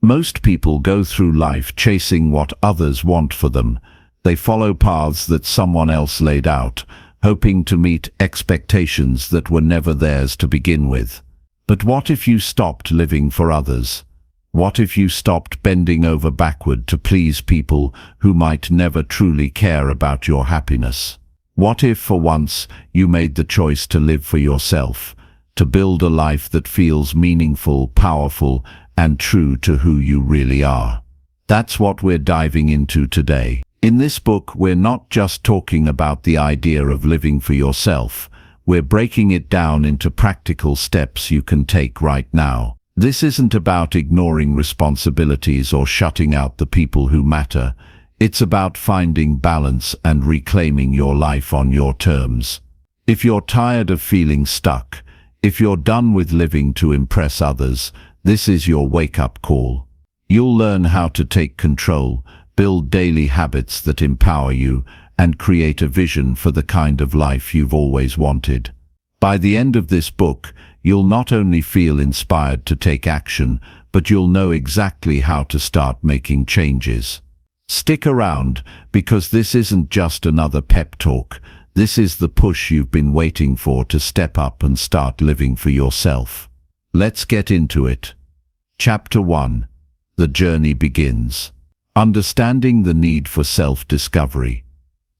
Most people go through life chasing what others want for them. They follow paths that someone else laid out, hoping to meet expectations that were never theirs to begin with. But what if you stopped living for others? What if you stopped bending over backward to please people who might never truly care about your happiness? What if, for once, you made the choice to live for yourself, to build a life that feels meaningful, powerful, and true to who you really are? That's what we're diving into today. In this book, we're not just talking about the idea of living for yourself. We're breaking it down into practical steps you can take right now. This isn't about ignoring responsibilities or shutting out the people who matter. It's about finding balance and reclaiming your life on your terms. If you're tired of feeling stuck, if you're done with living to impress others, this is your wake-up call. You'll learn how to take control, build daily habits that empower you, and create a vision for the kind of life you've always wanted. By the end of this book, you'll not only feel inspired to take action, but you'll know exactly how to start making changes. Stick around, because this isn't just another pep talk. This is the push you've been waiting for to step up and start living for yourself. Let's get into it. Chapter 1. The journey begins. Understanding the need for self-discovery.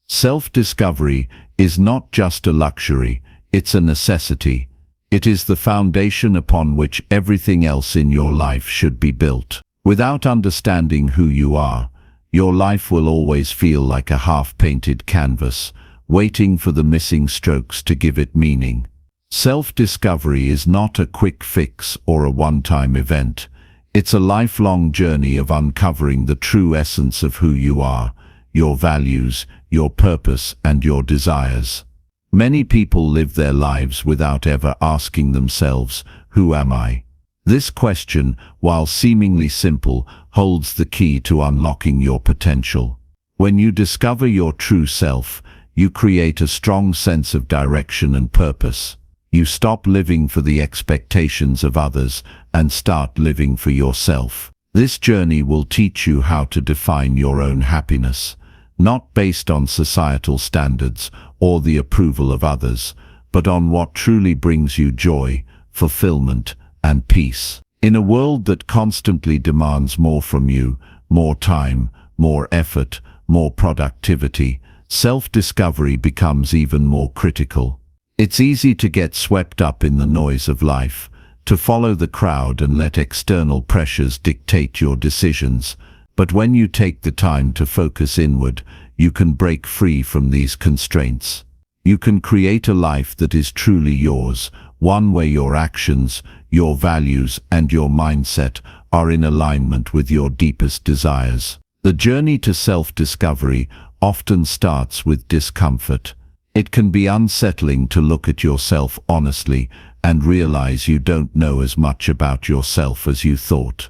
Self-discovery is not just a luxury, it's a necessity. It is the foundation upon which everything else in your life should be built. Without understanding who you are, your life will always feel like a half-painted canvas, waiting for the missing strokes to give it meaning. Self-discovery is not a quick fix or a one-time event. It's a lifelong journey of uncovering the true essence of who you are, your values, your purpose, and your desires. Many people live their lives without ever asking themselves, "Who am I?" This question, while seemingly simple, holds the key to unlocking your potential. When you discover your true self, you create a strong sense of direction and purpose. You stop living for the expectations of others and start living for yourself. This journey will teach you how to define your own happiness, not based on societal standards or the approval of others, but on what truly brings you joy, fulfillment, and peace. In a world that constantly demands more from you, more time, more effort, more productivity, self-discovery becomes even more critical. It's easy to get swept up in the noise of life, to follow the crowd and let external pressures dictate your decisions. But when you take the time to focus inward, you can break free from these constraints. You can create a life that is truly yours, one where your actions, your values, and your mindset are in alignment with your deepest desires. The journey to self-discovery often starts with discomfort. It can be unsettling to look at yourself honestly and realize you don't know as much about yourself as you thought.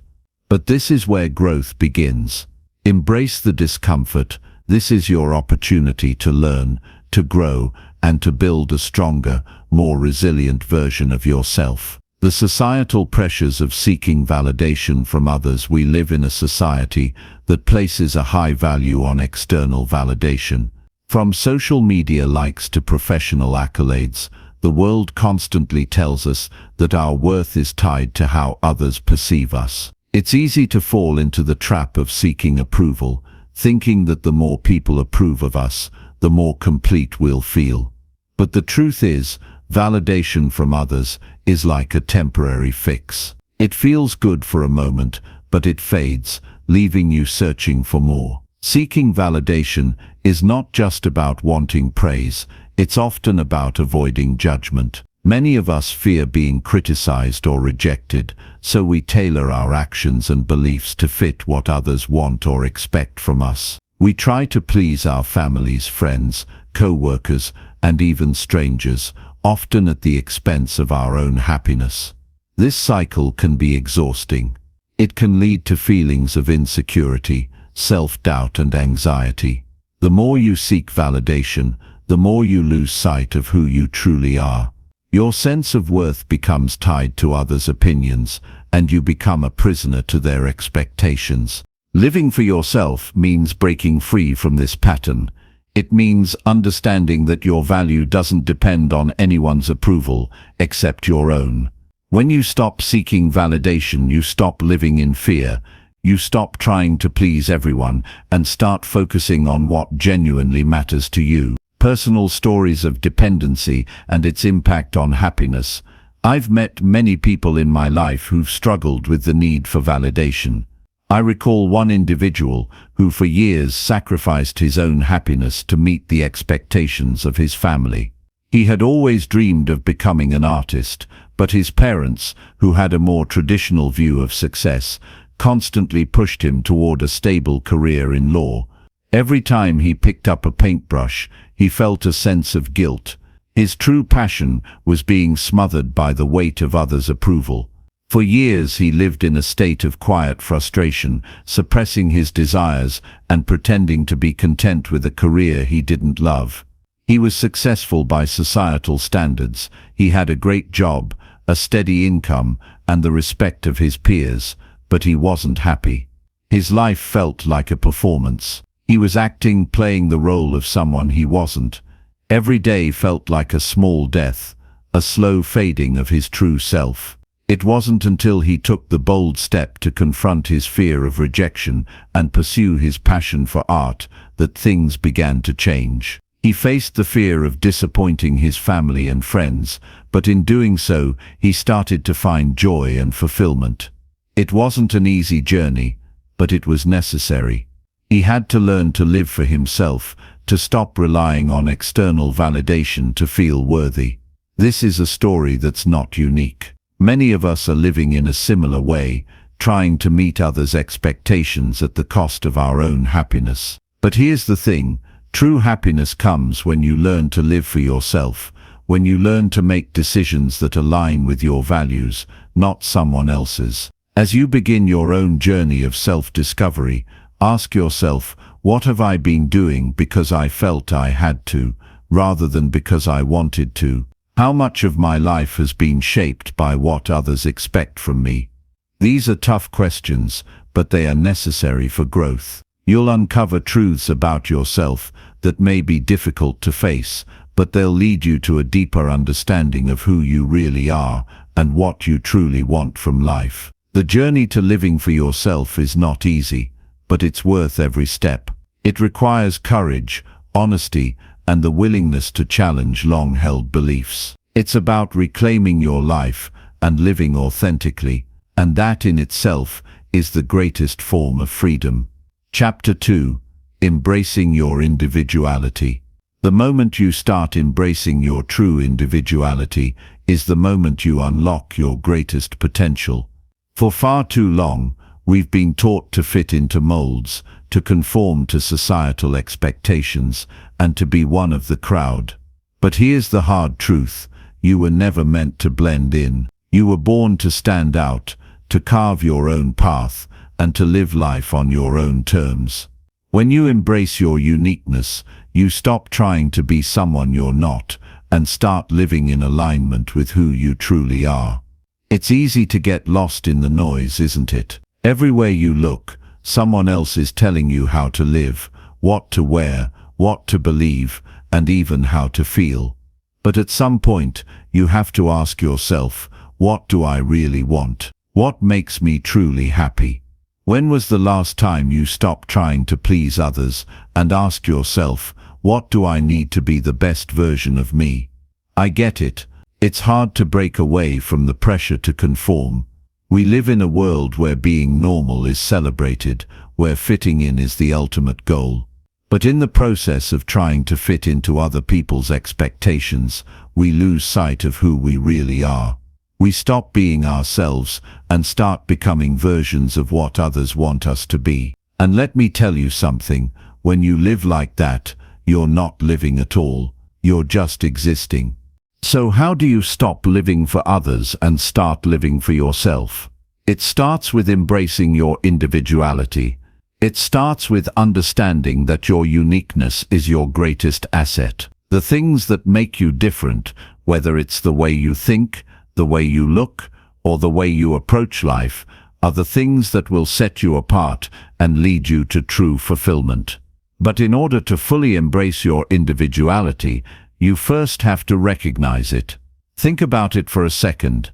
But this is where growth begins. Embrace the discomfort. This is your opportunity to learn, to grow, and to build a stronger, more resilient version of yourself. The societal pressures of seeking validation from others. We live in a society that places a high value on external validation. From social media likes to professional accolades, the world constantly tells us that our worth is tied to how others perceive us. It's easy to fall into the trap of seeking approval, thinking that the more people approve of us, the more complete we'll feel. But the truth is, validation from others is like a temporary fix. It feels good for a moment, but it fades, leaving you searching for more. Seeking validation is not just about wanting praise, it's often about avoiding judgment. Many of us fear being criticized or rejected, so we tailor our actions and beliefs to fit what others want or expect from us. We try to please our families, friends, co-workers, and even strangers, often at the expense of our own happiness. This cycle can be exhausting. It can lead to feelings of insecurity, self-doubt, and anxiety. The more you seek validation, the more you lose sight of who you truly are. Your sense of worth becomes tied to others' opinions, and you become a prisoner to their expectations. Living for yourself means breaking free from this pattern. It means understanding that your value doesn't depend on anyone's approval except your own. When you stop seeking validation, you stop living in fear. You stop trying to please everyone and start focusing on what genuinely matters to you. Personal stories of dependency and its impact on happiness. I've met many people in my life who've struggled with the need for validation. I recall one individual who for years sacrificed his own happiness to meet the expectations of his family. He had always dreamed of becoming an artist, but his parents, who had a more traditional view of success, constantly pushed him toward a stable career in law. Every time he picked up a paintbrush, he felt a sense of guilt. His true passion was being smothered by the weight of others' approval. For years he lived in a state of quiet frustration, suppressing his desires and pretending to be content with a career he didn't love. He was successful by societal standards. He had a great job, a steady income, and the respect of his peers, but he wasn't happy. His life felt like a performance. He was acting, playing the role of someone he wasn't. Every day felt like a small death, a slow fading of his true self. It wasn't until he took the bold step to confront his fear of rejection and pursue his passion for art that things began to change. He faced the fear of disappointing his family and friends, but in doing so, he started to find joy and fulfillment. It wasn't an easy journey, but it was necessary. He had to learn to live for himself, to stop relying on external validation to feel worthy. This is a story that's not unique. Many of us are living in a similar way, trying to meet others' expectations at the cost of our own happiness. But here's the thing, true happiness comes when you learn to live for yourself, when you learn to make decisions that align with your values, not someone else's. As you begin your own journey of self-discovery, ask yourself, what have I been doing because I felt I had to, rather than because I wanted to? How much of my life has been shaped by what others expect from me? These are tough questions, but they are necessary for growth. You'll uncover truths about yourself that may be difficult to face, but they'll lead you to a deeper understanding of who you really are and what you truly want from life. The journey to living for yourself is not easy, but it's worth every step. It requires courage, honesty, and the willingness to challenge long-held beliefs. It's about reclaiming your life and living authentically, and that in itself is the greatest form of freedom. Chapter 2. Embracing your individuality. The moment you start embracing your true individuality is the moment you unlock your greatest potential. For far too long, we've been taught to fit into molds, to conform to societal expectations, and to be one of the crowd. But here's the hard truth. You were never meant to blend in. You were born to stand out, to carve your own path, and to live life on your own terms. When you embrace your uniqueness, you stop trying to be someone you're not, and start living in alignment with who you truly are. It's easy to get lost in the noise, isn't it? Everywhere you look, someone else is telling you how to live, what to wear, what to believe, and even how to feel. But at some point, you have to ask yourself, what do I really want? What makes me truly happy? When was the last time you stopped trying to please others and asked yourself, what do I need to be the best version of me? I get it. It's hard to break away from the pressure to conform. We live in a world where being normal is celebrated, where fitting in is the ultimate goal. But in the process of trying to fit into other people's expectations, we lose sight of who we really are. We stop being ourselves and start becoming versions of what others want us to be. And let me tell you something, when you live like that, you're not living at all, you're just existing. So how do you stop living for others and start living for yourself? It starts with embracing your individuality. It starts with understanding that your uniqueness is your greatest asset. The things that make you different, whether it's the way you think, the way you look, or the way you approach life, are the things that will set you apart and lead you to true fulfillment. But in order to fully embrace your individuality, you first have to recognize it. Think about it for a second.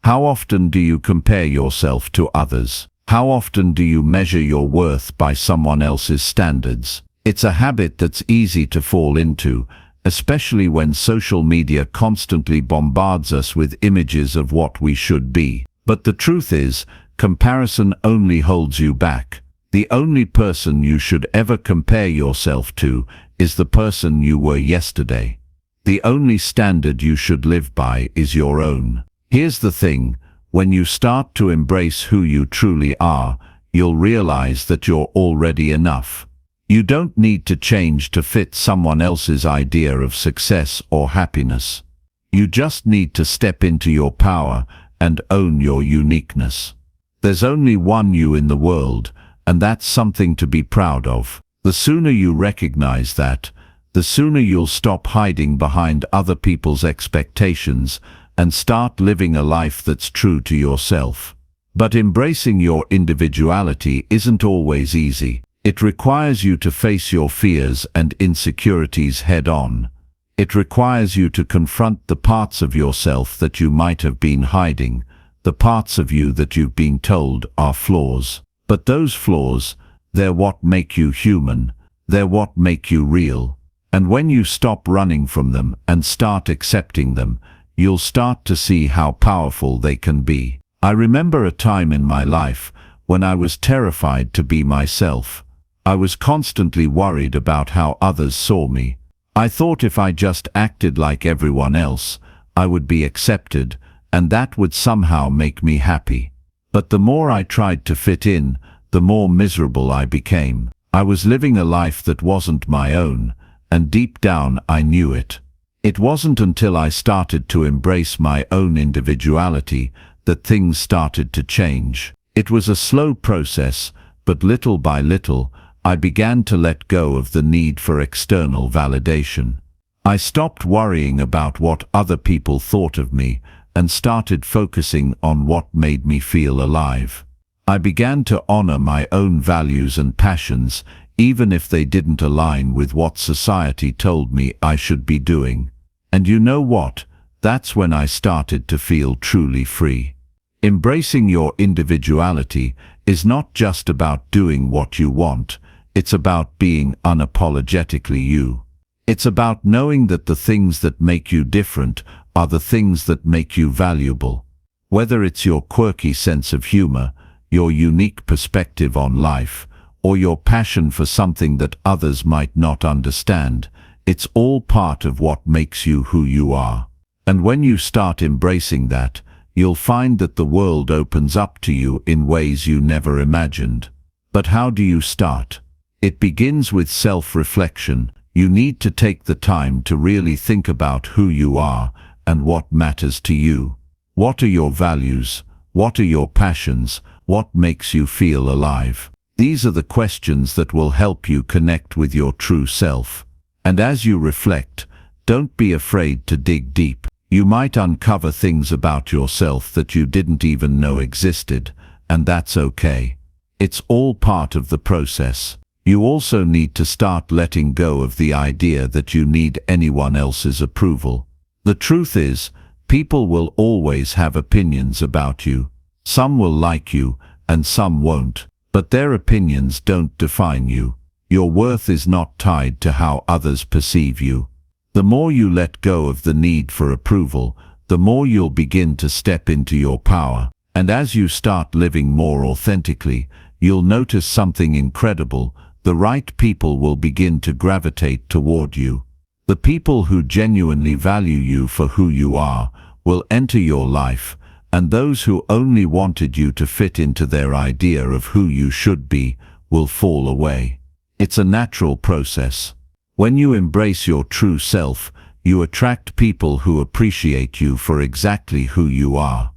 How often do you compare yourself to others? How often do you measure your worth by someone else's standards? It's a habit that's easy to fall into, especially when social media constantly bombards us with images of what we should be. But the truth is, comparison only holds you back. The only person you should ever compare yourself to is the person you were yesterday. The only standard you should live by is your own. Here's the thing, when you start to embrace who you truly are, you'll realize that you're already enough. You don't need to change to fit someone else's idea of success or happiness. You just need to step into your power and own your uniqueness. There's only one you in the world, and that's something to be proud of. The sooner you recognize that, the sooner you'll stop hiding behind other people's expectations and start living a life that's true to yourself. But embracing your individuality isn't always easy. It requires you to face your fears and insecurities head-on. It requires you to confront the parts of yourself that you might have been hiding, the parts of you that you've been told are flaws. But those flaws, they're what make you human, they're what make you real. And when you stop running from them and start accepting them, you'll start to see how powerful they can be. I remember a time in my life when I was terrified to be myself. I was constantly worried about how others saw me. I thought if I just acted like everyone else, I would be accepted, and that would somehow make me happy. But the more I tried to fit in, the more miserable I became. I was living a life that wasn't my own, and deep down I knew it. It wasn't until I started to embrace my own individuality that things started to change. It was a slow process, but little by little, I began to let go of the need for external validation. I stopped worrying about what other people thought of me and started focusing on what made me feel alive. I began to honor my own values and passions, even if they didn't align with what society told me I should be doing. And you know what? That's when I started to feel truly free. Embracing your individuality is not just about doing what you want, it's about being unapologetically you. It's about knowing that the things that make you different are the things that make you valuable. Whether it's your quirky sense of humor, your unique perspective on life, or your passion for something that others might not understand, it's all part of what makes you who you are. And when you start embracing that, you'll find that the world opens up to you in ways you never imagined. But how do you start? It begins with self-reflection. You need to take the time to really think about who you are and what matters to you. What are your values? What are your passions? What makes you feel alive? These are the questions that will help you connect with your true self. And as you reflect, don't be afraid to dig deep. You might uncover things about yourself that you didn't even know existed, and that's okay. It's all part of the process. You also need to start letting go of the idea that you need anyone else's approval. The truth is, people will always have opinions about you. Some will like you, and some won't. But their opinions don't define you. Your worth is not tied to how others perceive you. The more you let go of the need for approval, the more you'll begin to step into your power. And as you start living more authentically, you'll notice something incredible. The right people will begin to gravitate toward you. The people who genuinely value you for who you are will enter your life, and those who only wanted you to fit into their idea of who you should be will fall away. It's a natural process. When you embrace your true self, you attract people who appreciate you for exactly who you are.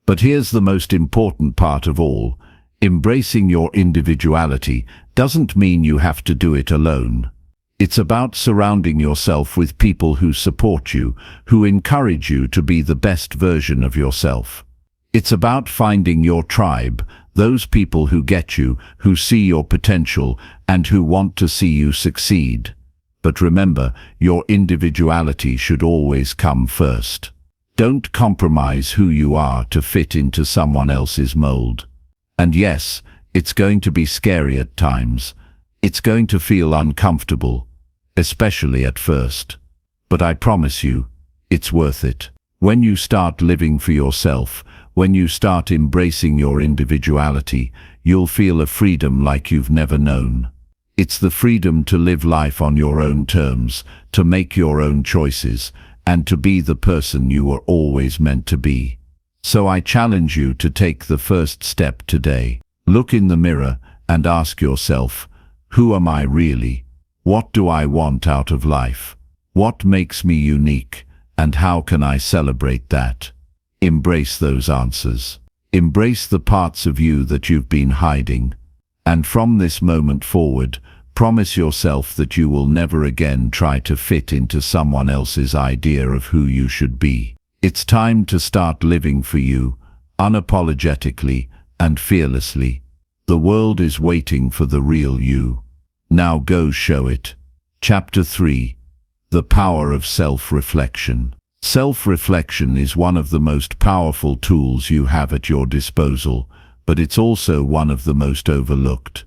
But here's the most important part of all. Embracing your individuality doesn't mean you have to do it alone. It's about surrounding yourself with people who support you, who encourage you to be the best version of yourself. It's about finding your tribe, those people who get you, who see your potential, and who want to see you succeed. But remember, your individuality should always come first. Don't compromise who you are to fit into someone else's mold. And yes, it's going to be scary at times. It's going to feel uncomfortable, especially at first. But I promise you, it's worth it. When you start living for yourself, when you start embracing your individuality, you'll feel a freedom like you've never known. It's the freedom to live life on your own terms, to make your own choices, and to be the person you were always meant to be. So I challenge you to take the first step today. Look in the mirror and ask yourself, who am I really? What do I want out of life? What makes me unique? And how can I celebrate that? Embrace those answers. Embrace the parts of you that you've been hiding. And from this moment forward, promise yourself that you will never again try to fit into someone else's idea of who you should be. It's time to start living for you, unapologetically and fearlessly. The world is waiting for the real you. Now go show it. Chapter 3. The Power of Self-Reflection. Self-reflection is one of the most powerful tools you have at your disposal, but it's also one of the most overlooked.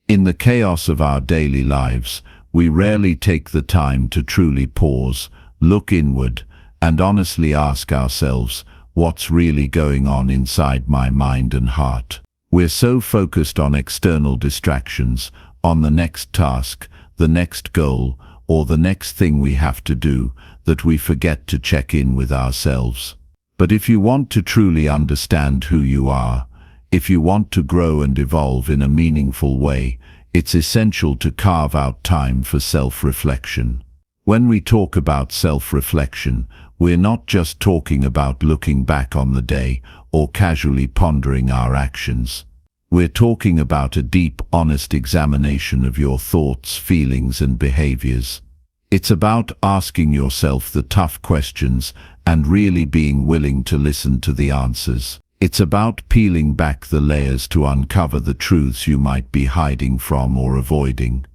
In the chaos of our daily lives, we rarely take the time to truly pause, look inward, and honestly ask ourselves, what's really going on inside my mind and heart? We're so focused on external distractions, on the next task, the next goal, or the next thing we have to do, that we forget to check in with ourselves. But if you want to truly understand who you are, if you want to grow and evolve in a meaningful way, it's essential to carve out time for self-reflection. When we talk about self-reflection, we're not just talking about looking back on the day or casually pondering our actions. We're talking about a deep, honest examination of your thoughts, feelings, and behaviors. It's about asking yourself the tough questions and really being willing to listen to the answers. It's about peeling back the layers to uncover the truths you might be hiding from or avoiding.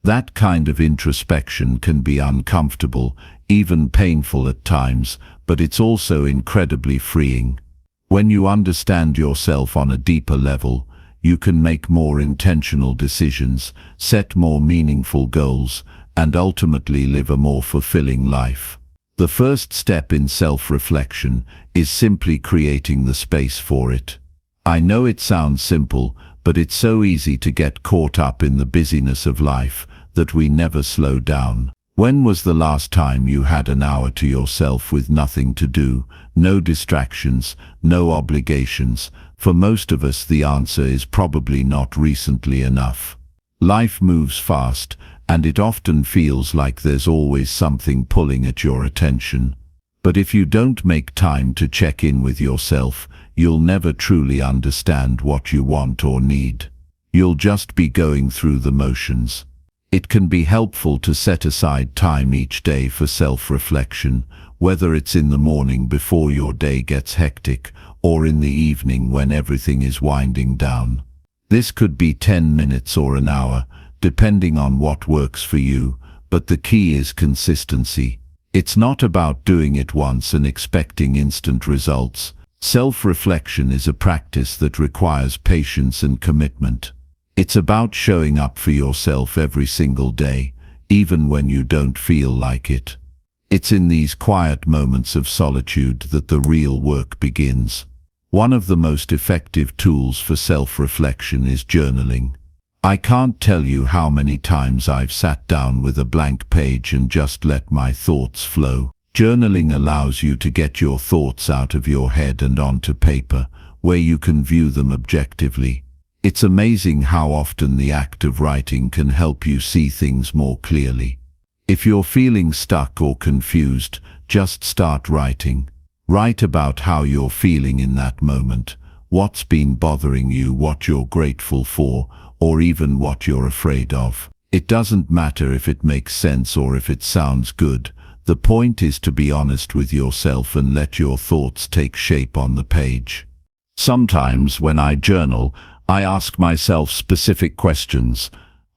That kind of introspection can be uncomfortable, even painful at times, but it's also incredibly freeing. When you understand yourself on a deeper level, you can make more intentional decisions, set more meaningful goals, and ultimately live a more fulfilling life. The first step in self-reflection is simply creating the space for it. I know it sounds simple, but it's so easy to get caught up in the busyness of life that we never slow down. When was the last time you had an hour to yourself with nothing to do, no distractions, no obligations? For most of us, the answer is probably not recently enough. Life moves fast, and it often feels like there's always something pulling at your attention. But if you don't make time to check in with yourself, you'll never truly understand what you want or need. You'll just be going through the motions. It can be helpful to set aside time each day for self-reflection, whether it's in the morning before your day gets hectic, or in the evening when everything is winding down. This could be 10 minutes or an hour, depending on what works for you, but the key is consistency. It's not about doing it once and expecting instant results. Self-reflection is a practice that requires patience and commitment. It's about showing up for yourself every single day, even when you don't feel like it. It's in these quiet moments of solitude that the real work begins. One of the most effective tools for self-reflection is journaling. I can't tell you how many times I've sat down with a blank page and just let my thoughts flow. Journaling allows you to get your thoughts out of your head and onto paper, where you can view them objectively. It's amazing how often the act of writing can help you see things more clearly. If you're feeling stuck or confused, just start writing. Write about how you're feeling in that moment, what's been bothering you, what you're grateful for, or even what you're afraid of. It doesn't matter if it makes sense or if it sounds good. The point is to be honest with yourself and let your thoughts take shape on the page. Sometimes when I journal, I ask myself specific questions.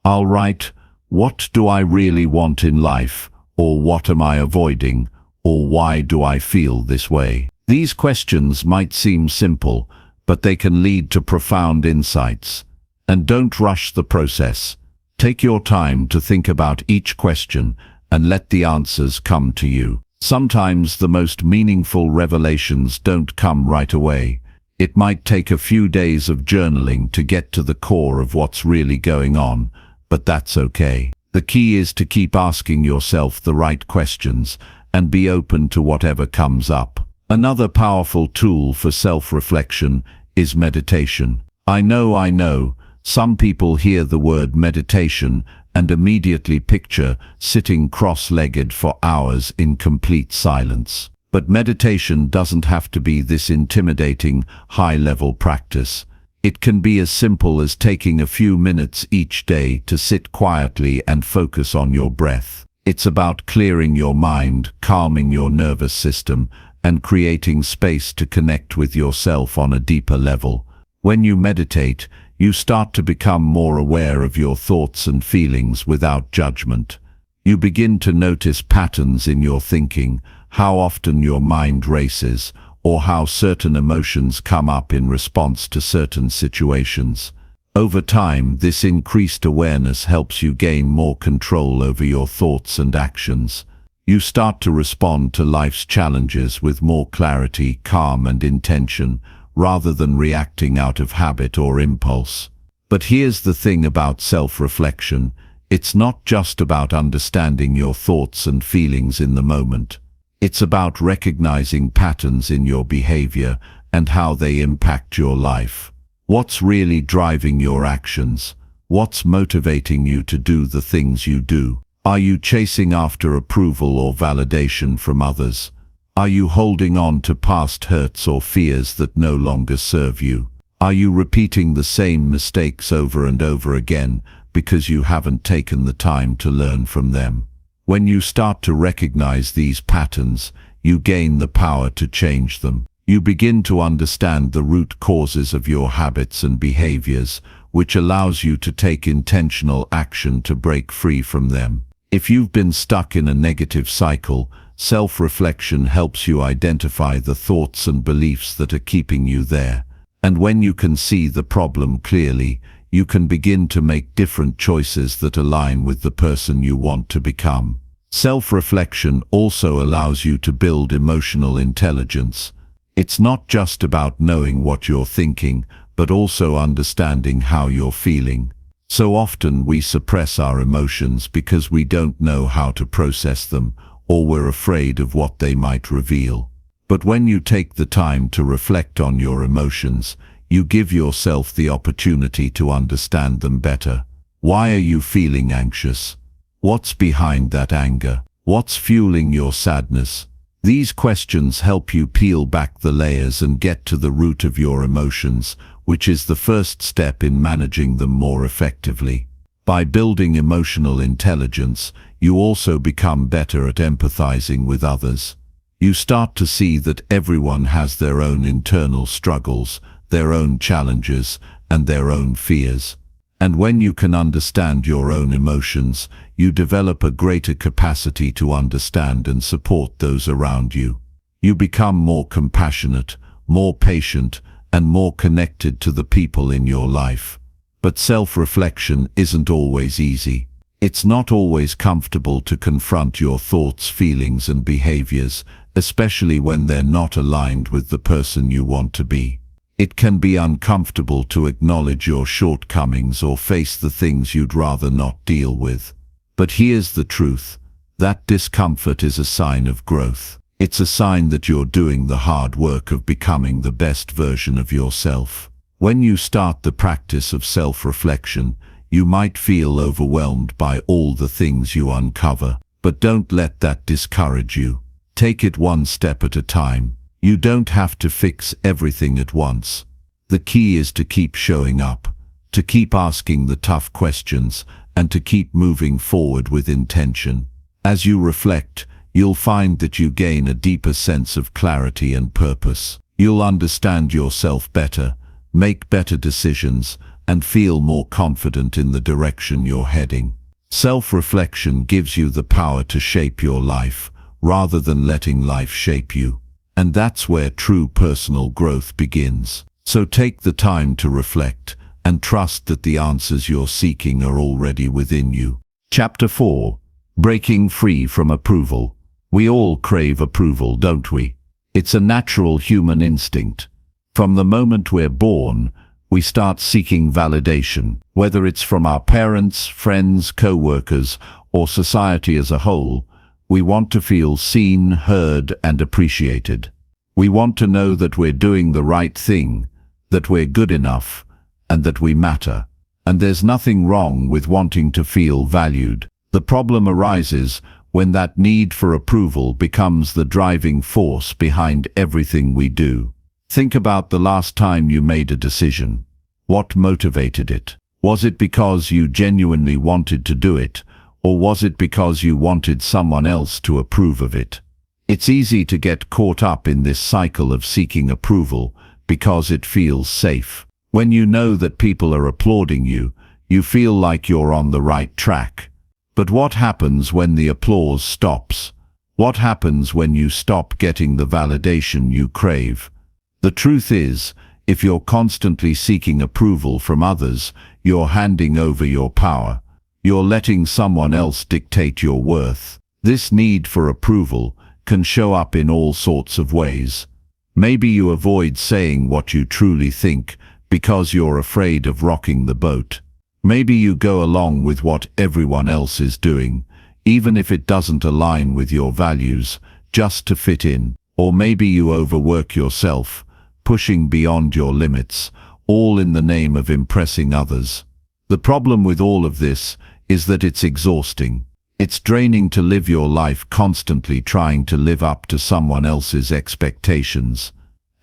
I'll write, what do I really want in life? Or what am I avoiding? Or why do I feel this way? These questions might seem simple, but they can lead to profound insights. And don't rush the process. Take your time to think about each question and let the answers come to you. Sometimes the most meaningful revelations don't come right away. It might take a few days of journaling to get to the core of what's really going on, but that's okay. The key is to keep asking yourself the right questions and be open to whatever comes up. Another powerful tool for self-reflection is meditation. I know, some people hear the word meditation and immediately picture sitting cross-legged for hours in complete silence. But meditation doesn't have to be this intimidating, high-level practice. It can be as simple as taking a few minutes each day to sit quietly and focus on your breath. It's about clearing your mind, calming your nervous system, and creating space to connect with yourself on a deeper level. When you meditate, you start to become more aware of your thoughts and feelings without judgment. You begin to notice patterns in your thinking, how often your mind races, or how certain emotions come up in response to certain situations. Over time, this increased awareness helps you gain more control over your thoughts and actions. You start to respond to life's challenges with more clarity, calm, and intention, rather than reacting out of habit or impulse. But here's the thing about self-reflection. It's not just about understanding your thoughts and feelings in the moment. It's about recognizing patterns in your behavior and how they impact your life. What's really driving your actions? What's motivating you to do the things you do? Are you chasing after approval or validation from others? Are you holding on to past hurts or fears that no longer serve you? Are you repeating the same mistakes over and over again because you haven't taken the time to learn from them? When you start to recognize these patterns, you gain the power to change them. You begin to understand the root causes of your habits and behaviors, which allows you to take intentional action to break free from them. If you've been stuck in a negative cycle, self-reflection helps you identify the thoughts and beliefs that are keeping you there. And when you can see the problem clearly, you can begin to make different choices that align with the person you want to become. Self-reflection also allows you to build emotional intelligence. It's not just about knowing what you're thinking, but also understanding how you're feeling. So often we suppress our emotions because we don't know how to process them, or we're afraid of what they might reveal. But when you take the time to reflect on your emotions, you give yourself the opportunity to understand them better. Why are you feeling anxious? What's behind that anger? What's fueling your sadness? These questions help you peel back the layers and get to the root of your emotions, which is the first step in managing them more effectively. By building emotional intelligence, you also become better at empathizing with others. You start to see that everyone has their own internal struggles, their own challenges, and their own fears. And when you can understand your own emotions, you develop a greater capacity to understand and support those around you. You become more compassionate, more patient, and more connected to the people in your life. But self-reflection isn't always easy. It's not always comfortable to confront your thoughts, feelings, and behaviors, especially when they're not aligned with the person you want to be. It can be uncomfortable to acknowledge your shortcomings or face the things you'd rather not deal with. But here's the truth. That discomfort is a sign of growth. It's a sign that you're doing the hard work of becoming the best version of yourself. When you start the practice of self-reflection, you might feel overwhelmed by all the things you uncover, but don't let that discourage you. Take it one step at a time. You don't have to fix everything at once. The key is to keep showing up, to keep asking the tough questions, and to keep moving forward with intention. As you reflect, you'll find that you gain a deeper sense of clarity and purpose. You'll understand yourself better, make better decisions, and feel more confident in the direction you're heading. Self-reflection gives you the power to shape your life, rather than letting life shape you. And that's where true personal growth begins. So take the time to reflect, and trust that the answers you're seeking are already within you. Chapter 4. Breaking free from approval. We all crave approval, don't we? It's a natural human instinct. From the moment we're born, we start seeking validation, whether it's from our parents, friends, co-workers, or society as a whole. We want to feel seen, heard, and appreciated. We want to know that we're doing the right thing, that we're good enough, and that we matter. And there's nothing wrong with wanting to feel valued. The problem arises when that need for approval becomes the driving force behind everything we do. Think about the last time you made a decision. What motivated it? Was it because you genuinely wanted to do it, or was it because you wanted someone else to approve of it? It's easy to get caught up in this cycle of seeking approval because it feels safe. When you know that people are applauding you, you feel like you're on the right track. But what happens when the applause stops? What happens when you stop getting the validation you crave? The truth is, if you're constantly seeking approval from others, you're handing over your power. You're letting someone else dictate your worth. This need for approval can show up in all sorts of ways. Maybe you avoid saying what you truly think because you're afraid of rocking the boat. Maybe you go along with what everyone else is doing, even if it doesn't align with your values, just to fit in. Or maybe you overwork yourself, pushing beyond your limits, all in the name of impressing others. The problem with all of this is that it's exhausting. It's draining to live your life constantly trying to live up to someone else's expectations.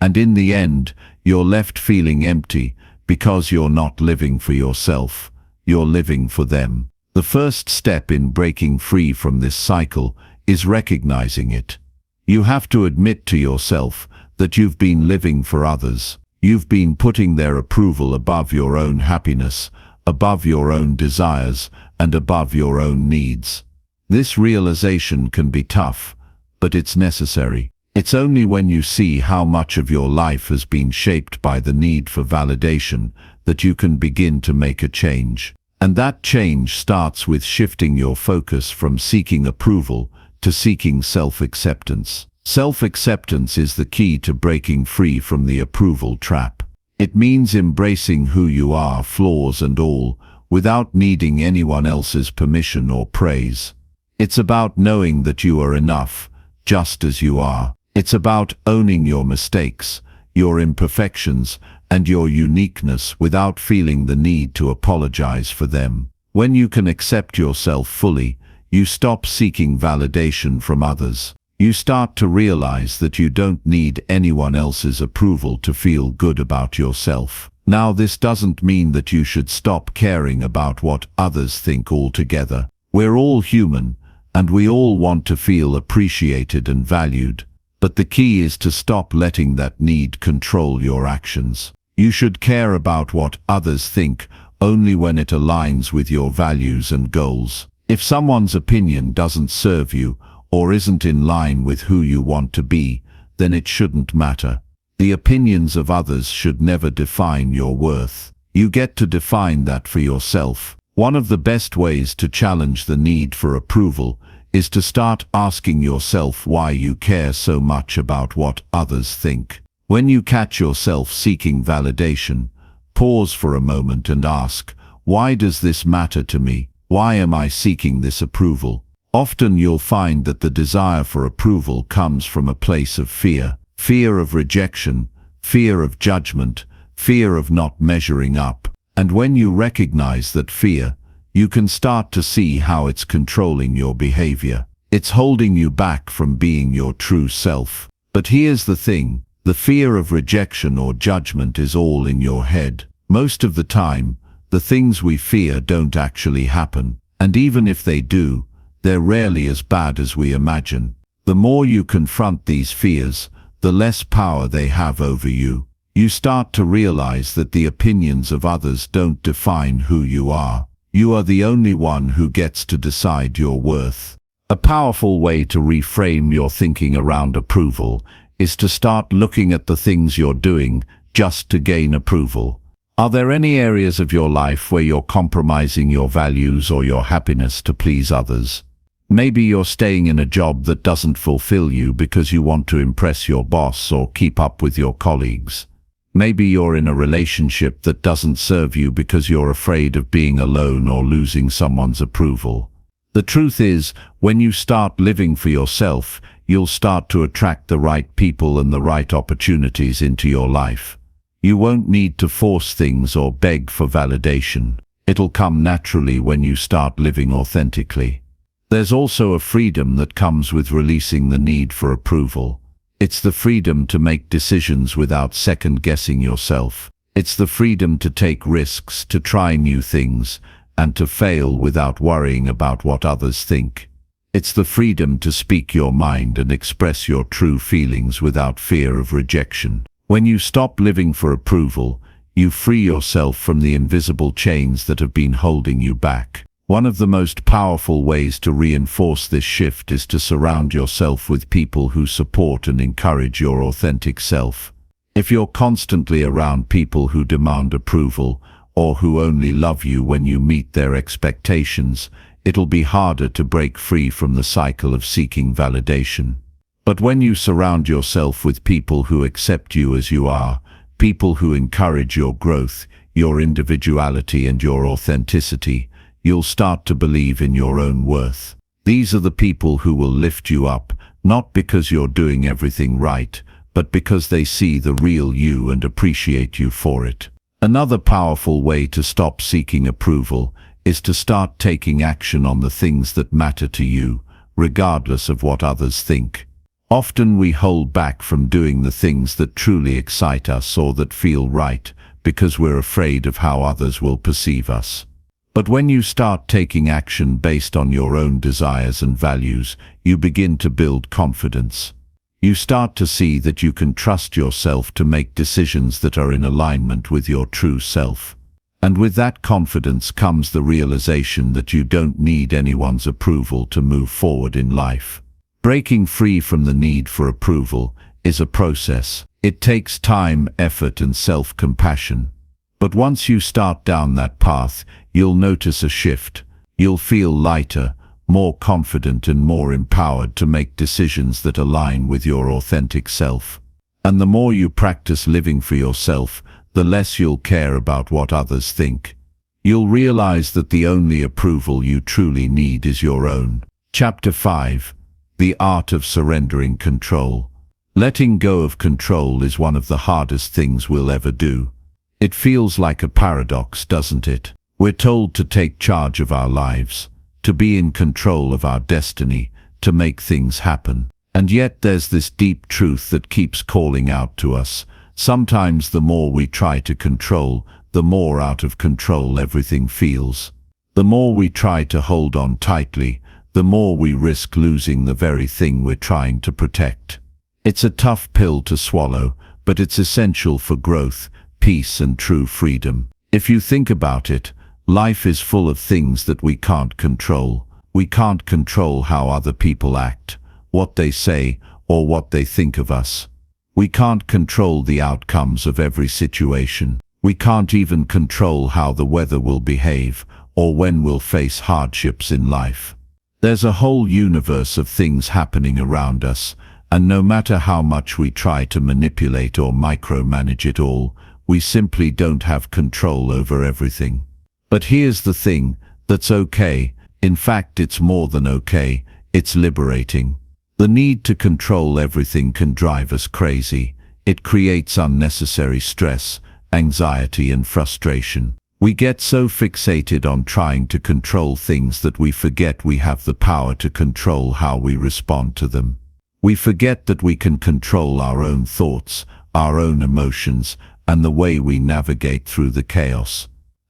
And in the end, you're left feeling empty because you're not living for yourself, you're living for them. The first step in breaking free from this cycle is recognizing it. You have to admit to yourself that you've been living for others. You've been putting their approval above your own happiness, above your own desires, and above your own needs. This realization can be tough, but it's necessary. It's only when you see how much of your life has been shaped by the need for validation that you can begin to make a change. And that change starts with shifting your focus from seeking approval to seeking self-acceptance. Self-acceptance is the key to breaking free from the approval trap. It means embracing who you are, flaws and all, without needing anyone else's permission or praise. It's about knowing that you are enough, just as you are. It's about owning your mistakes, your imperfections, and your uniqueness without feeling the need to apologize for them. When you can accept yourself fully, you stop seeking validation from others. You start to realize that you don't need anyone else's approval to feel good about yourself. Now, this doesn't mean that you should stop caring about what others think altogether. We're all human, and we all want to feel appreciated and valued. But the key is to stop letting that need control your actions. You should care about what others think only when it aligns with your values and goals. If someone's opinion doesn't serve you, or isn't in line with who you want to be, then it shouldn't matter. The opinions of others should never define your worth. You get to define that for yourself. One of the best ways to challenge the need for approval is to start asking yourself why you care so much about what others think. When you catch yourself seeking validation, pause for a moment and ask, why does this matter to me? Why am I seeking this approval? Often you'll find that the desire for approval comes from a place of fear. Fear of rejection, fear of judgment, fear of not measuring up. And when you recognize that fear, you can start to see how it's controlling your behavior. It's holding you back from being your true self. But here's the thing, the fear of rejection or judgment is all in your head. Most of the time, The things we fear don't actually happen, and even if they do, they're rarely as bad as we imagine. The more you confront these fears, the less power they have over you. You start to realize that the opinions of others don't define who you are. You are the only one who gets to decide your worth. A powerful way to reframe your thinking around approval is to start looking at the things you're doing just to gain approval. Are there any areas of your life where you're compromising your values or your happiness to please others? Maybe you're staying in a job that doesn't fulfill you because you want to impress your boss or keep up with your colleagues. Maybe you're in a relationship that doesn't serve you because you're afraid of being alone or losing someone's approval. The truth is, when you start living for yourself, you'll start to attract the right people and the right opportunities into your life. You won't need to force things or beg for validation. It'll come naturally when you start living authentically. There's also a freedom that comes with releasing the need for approval. It's the freedom to make decisions without second-guessing yourself. It's the freedom to take risks, to try new things, and to fail without worrying about what others think. It's the freedom to speak your mind and express your true feelings without fear of rejection. When you stop living for approval, you free yourself from the invisible chains that have been holding you back. One of the most powerful ways to reinforce this shift is to surround yourself with people who support and encourage your authentic self. If you're constantly around people who demand approval, or who only love you when you meet their expectations, it'll be harder to break free from the cycle of seeking validation. But when you surround yourself with people who accept you as you are, people who encourage your growth, your individuality and your authenticity, you'll start to believe in your own worth. These are the people who will lift you up, not because you're doing everything right, but because they see the real you and appreciate you for it. Another powerful way to stop seeking approval is to start taking action on the things that matter to you, regardless of what others think. Often we hold back from doing the things that truly excite us or that feel right because we're afraid of how others will perceive us. But when you start taking action based on your own desires and values, you begin to build confidence. You start to see that you can trust yourself to make decisions that are in alignment with your true self. And with that confidence comes the realization that you don't need anyone's approval to move forward in life. Breaking free from the need for approval is a process. It takes time, effort, and self-compassion. But once you start down that path, you'll notice a shift. You'll feel lighter, more confident and more empowered to make decisions that align with your authentic self. And the more you practice living for yourself, the less you'll care about what others think. You'll realize that the only approval you truly need is your own. Chapter 5. The Art of Surrendering Control. Letting go of control is one of the hardest things we'll ever do. It feels like a paradox, doesn't it? We're told to take charge of our lives, to be in control of our destiny, to make things happen. And yet there's this deep truth that keeps calling out to us. Sometimes the more we try to control, the more out of control everything feels. The more we try to hold on tightly, the more we risk losing the very thing we're trying to protect. It's a tough pill to swallow, but it's essential for growth, peace and true freedom. If you think about it, life is full of things that we can't control. We can't control how other people act, what they say, or what they think of us. We can't control the outcomes of every situation. We can't even control how the weather will behave, or when we'll face hardships in life. There's a whole universe of things happening around us, and no matter how much we try to manipulate or micromanage it all, we simply don't have control over everything. But here's the thing, that's okay. In fact, it's more than okay, it's liberating. The need to control everything can drive us crazy. It creates unnecessary stress, anxiety and frustration. We get so fixated on trying to control things that we forget we have the power to control how we respond to them. We forget that we can control our own thoughts, our own emotions, and the way we navigate through the chaos.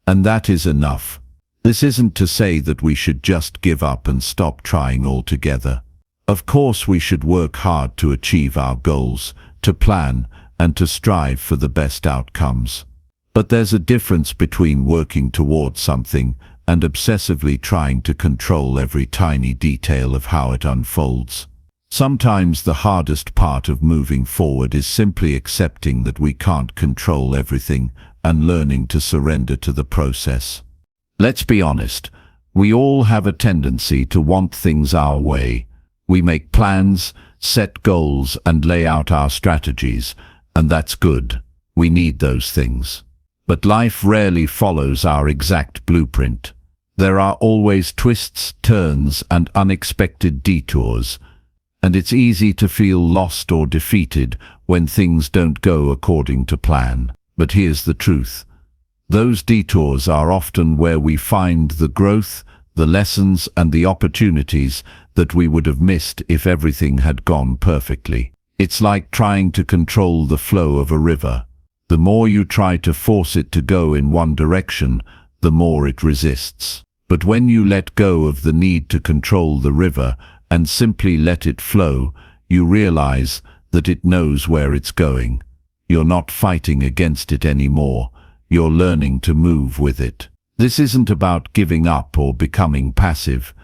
And that is enough. This isn't to say that we should just give up and stop trying altogether. Of course, we should work hard to achieve our goals, to plan, and to strive for the best outcomes. But there's a difference between working towards something and obsessively trying to control every tiny detail of how it unfolds. Sometimes the hardest part of moving forward is simply accepting that we can't control everything and learning to surrender to the process. Let's be honest, we all have a tendency to want things our way. We make plans, set goals, and lay out our strategies, and that's good. We need those things. But life rarely follows our exact blueprint. There are always twists, turns, and unexpected detours, and it's easy to feel lost or defeated when things don't go according to plan. But here's the truth. Those detours are often where we find the growth, the lessons, and the opportunities that we would have missed if everything had gone perfectly. It's like trying to control the flow of a river. The more you try to force it to go in one direction, the more it resists. But when you let go of the need to control the river and simply let it flow, you realize that it knows where it's going. You're not fighting against it anymore. You're learning to move with it. This isn't about giving up or becoming passive.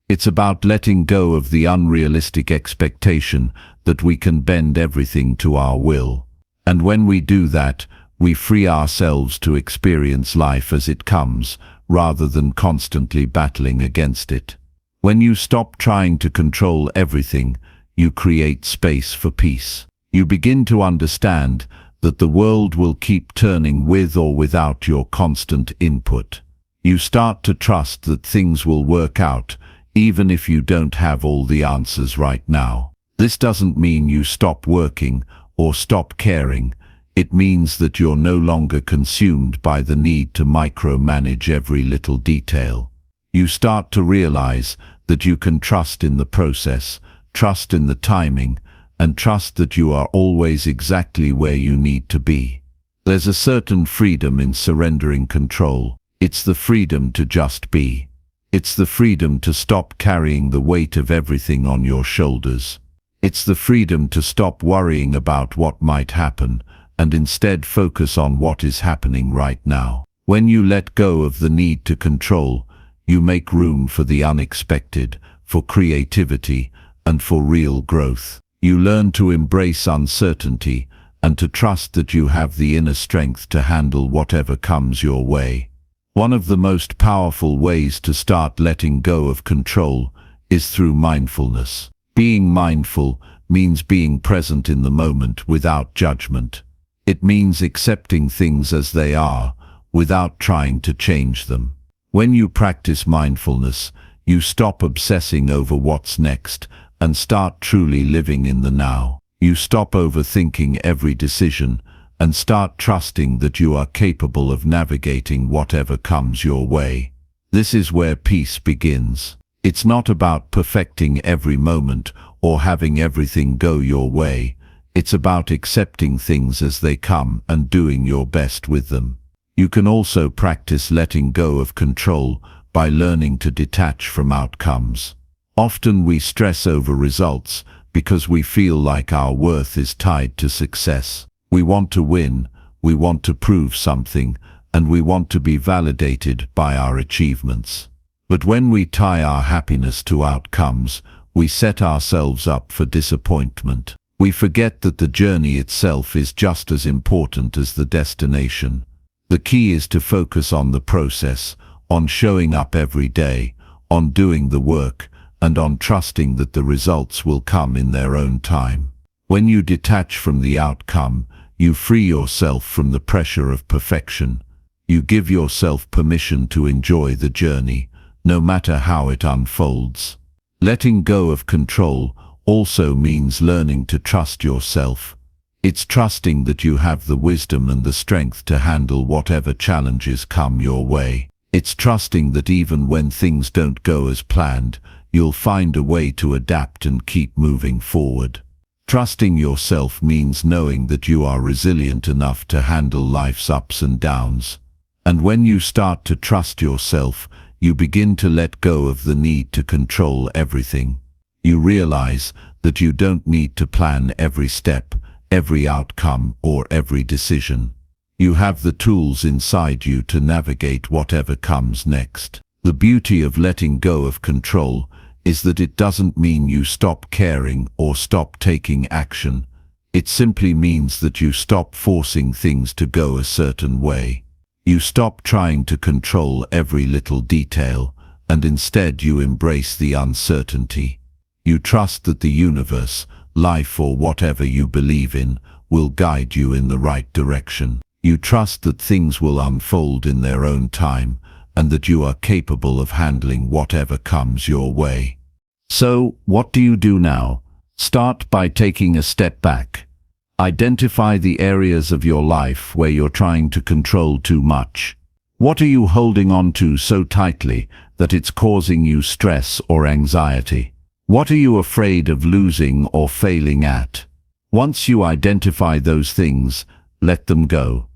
It's about letting go of the unrealistic expectation that we can bend everything to our will. And when we do that, we free ourselves to experience life as it comes, rather than constantly battling against it. When you stop trying to control everything, you create space for peace. You begin to understand that the world will keep turning with or without your constant input. You start to trust that things will work out, even if you don't have all the answers right now. This doesn't mean you stop working or stop caring. It means that you're no longer consumed by the need to micromanage every little detail. You start to realize that you can trust in the process, trust in the timing, and trust that you are always exactly where you need to be. There's a certain freedom in surrendering control. It's the freedom to just be. It's the freedom to stop carrying the weight of everything on your shoulders. It's the freedom to stop worrying about what might happen and instead focus on what is happening right now. When you let go of the need to control, you make room for the unexpected, for creativity, and for real growth. You learn to embrace uncertainty and to trust that you have the inner strength to handle whatever comes your way. One of the most powerful ways to start letting go of control is through mindfulness. Being mindful means being present in the moment without judgment. It means accepting things as they are, without trying to change them. When you practice mindfulness, you stop obsessing over what's next and start truly living in the now. You stop overthinking every decision and start trusting that you are capable of navigating whatever comes your way. This is where peace begins. It's not about perfecting every moment or having everything go your way. It's about accepting things as they come and doing your best with them. You can also practice letting go of control by learning to detach from outcomes. Often we stress over results because we feel like our worth is tied to success. We want to win, we want to prove something, and we want to be validated by our achievements. But when we tie our happiness to outcomes, we set ourselves up for disappointment. We forget that the journey itself is just as important as the destination. The key is to focus on the process, on showing up every day, on doing the work, and on trusting that the results will come in their own time. When you detach from the outcome, you free yourself from the pressure of perfection. You give yourself permission to enjoy the journey, no matter how it unfolds. Letting go of control also means learning to trust yourself. It's trusting that you have the wisdom and the strength to handle whatever challenges come your way. It's trusting that even when things don't go as planned, you'll find a way to adapt and keep moving forward. Trusting yourself means knowing that you are resilient enough to handle life's ups and downs. And when you start to trust yourself, you begin to let go of the need to control everything. You realize that you don't need to plan every step, every outcome, or every decision. You have the tools inside you to navigate whatever comes next. The beauty of letting go of control is that it doesn't mean you stop caring or stop taking action. It simply means that you stop forcing things to go a certain way. You stop trying to control every little detail, and instead you embrace the uncertainty. You trust that the universe, life, or whatever you believe in will guide you in the right direction. You trust that things will unfold in their own time and that you are capable of handling whatever comes your way. So, what do you do now? Start by taking a step back. Identify the areas of your life where you're trying to control too much. What are you holding on to so tightly that it's causing you stress or anxiety? What are you afraid of losing or failing at? Once you identify those things, let them go.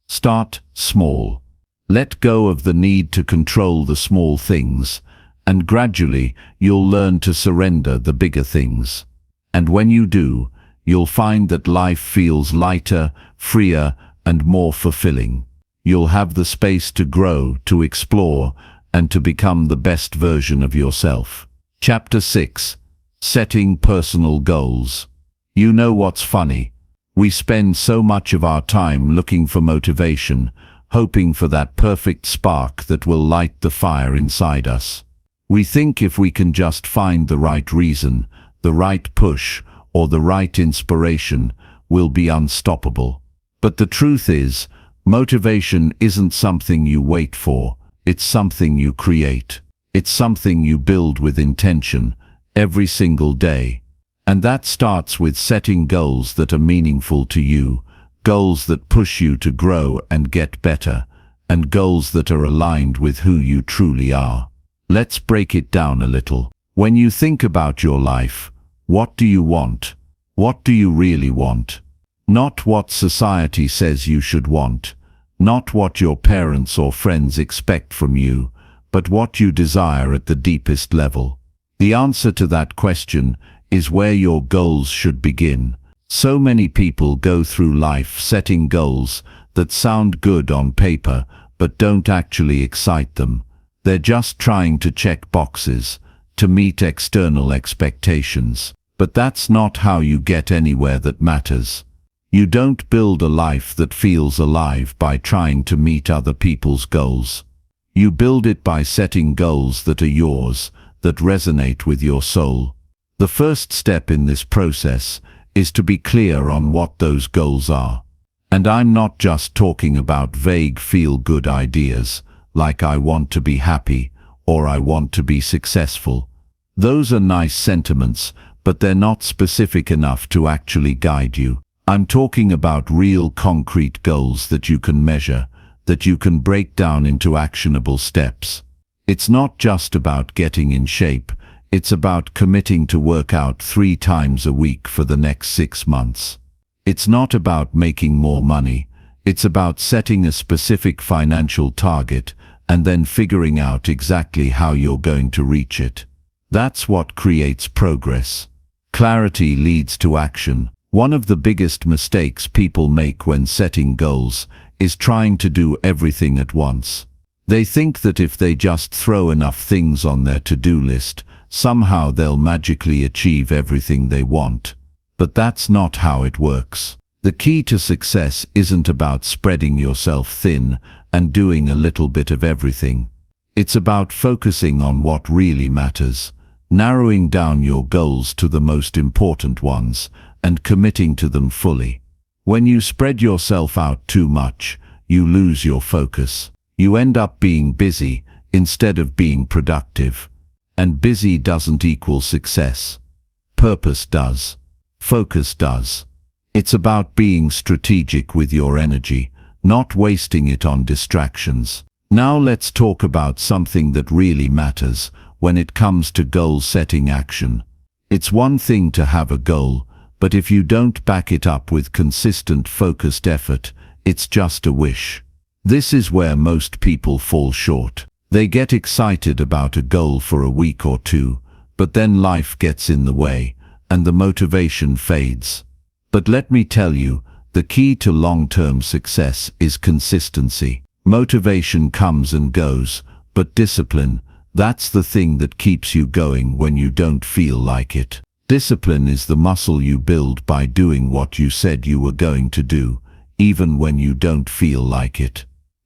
Start small. Let go of the need to control the small things, and gradually you'll learn to surrender the bigger things. And when you do, you'll find that life feels lighter, freer, and more fulfilling. You'll have the space to grow, to explore, and to become the best version of yourself. Chapter 6. Setting Personal Goals. You know what's funny? We spend so much of our time looking for motivation, hoping for that perfect spark that will light the fire inside us. We think if we can just find the right reason, the right push, or the right inspiration, we'll be unstoppable. But the truth is, motivation isn't something you wait for, it's something you create. It's something you build with intention, every single day. And that starts with setting goals that are meaningful to you, goals that push you to grow and get better, and goals that are aligned with who you truly are. Let's break it down a little. When you think about your life, what do you want? What do you really want? Not what society says you should want, not what your parents or friends expect from you, but what you desire at the deepest level. The answer to that question is where your goals should begin. So many people go through life setting goals that sound good on paper but don't actually excite them. They're just trying to check boxes, to meet external expectations. But that's not how you get anywhere that matters. You don't build a life that feels alive by trying to meet other people's goals. You build it by setting goals that are yours, that resonate with your soul. The first step in this process is to be clear on what those goals are. And I'm not just talking about vague feel-good ideas, like I want to be happy or I want to be successful. Those are nice sentiments, but they're not specific enough to actually guide you. I'm talking about real concrete goals that you can measure, that you can break down into actionable steps. It's not just about getting in shape. It's about committing to work out 3 times a week for the next 6 months. It's not about making more money. It's about setting a specific financial target and then figuring out exactly how you're going to reach it. That's what creates progress. Clarity leads to action. One of the biggest mistakes people make when setting goals is trying to do everything at once. They think that if they just throw enough things on their to-do list, somehow they'll magically achieve everything they want. But that's not how it works. The key to success isn't about spreading yourself thin and doing a little bit of everything. It's about focusing on what really matters, narrowing down your goals to the most important ones, and committing to them fully. When you spread yourself out too much, you lose your focus. You end up being busy instead of being productive. And busy doesn't equal success. Purpose does. Focus does. It's about being strategic with your energy, not wasting it on distractions. Now let's talk about something that really matters when it comes to goal-setting action. It's one thing to have a goal, but if you don't back it up with consistent, focused effort, it's just a wish. This is where most people fall short. They get excited about a goal for a week or two, but then life gets in the way, and the motivation fades. But let me tell you, the key to long-term success is consistency. Motivation comes and goes, but discipline, that's the thing that keeps you going when you don't feel like it. Discipline is the muscle you build by doing what you said you were going to do, even when you don't feel like it.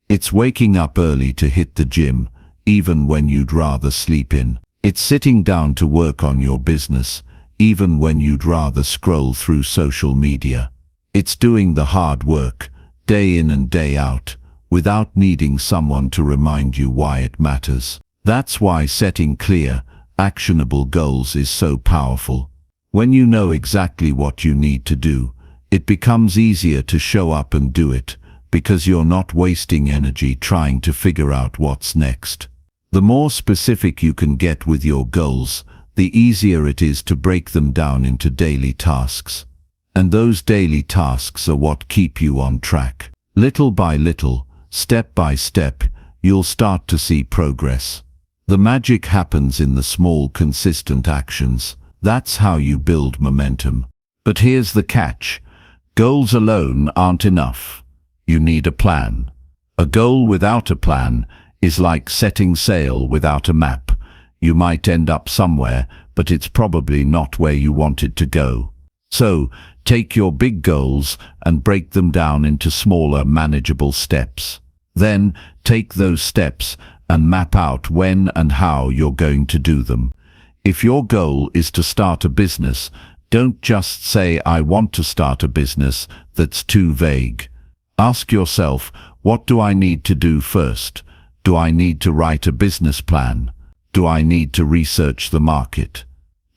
It's waking up early to hit the gym, even when you'd rather sleep in. It's sitting down to work on your business, even when you'd rather scroll through social media. It's doing the hard work, day in and day out, without needing someone to remind you why it matters. That's why setting clear, actionable goals is so powerful. When you know exactly what you need to do, it becomes easier to show up and do it, because you're not wasting energy trying to figure out what's next. The more specific you can get with your goals, the easier it is to break them down into daily tasks. And those daily tasks are what keep you on track. Little by little, step by step, you'll start to see progress. The magic happens in the small, consistent actions. That's how you build momentum. But here's the catch. Goals alone aren't enough. You need a plan. A goal without a plan is like setting sail without a map. You might end up somewhere, but it's probably not where you wanted to go. So, take your big goals and break them down into smaller, manageable steps. Then, take those steps and map out when and how you're going to do them. If your goal is to start a business, don't just say, "I want to start a business." That's too vague. Ask yourself, what do I need to do first? Do I need to write a business plan? Do I need to research the market?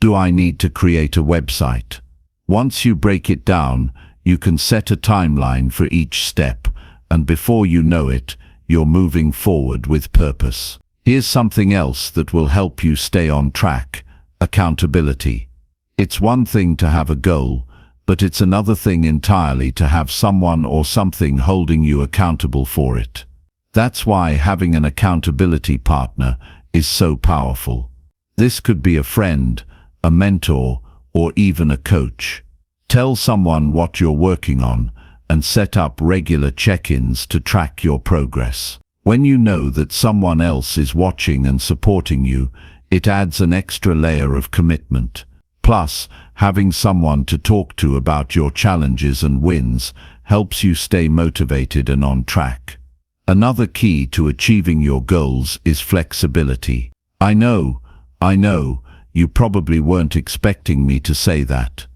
Do I need to create a website? Once you break it down, you can set a timeline for each step, and before you know it, you're moving forward with purpose. Here's something else that will help you stay on track: accountability. It's one thing to have a goal, but it's another thing entirely to have someone or something holding you accountable for it. That's why having an accountability partner is so powerful. This could be a friend, a mentor, or even a coach. Tell someone what you're working on and set up regular check-ins to track your progress. When you know that someone else is watching and supporting you, it adds an extra layer of commitment. Plus, having someone to talk to about your challenges and wins helps you stay motivated and on track. Another key to achieving your goals is flexibility. I know, you probably weren't expecting me to say that.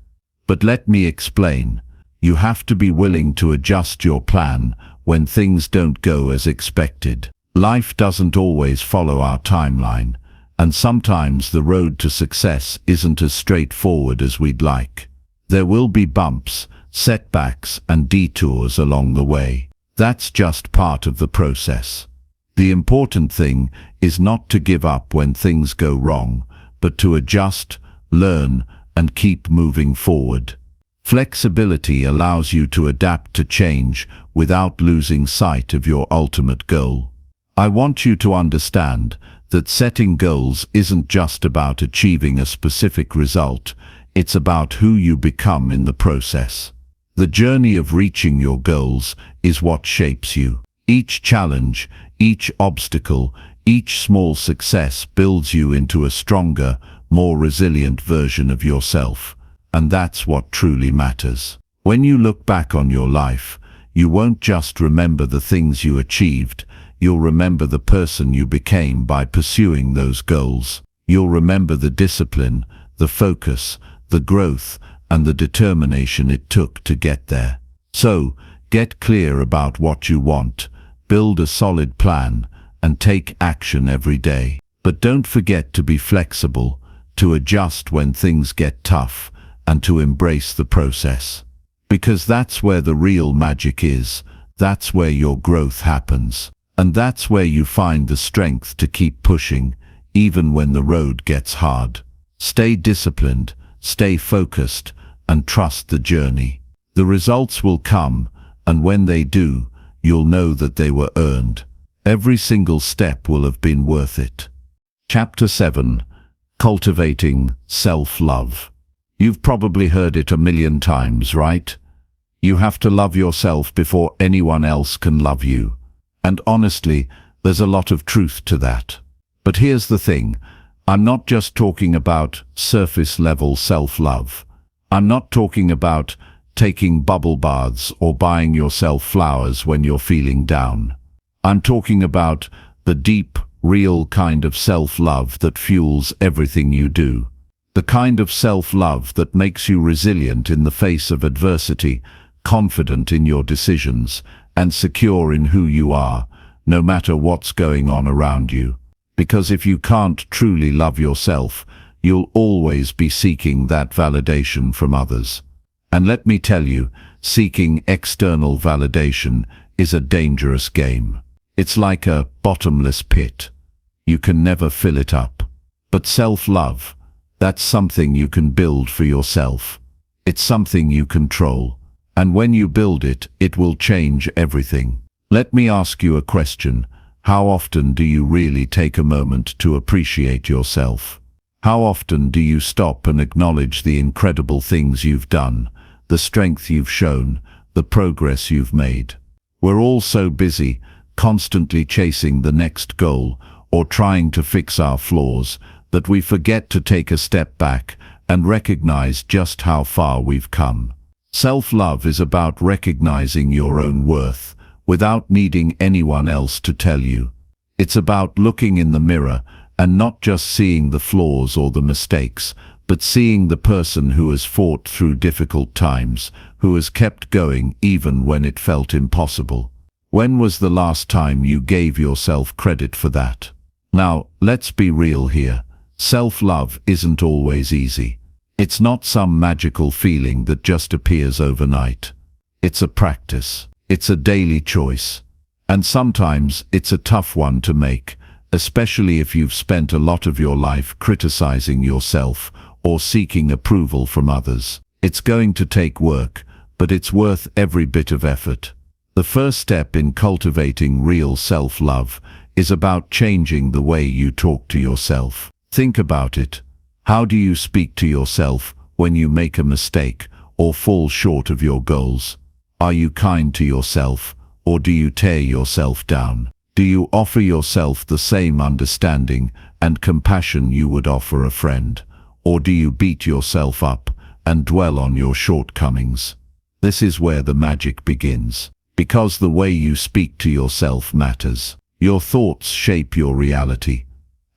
But let me explain. You have to be willing to adjust your plan when things don't go as expected. Life doesn't always follow our timeline, and sometimes the road to success isn't as straightforward as we'd like. There will be bumps, setbacks, and detours along the way. That's just part of the process. The important thing is not to give up when things go wrong, but to adjust, learn, and keep moving forward. Flexibility allows you to adapt to change without losing sight of your ultimate goal. I want you to understand that setting goals isn't just about achieving a specific result, it's about who you become in the process. The journey of reaching your goals is what shapes you. Each challenge, each obstacle, each small success builds you into a stronger, more resilient version of yourself. And that's what truly matters. When you look back on your life, you won't just remember the things you achieved, you'll remember the person you became by pursuing those goals. You'll remember the discipline, the focus, the growth, and the determination it took to get there. So, get clear about what you want, build a solid plan, and take action every day. But don't forget to be flexible, to adjust when things get tough, and to embrace the process. Because that's where the real magic is, that's where your growth happens, and that's where you find the strength to keep pushing, even when the road gets hard. Stay disciplined, stay focused, and trust the journey. The results will come, and when they do, you'll know that they were earned. Every single step will have been worth it. Chapter 7. Cultivating Self-Love. You've probably heard it a million times, right? You have to love yourself before anyone else can love you. And honestly, there's a lot of truth to that. But here's the thing, I'm not just talking about surface-level self-love. I'm not talking about taking bubble baths or buying yourself flowers when you're feeling down. I'm talking about the deep, real kind of self-love that fuels everything you do. The kind of self-love that makes you resilient in the face of adversity, confident in your decisions, and secure in who you are, no matter what's going on around you. Because if you can't truly love yourself, you'll always be seeking that validation from others. And let me tell you, seeking external validation is a dangerous game. It's like a bottomless pit. You can never fill it up. But self-love, that's something you can build for yourself. It's something you control. And when you build it, it will change everything. Let me ask you a question. How often do you really take a moment to appreciate yourself? How often do you stop and acknowledge the incredible things you've done, the strength you've shown, the progress you've made? We're all so busy, constantly chasing the next goal or trying to fix our flaws, that we forget to take a step back and recognize just how far we've come. Self-love is about recognizing your own worth without needing anyone else to tell you. It's about looking in the mirror and not just seeing the flaws or the mistakes, but seeing the person who has fought through difficult times, who has kept going even when it felt impossible. When was the last time you gave yourself credit for that? Now, let's be real here. Self-love isn't always easy. It's not some magical feeling that just appears overnight. It's a practice. It's a daily choice. And sometimes it's a tough one to make, especially if you've spent a lot of your life criticizing yourself or seeking approval from others. It's going to take work, but it's worth every bit of effort. The first step in cultivating real self-love is about changing the way you talk to yourself. Think about it. How do you speak to yourself when you make a mistake or fall short of your goals? Are you kind to yourself, or do you tear yourself down? Do you offer yourself the same understanding and compassion you would offer a friend? Or do you beat yourself up and dwell on your shortcomings? This is where the magic begins. Because the way you speak to yourself matters. Your thoughts shape your reality.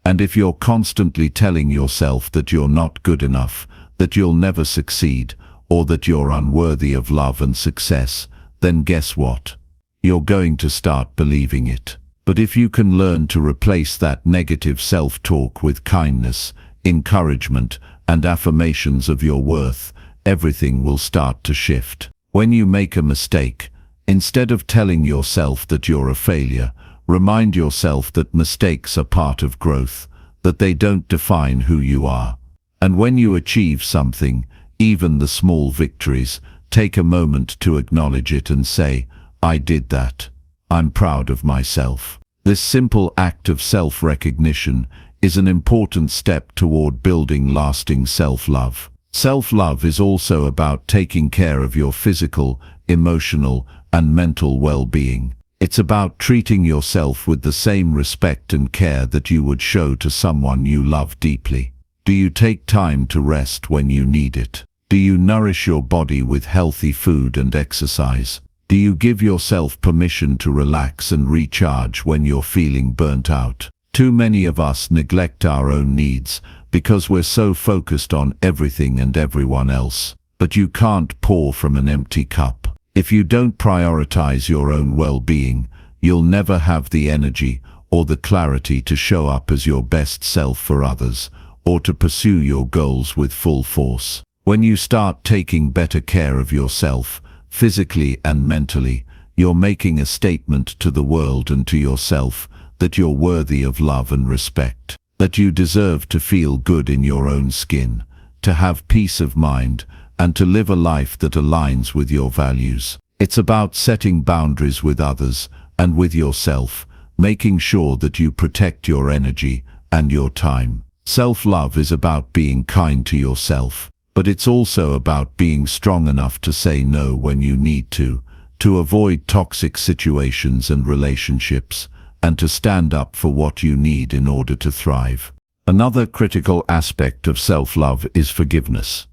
And if you're constantly telling yourself that you're not good enough, that you'll never succeed, or that you're unworthy of love and success, then guess what? You're going to start believing it. But if you can learn to replace that negative self-talk with kindness, encouragement, and affirmations of your worth, everything will start to shift. When you make a mistake, instead of telling yourself that you're a failure, remind yourself that mistakes are part of growth, that they don't define who you are. And when you achieve something, even the small victories, take a moment to acknowledge it and say, I did that. I'm proud of myself. This simple act of self-recognition is an important step toward building lasting self-love. Self-love is also about taking care of your physical, emotional, and mental well-being. It's about treating yourself with the same respect and care that you would show to someone you love deeply. Do you take time to rest when you need it? Do you nourish your body with healthy food and exercise? Do you give yourself permission to relax and recharge when you're feeling burnt out? Too many of us neglect our own needs because we're so focused on everything and everyone else. But you can't pour from an empty cup. If you don't prioritize your own well-being, you'll never have the energy or the clarity to show up as your best self for others, or to pursue your goals with full force. When you start taking better care of yourself, physically and mentally, you're making a statement to the world and to yourself that you're worthy of love and respect, that you deserve to feel good in your own skin, to have peace of mind, and to live a life that aligns with your values. It's about setting boundaries with others and with yourself, making sure that you protect your energy and your time. Self-love is about being kind to yourself, but it's also about being strong enough to say no when you need to avoid toxic situations and relationships, and to stand up for what you need in order to thrive. Another critical aspect of self-love is forgiveness.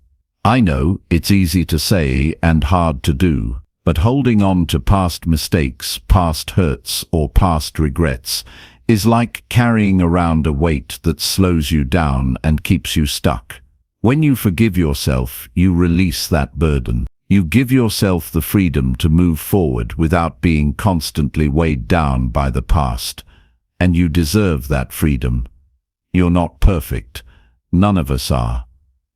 I know it's easy to say and hard to do, but holding on to past mistakes, past hurts, or past regrets is like carrying around a weight that slows you down and keeps you stuck. When you forgive yourself, you release that burden. You give yourself the freedom to move forward without being constantly weighed down by the past. And you deserve that freedom. You're not perfect. None of us are.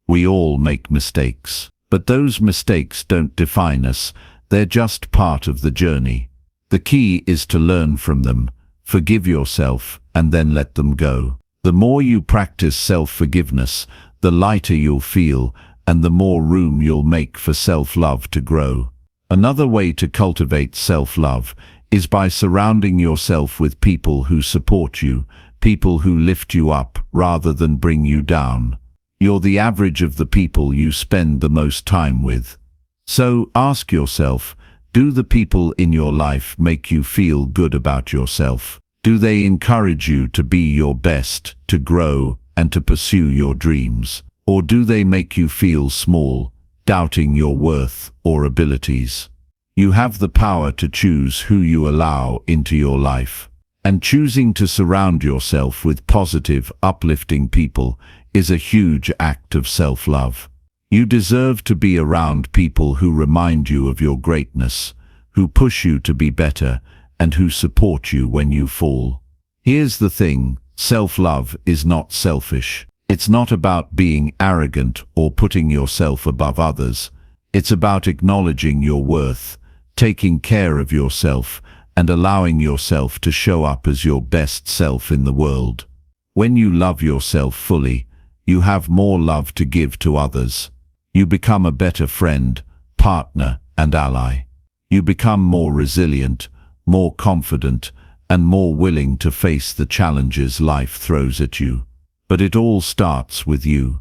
We all make mistakes. But those mistakes don't define us. They're just part of the journey. The key is to learn from them, forgive yourself, and then let them go. The more you practice self-forgiveness, the lighter you'll feel, and the more room you'll make for self-love to grow. Another way to cultivate self-love is by surrounding yourself with people who support you, people who lift you up rather than bring you down. You're the average of the people you spend the most time with. So ask yourself, do the people in your life make you feel good about yourself? Do they encourage you to be your best, to grow, and to pursue your dreams? Or do they make you feel small, doubting your worth or abilities? You have the power to choose who you allow into your life. And choosing to surround yourself with positive, uplifting people is a huge act of self-love. You deserve to be around people who remind you of your greatness, who push you to be better, and who support you when you fall. Here's the thing, self-love is not selfish. It's not about being arrogant or putting yourself above others. It's about acknowledging your worth, taking care of yourself, and allowing yourself to show up as your best self in the world. When you love yourself fully, you have more love to give to others. You become a better friend, partner, and ally. You become more resilient, more confident, and more willing to face the challenges life throws at you. But it all starts with you.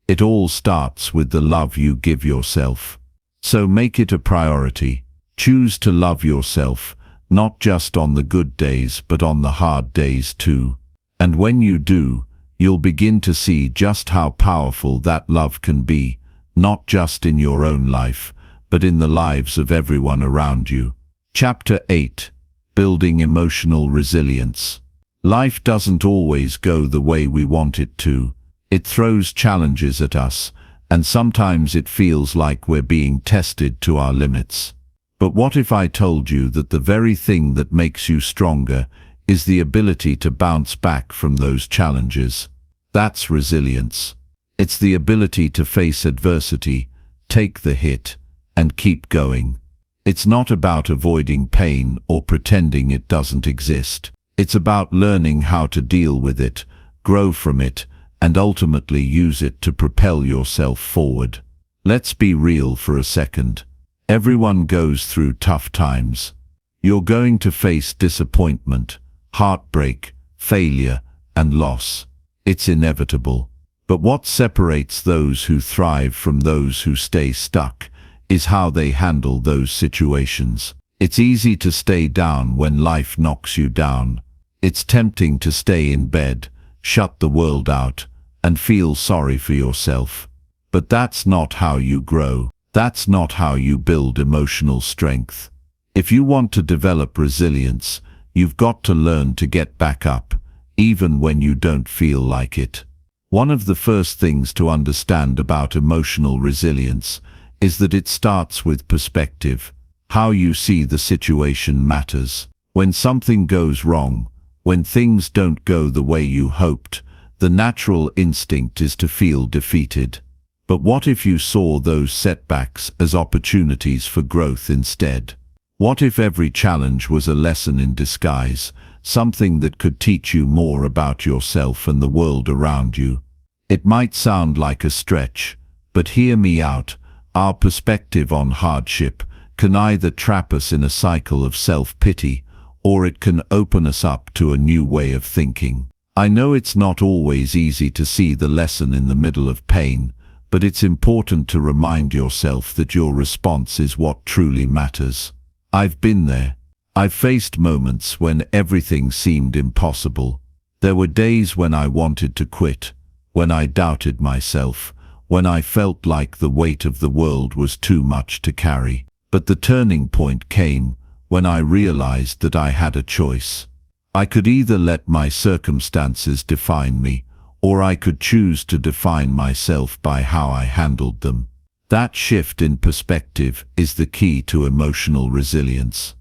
It all starts with the love you give yourself. So make it a priority. Choose to love yourself, not just on the good days but on the hard days too. And when you do, you'll begin to see just how powerful that love can be, not just in your own life, but in the lives of everyone around you. Chapter 8. Building Emotional Resilience. Life doesn't always go the way we want it to. It throws challenges at us, and sometimes it feels like we're being tested to our limits. But what if I told you that the very thing that makes you stronger is the ability to bounce back from those challenges? That's resilience. It's the ability to face adversity, take the hit, and keep going. It's not about avoiding pain or pretending it doesn't exist. It's about learning how to deal with it, grow from it, and ultimately use it to propel yourself forward. Let's be real for a second. Everyone goes through tough times. You're going to face disappointment, heartbreak, failure, and loss. It's inevitable. But what separates those who thrive from those who stay stuck is how they handle those situations. It's easy to stay down when life knocks you down. It's tempting to stay in bed, shut the world out, and feel sorry for yourself. But that's not how you grow. That's not how you build emotional strength. If you want to develop resilience, you've got to learn to get back up, even when you don't feel like it. One of the first things to understand about emotional resilience is that it starts with perspective. How you see the situation matters. When something goes wrong, when things don't go the way you hoped, the natural instinct is to feel defeated. But what if you saw those setbacks as opportunities for growth instead? What if every challenge was a lesson in disguise, something that could teach you more about yourself and the world around you? It might sound like a stretch, but hear me out. Our perspective on hardship can either trap us in a cycle of self-pity, or it can open us up to a new way of thinking. I know it's not always easy to see the lesson in the middle of pain, but it's important to remind yourself that your response is what truly matters. I've been there. I've faced moments when everything seemed impossible. There were days when I wanted to quit, when I doubted myself, when I felt like the weight of the world was too much to carry. But the turning point came when I realized that I had a choice. I could either let my circumstances define me, or I could choose to define myself by how I handled them. That shift in perspective is the key to emotional resilience.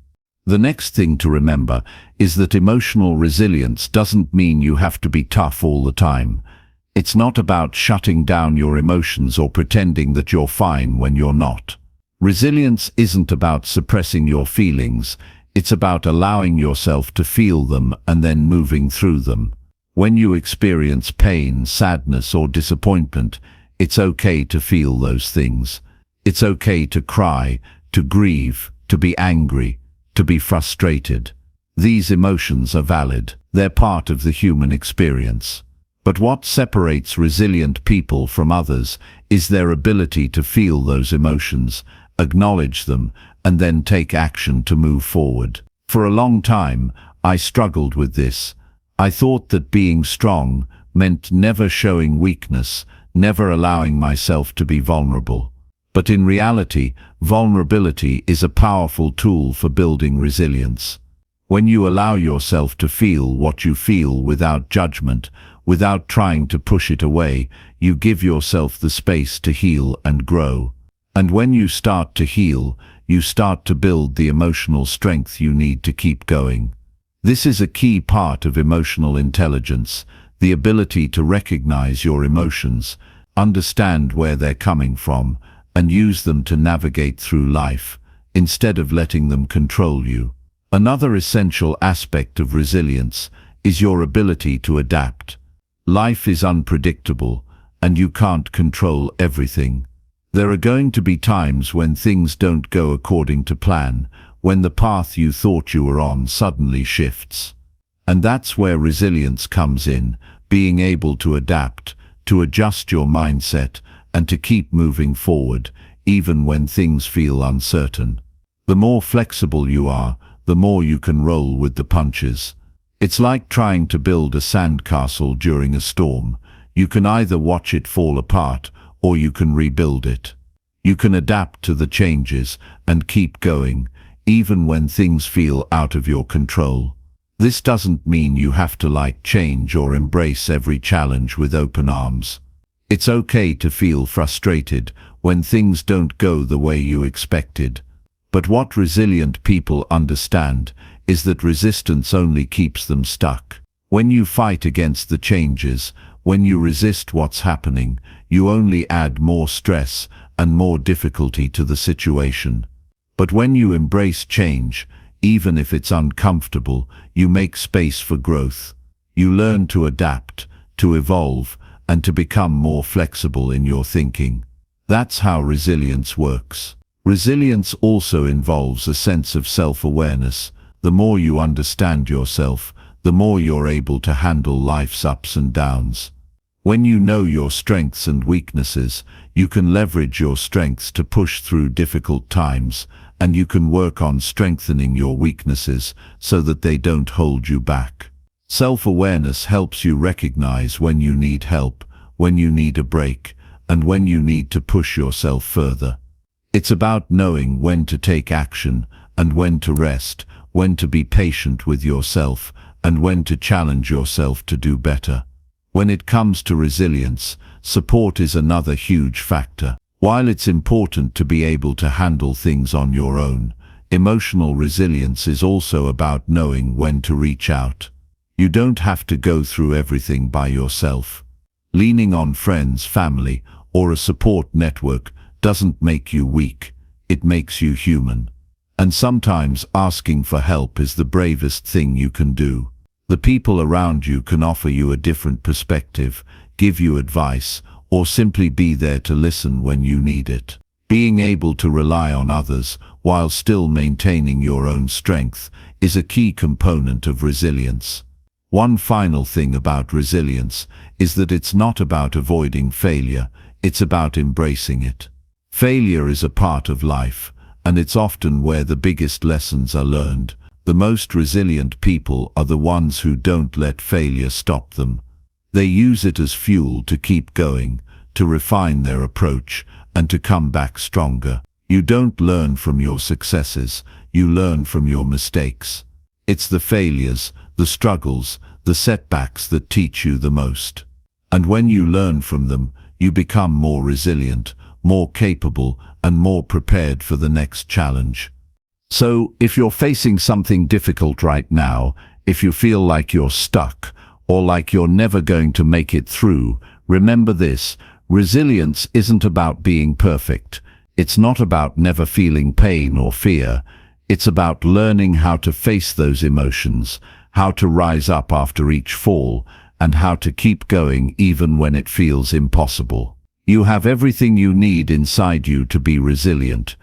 The next thing to remember is that emotional resilience doesn't mean you have to be tough all the time. It's not about shutting down your emotions or pretending that you're fine when you're not. Resilience isn't about suppressing your feelings, it's about allowing yourself to feel them and then moving through them. When you experience pain, sadness, or disappointment, it's okay to feel those things. It's okay to cry, to grieve, to be angry, to be frustrated. These emotions are valid. They're part of the human experience. But what separates resilient people from others is their ability to feel those emotions, acknowledge them, and then take action to move forward. For a long time, I struggled with this. I thought that being strong meant never showing weakness, never allowing myself to be vulnerable. But in reality, vulnerability is a powerful tool for building resilience. When you allow yourself to feel what you feel without judgment, without trying to push it away, you give yourself the space to heal and grow. And when you start to heal, you start to build the emotional strength you need to keep going. This is a key part of emotional intelligence, the ability to recognize your emotions, understand where they're coming from, and use them to navigate through life, instead of letting them control you. Another essential aspect of resilience is your ability to adapt. Life is unpredictable, and you can't control everything. There are going to be times when things don't go according to plan, when the path you thought you were on suddenly shifts. And that's where resilience comes in, being able to adapt, to adjust your mindset, and to keep moving forward, even when things feel uncertain. The more flexible you are, the more you can roll with the punches. It's like trying to build a sandcastle during a storm. You can either watch it fall apart, or you can rebuild it. You can adapt to the changes and keep going, even when things feel out of your control. This doesn't mean you have to like change or embrace every challenge with open arms. It's okay to feel frustrated when things don't go the way you expected. But what resilient people understand is that resistance only keeps them stuck. When you fight against the changes, when you resist what's happening, you only add more stress and more difficulty to the situation. But when you embrace change, even if it's uncomfortable, you make space for growth. You learn to adapt, to evolve, and to become more flexible in your thinking. That's how resilience works. Resilience also involves a sense of self-awareness. The more you understand yourself, the more you're able to handle life's ups and downs. When you know your strengths and weaknesses, you can leverage your strengths to push through difficult times, and you can work on strengthening your weaknesses so that they don't hold you back. Self-awareness helps you recognize when you need help, when you need a break, and when you need to push yourself further. It's about knowing when to take action and when to rest, when to be patient with yourself, and when to challenge yourself to do better. When it comes to resilience, support is another huge factor. While it's important to be able to handle things on your own, emotional resilience is also about knowing when to reach out. You don't have to go through everything by yourself. Leaning on friends, family, or a support network doesn't make you weak, it makes you human. And sometimes asking for help is the bravest thing you can do. The people around you can offer you a different perspective, give you advice, or simply be there to listen when you need it. Being able to rely on others while still maintaining your own strength is a key component of resilience. One final thing about resilience is that it's not about avoiding failure, it's about embracing it. Failure is a part of life, and it's often where the biggest lessons are learned. The most resilient people are the ones who don't let failure stop them. They use it as fuel to keep going, to refine their approach, and to come back stronger. You don't learn from your successes, you learn from your mistakes. It's the failures, the struggles, the setbacks that teach you the most. And when you learn from them, you become more resilient, more capable, and more prepared for the next challenge. So, if you're facing something difficult right now, if you feel like you're stuck, or like you're never going to make it through, remember this: resilience isn't about being perfect. It's not about never feeling pain or fear. It's about learning how to face those emotions, how to rise up after each fall, and how to keep going even when it feels impossible. You have everything you need inside you to be resilient.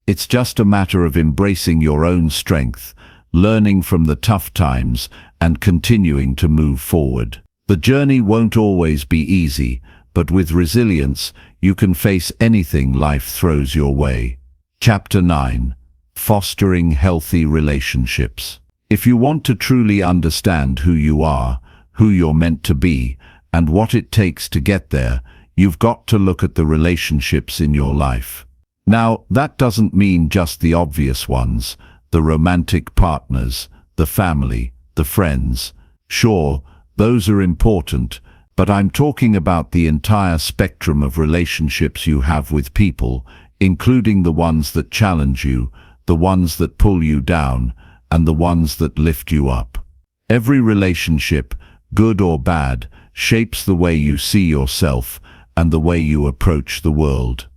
It's just a matter of embracing your own strength, learning from the tough times, and continuing to move forward. The journey won't always be easy, but with resilience, you can face anything life throws your way. Chapter 9: Fostering Healthy Relationships. If you want to truly understand who you are, who you're meant to be, and what it takes to get there, you've got to look at the relationships in your life. Now, that doesn't mean just the obvious ones, the romantic partners, the family, the friends. Sure, those are important, but I'm talking about the entire spectrum of relationships you have with people, including the ones that challenge you, the ones that pull you down, and the ones that lift you up. Every relationship, good or bad, shapes the way you see yourself and the way you approach the world.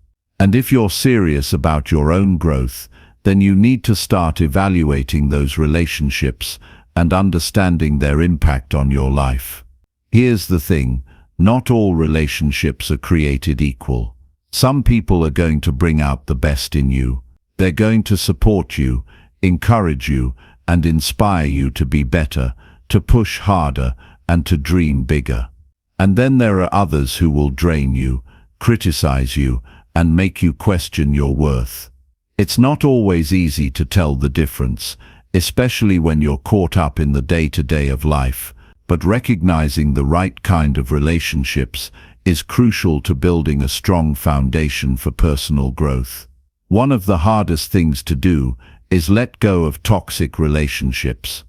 And if you're serious about your own growth, then you need to start evaluating those relationships and understanding their impact on your life. Here's the thing: not all relationships are created equal. Some people are going to bring out the best in you. They're going to support you, encourage you, and inspire you to be better, to push harder, and to dream bigger. And then there are others who will drain you, criticize you, and make you question your worth. It's not always easy to tell the difference, especially when you're caught up in the day-to-day of life, but recognizing the right kind of relationships is crucial to building a strong foundation for personal growth. One of the hardest things to do is let go of toxic relationships.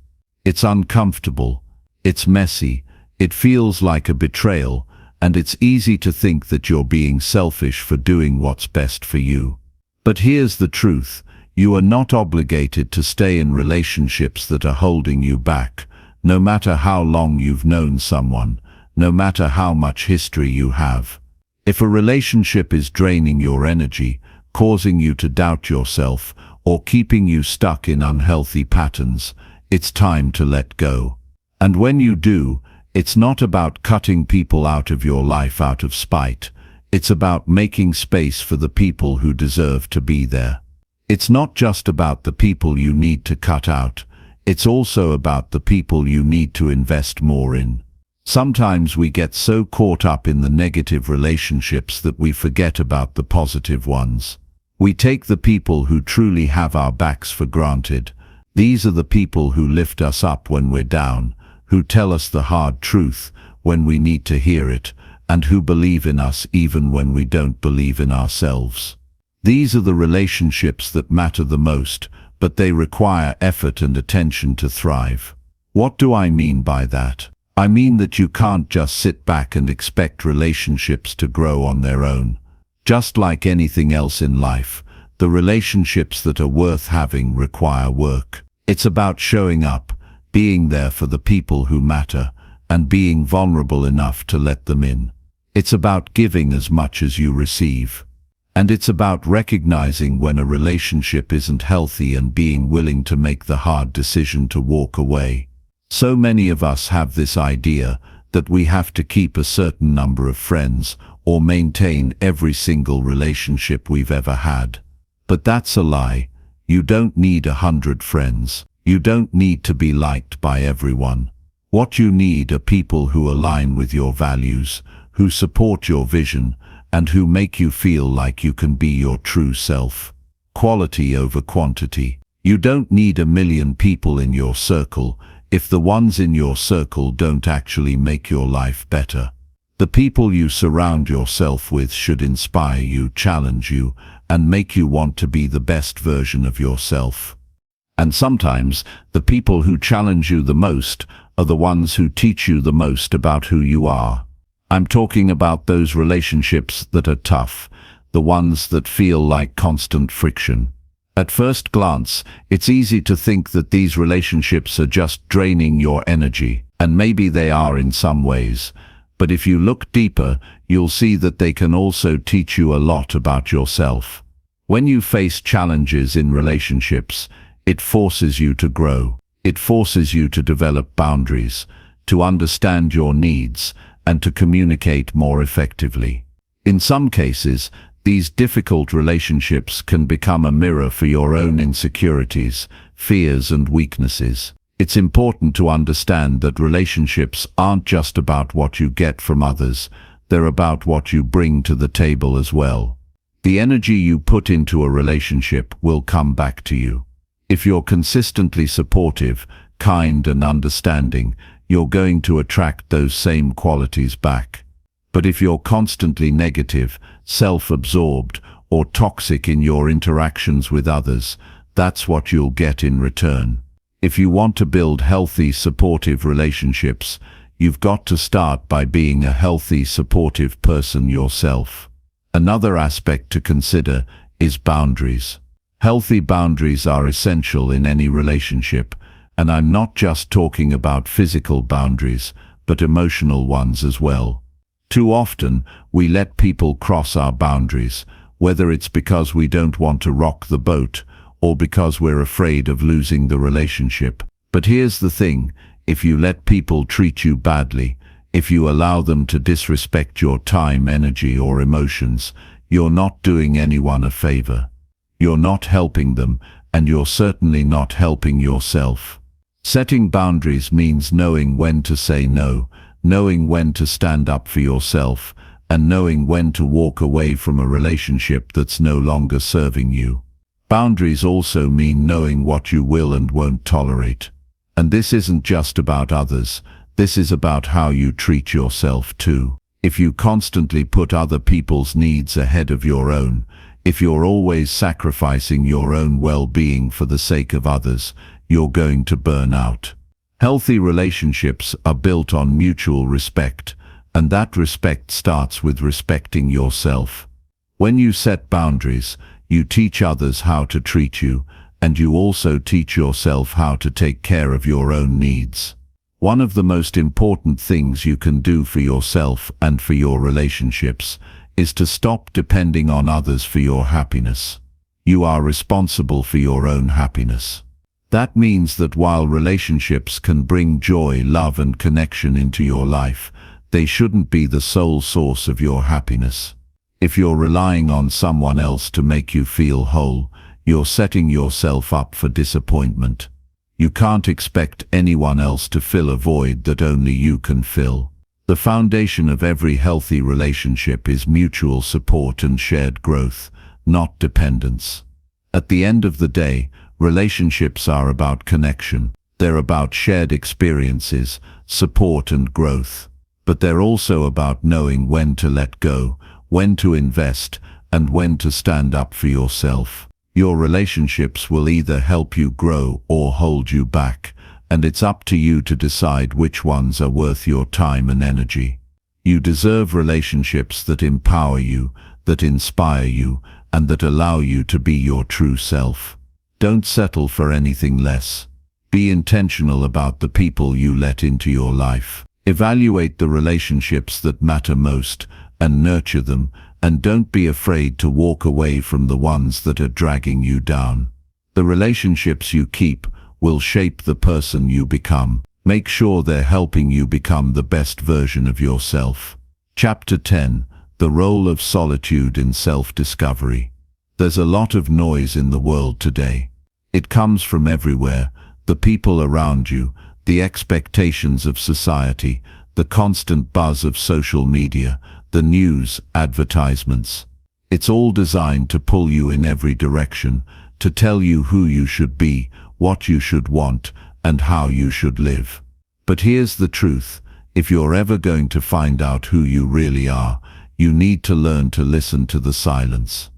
It's uncomfortable, it's messy, it feels like a betrayal, and it's easy to think that you're being selfish for doing what's best for you. But here's the truth: you are not obligated to stay in relationships that are holding you back, no matter how long you've known someone, no matter how much history you have. If a relationship is draining your energy, causing you to doubt yourself, or keeping you stuck in unhealthy patterns, it's time to let go. And when you do, it's not about cutting people out of your life out of spite. It's about making space for the people who deserve to be there. It's not just about the people you need to cut out. It's also about the people you need to invest more in. Sometimes we get so caught up in the negative relationships that we forget about the positive ones. We take the people who truly have our backs for granted. These are the people who lift us up when we're down, who tell us the hard truth when we need to hear it, and who believe in us even when we don't believe in ourselves. These are the relationships that matter the most, but they require effort and attention to thrive. What do I mean by that? I mean that you can't just sit back and expect relationships to grow on their own. Just like anything else in life, the relationships that are worth having require work. It's about showing up, being there for the people who matter, and being vulnerable enough to let them in. It's about giving as much as you receive. And it's about recognizing when a relationship isn't healthy and being willing to make the hard decision to walk away. So many of us have this idea that we have to keep a certain number of friends or maintain every single relationship we've ever had. But that's a lie. You don't need 100 friends. You don't need to be liked by everyone. What you need are people who align with your values, who support your vision, and who make you feel like you can be your true self. Quality over quantity. You don't need 1,000,000 people in your circle if the ones in your circle don't actually make your life better. The people you surround yourself with should inspire you, challenge you, and make you want to be the best version of yourself. And sometimes, the people who challenge you the most are the ones who teach you the most about who you are. I'm talking about those relationships that are tough, the ones that feel like constant friction. At first glance, it's easy to think that these relationships are just draining your energy, and maybe they are in some ways. But if you look deeper, you'll see that they can also teach you a lot about yourself. When you face challenges in relationships, it forces you to grow. It forces you to develop boundaries, to understand your needs, and to communicate more effectively. In some cases, these difficult relationships can become a mirror for your own insecurities, fears, and weaknesses. It's important to understand that relationships aren't just about what you get from others, they're about what you bring to the table as well. The energy you put into a relationship will come back to you. If you're consistently supportive, kind, and understanding, you're going to attract those same qualities back. But if you're constantly negative, self-absorbed, or toxic in your interactions with others, that's what you'll get in return. If you want to build healthy, supportive relationships, you've got to start by being a healthy, supportive person yourself. Another aspect to consider is boundaries. Healthy boundaries are essential in any relationship, and I'm not just talking about physical boundaries, but emotional ones as well. Too often, we let people cross our boundaries, whether it's because we don't want to rock the boat or because we're afraid of losing the relationship. But here's the thing, if you let people treat you badly, if you allow them to disrespect your time, energy, or emotions, you're not doing anyone a favor. You're not helping them, and you're certainly not helping yourself. Setting boundaries means knowing when to say no, knowing when to stand up for yourself, and knowing when to walk away from a relationship that's no longer serving you. Boundaries also mean knowing what you will and won't tolerate. And this isn't just about others, this is about how you treat yourself too. If you constantly put other people's needs ahead of your own, if you're always sacrificing your own well-being for the sake of others, you're going to burn out. Healthy relationships are built on mutual respect, and that respect starts with respecting yourself. When you set boundaries, you teach others how to treat you, and you also teach yourself how to take care of your own needs. One of the most important things you can do for yourself and for your relationships is to stop depending on others for your happiness. You are responsible for your own happiness. That means that while relationships can bring joy, love, and connection into your life, they shouldn't be the sole source of your happiness. If you're relying on someone else to make you feel whole, you're setting yourself up for disappointment. You can't expect anyone else to fill a void that only you can fill. The foundation of every healthy relationship is mutual support and shared growth, not dependence. At the end of the day, relationships are about connection. They're about shared experiences, support, and growth. But they're also about knowing when to let go, when to invest, and when to stand up for yourself. Your relationships will either help you grow or hold you back, and it's up to you to decide which ones are worth your time and energy. You deserve relationships that empower you, that inspire you, and that allow you to be your true self. Don't settle for anything less. Be intentional about the people you let into your life. Evaluate the relationships that matter most and nurture them, and don't be afraid to walk away from the ones that are dragging you down. The relationships you keep will shape the person you become. Make sure they're helping you become the best version of yourself. Chapter 10. The Role of Solitude in Self-Discovery. There's a lot of noise in the world today. It comes from everywhere: the people around you, the expectations of society, the constant buzz of social media, the news, advertisements. It's all designed to pull you in every direction, to tell you who you should be, what you should want, and how you should live. But here's the truth: if you're ever going to find out who you really are, you need to learn to listen to the silence.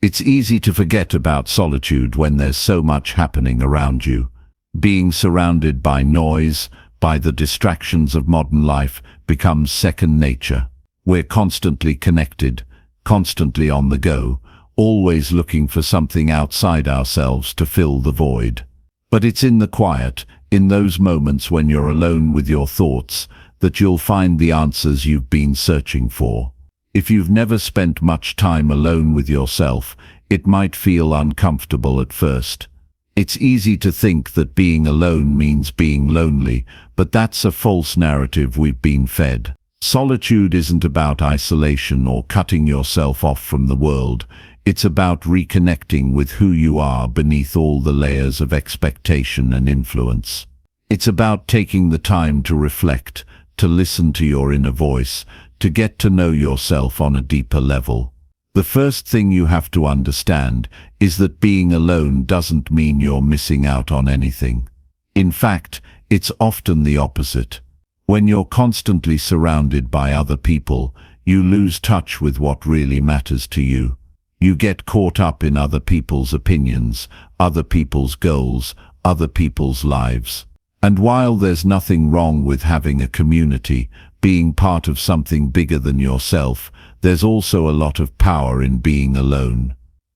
It's easy to forget about solitude when there's so much happening around you. Being surrounded by noise, by the distractions of modern life, becomes second nature. We're constantly connected, constantly on the go, always looking for something outside ourselves to fill the void. But it's in the quiet, in those moments when you're alone with your thoughts, that you'll find the answers you've been searching for. If you've never spent much time alone with yourself, it might feel uncomfortable at first. It's easy to think that being alone means being lonely, but that's a false narrative we've been fed. Solitude isn't about isolation or cutting yourself off from the world. It's about reconnecting with who you are beneath all the layers of expectation and influence. It's about taking the time to reflect, to listen to your inner voice, to get to know yourself on a deeper level. The first thing you have to understand is that being alone doesn't mean you're missing out on anything. In fact, it's often the opposite. When you're constantly surrounded by other people, you lose touch with what really matters to you. You get caught up in other people's opinions, other people's goals, other people's lives. And while there's nothing wrong with having a community, being part of something bigger than yourself, there's also a lot of power in being alone.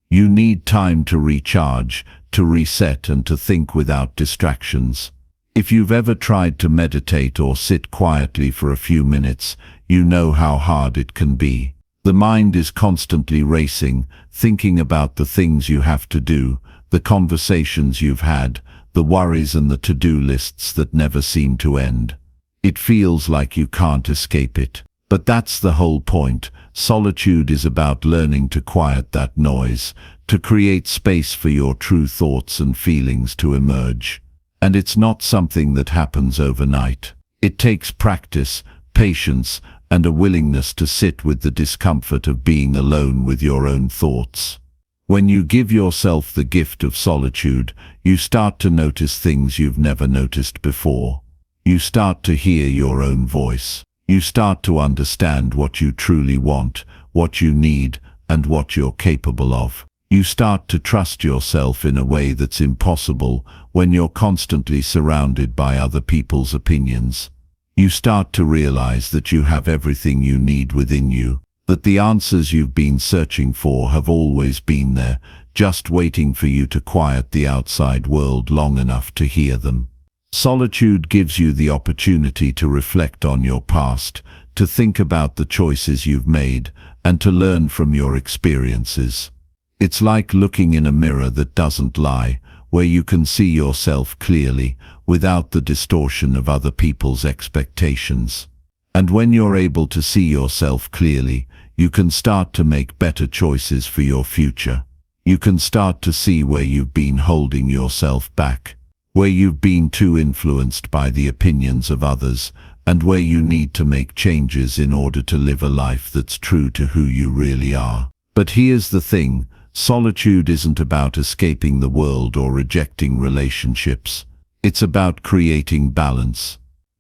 You need time to recharge, to reset, and to think without distractions. If you've ever tried to meditate or sit quietly for a few minutes, you know how hard it can be. The mind is constantly racing, thinking about the things you have to do, the conversations you've had, the worries and the to-do lists that never seem to end. It feels like you can't escape it. But that's the whole point. Solitude is about learning to quiet that noise, to create space for your true thoughts and feelings to emerge. And it's not something that happens overnight. It takes practice, patience, and a willingness to sit with the discomfort of being alone with your own thoughts. When you give yourself the gift of solitude, you start to notice things you've never noticed before. You start to hear your own voice. You start to understand what you truly want, what you need, and what you're capable of. You start to trust yourself in a way that's impossible when you're constantly surrounded by other people's opinions. You start to realize that you have everything you need within you, that the answers you've been searching for have always been there, just waiting for you to quiet the outside world long enough to hear them. Solitude gives you the opportunity to reflect on your past, to think about the choices you've made, and to learn from your experiences. It's like looking in a mirror that doesn't lie, where you can see yourself clearly, without the distortion of other people's expectations. And when you're able to see yourself clearly, you can start to make better choices for your future. You can start to see where you've been holding yourself back, where you've been too influenced by the opinions of others, and where you need to make changes in order to live a life that's true to who you really are. But here's the thing: solitude isn't about escaping the world or rejecting relationships. It's about creating balance.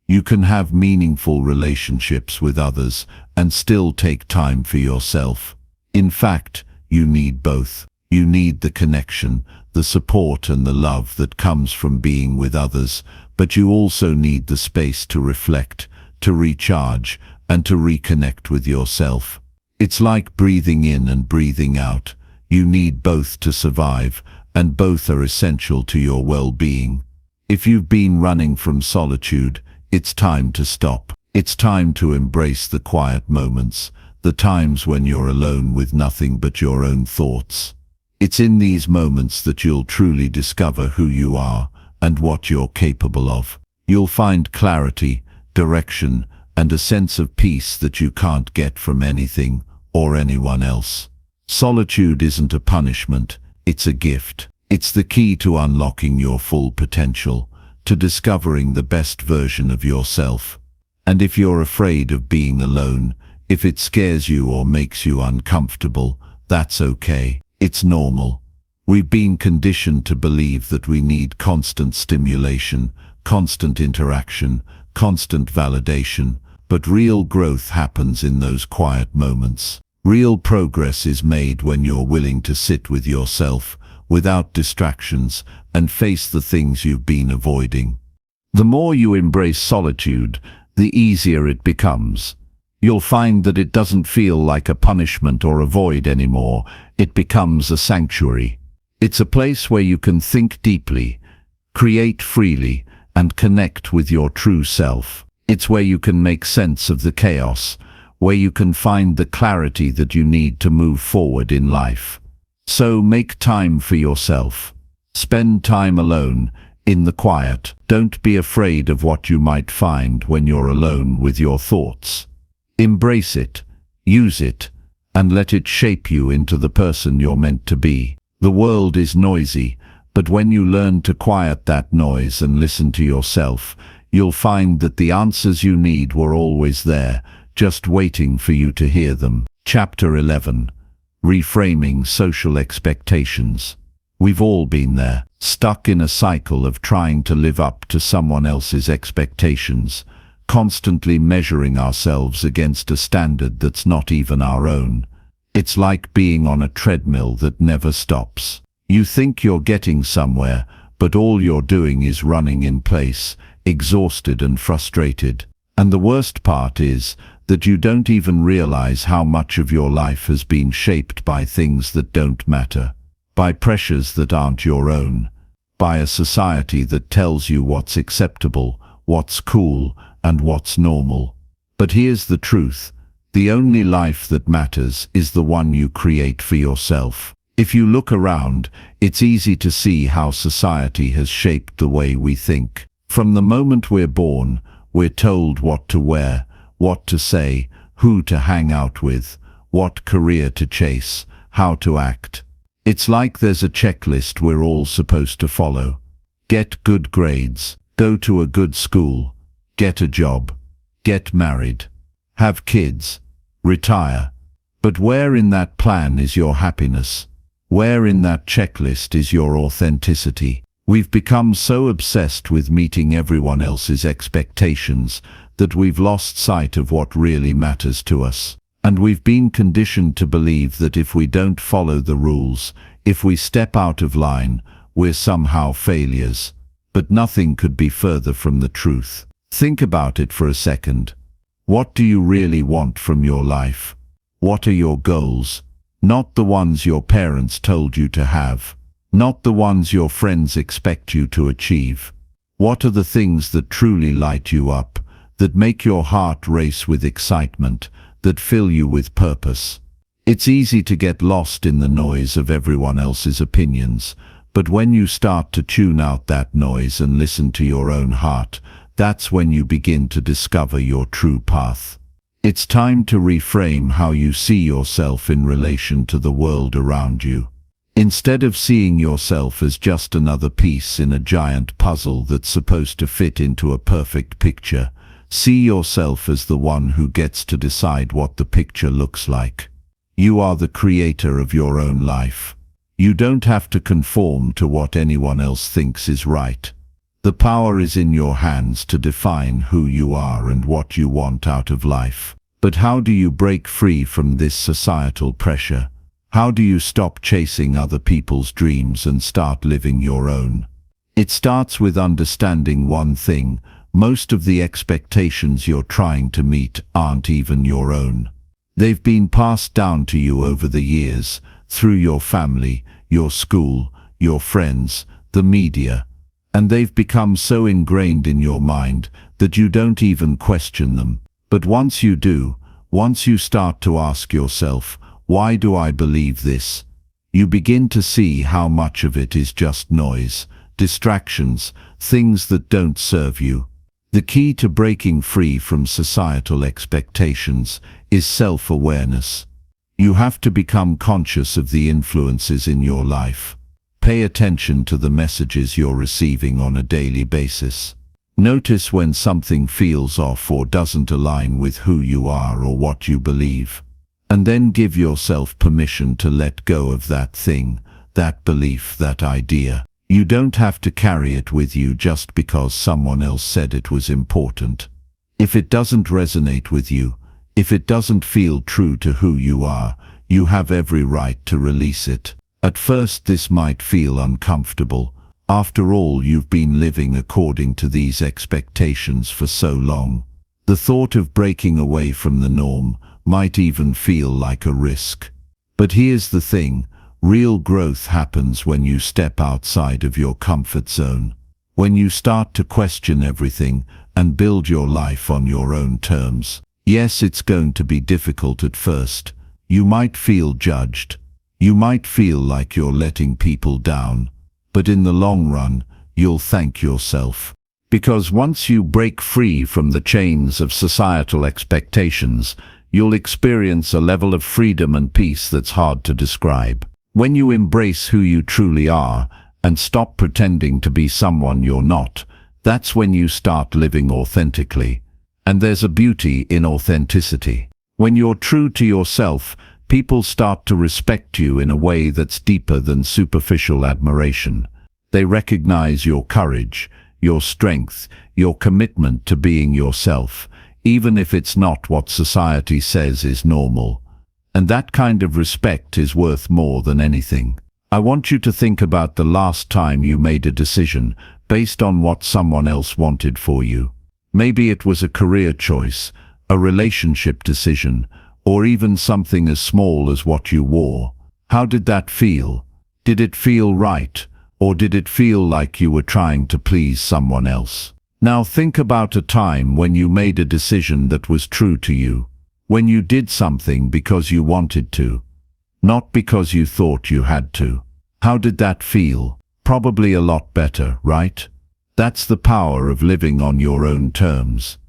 You can have meaningful relationships with others and still take time for yourself. In fact, you need both. You need the connection, the support and the love that comes from being with others, but you also need the space to reflect, to recharge, and to reconnect with yourself. It's like breathing in and breathing out. You need both to survive, and both are essential to your well-being. If you've been running from solitude, it's time to stop. It's time to embrace the quiet moments, the times when you're alone with nothing but your own thoughts. It's in these moments that you'll truly discover who you are and what you're capable of. You'll find clarity, direction, and a sense of peace that you can't get from anything or anyone else. Solitude isn't a punishment, it's a gift. It's the key to unlocking your full potential, to discovering the best version of yourself. And if you're afraid of being alone, if it scares you or makes you uncomfortable, that's okay. It's normal. We've been conditioned to believe that we need constant stimulation, constant interaction, constant validation, but real growth happens in those quiet moments. Real progress is made when you're willing to sit with yourself, without distractions, and face the things you've been avoiding. The more you embrace solitude, the easier it becomes. You'll find that it doesn't feel like a punishment or a void anymore. It becomes a sanctuary. It's a place where you can think deeply, create freely, and connect with your true self. It's where you can make sense of the chaos, where you can find the clarity that you need to move forward in life. So make time for yourself. Spend time alone, in the quiet. Don't be afraid of what you might find when you're alone with your thoughts. Embrace it, use it, and let it shape you into the person you're meant to be. The world is noisy, but when you learn to quiet that noise and listen to yourself, you'll find that the answers you need were always there, just waiting for you to hear them. Chapter 11. Reframing social expectations. We've all been there, stuck in a cycle of trying to live up to someone else's expectations, constantly measuring ourselves against a standard that's not even our own. It's like being on a treadmill that never stops. You think you're getting somewhere, but all you're doing is running in place, exhausted and frustrated. And the worst part is that you don't even realize how much of your life has been shaped by things that don't matter, by pressures that aren't your own, by a society that tells you what's acceptable, what's cool, and what's normal. But here's the truth. The only life that matters is the one you create for yourself. If you look around, it's easy to see how society has shaped the way we think. From the moment we're born, we're told what to wear, what to say, who to hang out with, what career to chase, how to act. It's like there's a checklist we're all supposed to follow. Get good grades, go to a good school, get a job, get married, have kids, retire. But where in that plan is your happiness? Where in that checklist is your authenticity? We've become so obsessed with meeting everyone else's expectations that we've lost sight of what really matters to us. And we've been conditioned to believe that if we don't follow the rules, if we step out of line, we're somehow failures. But nothing could be further from the truth. Think about it for a second. What do you really want from your life? What are your goals? Not the ones your parents told you to have. Not the ones your friends expect you to achieve. What are the things that truly light you up, that make your heart race with excitement, that fill you with purpose? It's easy to get lost in the noise of everyone else's opinions, but when you start to tune out that noise and listen to your own heart, that's when you begin to discover your true path. It's time to reframe how you see yourself in relation to the world around you. Instead of seeing yourself as just another piece in a giant puzzle that's supposed to fit into a perfect picture, see yourself as the one who gets to decide what the picture looks like. You are the creator of your own life. You don't have to conform to what anyone else thinks is right. The power is in your hands to define who you are and what you want out of life. But how do you break free from this societal pressure? How do you stop chasing other people's dreams and start living your own? It starts with understanding one thing: most of the expectations you're trying to meet aren't even your own. They've been passed down to you over the years, through your family, your school, your friends, the media, and they've become so ingrained in your mind that you don't even question them. But once you do, once you start to ask yourself, why do I believe this? You begin to see how much of it is just noise, distractions, things that don't serve you. The key to breaking free from societal expectations is self-awareness. You have to become conscious of the influences in your life. Pay attention to the messages you're receiving on a daily basis. Notice when something feels off or doesn't align with who you are or what you believe. And then give yourself permission to let go of that thing, that belief, that idea. You don't have to carry it with you just because someone else said it was important. If it doesn't resonate with you, if it doesn't feel true to who you are, you have every right to release it. At first this might feel uncomfortable. After all, you've been living according to these expectations for so long. The thought of breaking away from the norm might even feel like a risk. But here's the thing, real growth happens when you step outside of your comfort zone. When you start to question everything and build your life on your own terms. Yes, it's going to be difficult at first. You might feel judged. You might feel like you're letting people down. But in the long run, you'll thank yourself. Because once you break free from the chains of societal expectations, you'll experience a level of freedom and peace that's hard to describe. When you embrace who you truly are and stop pretending to be someone you're not, that's when you start living authentically. And there's a beauty in authenticity. When you're true to yourself, people start to respect you in a way that's deeper than superficial admiration. They recognize your courage, your strength, your commitment to being yourself, even if it's not what society says is normal. And that kind of respect is worth more than anything. I want you to think about the last time you made a decision based on what someone else wanted for you. Maybe it was a career choice, a relationship decision, or even something as small as what you wore. How did that feel? Did it feel right, or did it feel like you were trying to please someone else? Now think about a time when you made a decision that was true to you, when you did something because you wanted to, not because you thought you had to. How did that feel? Probably a lot better, right? That's the power of living on your own terms.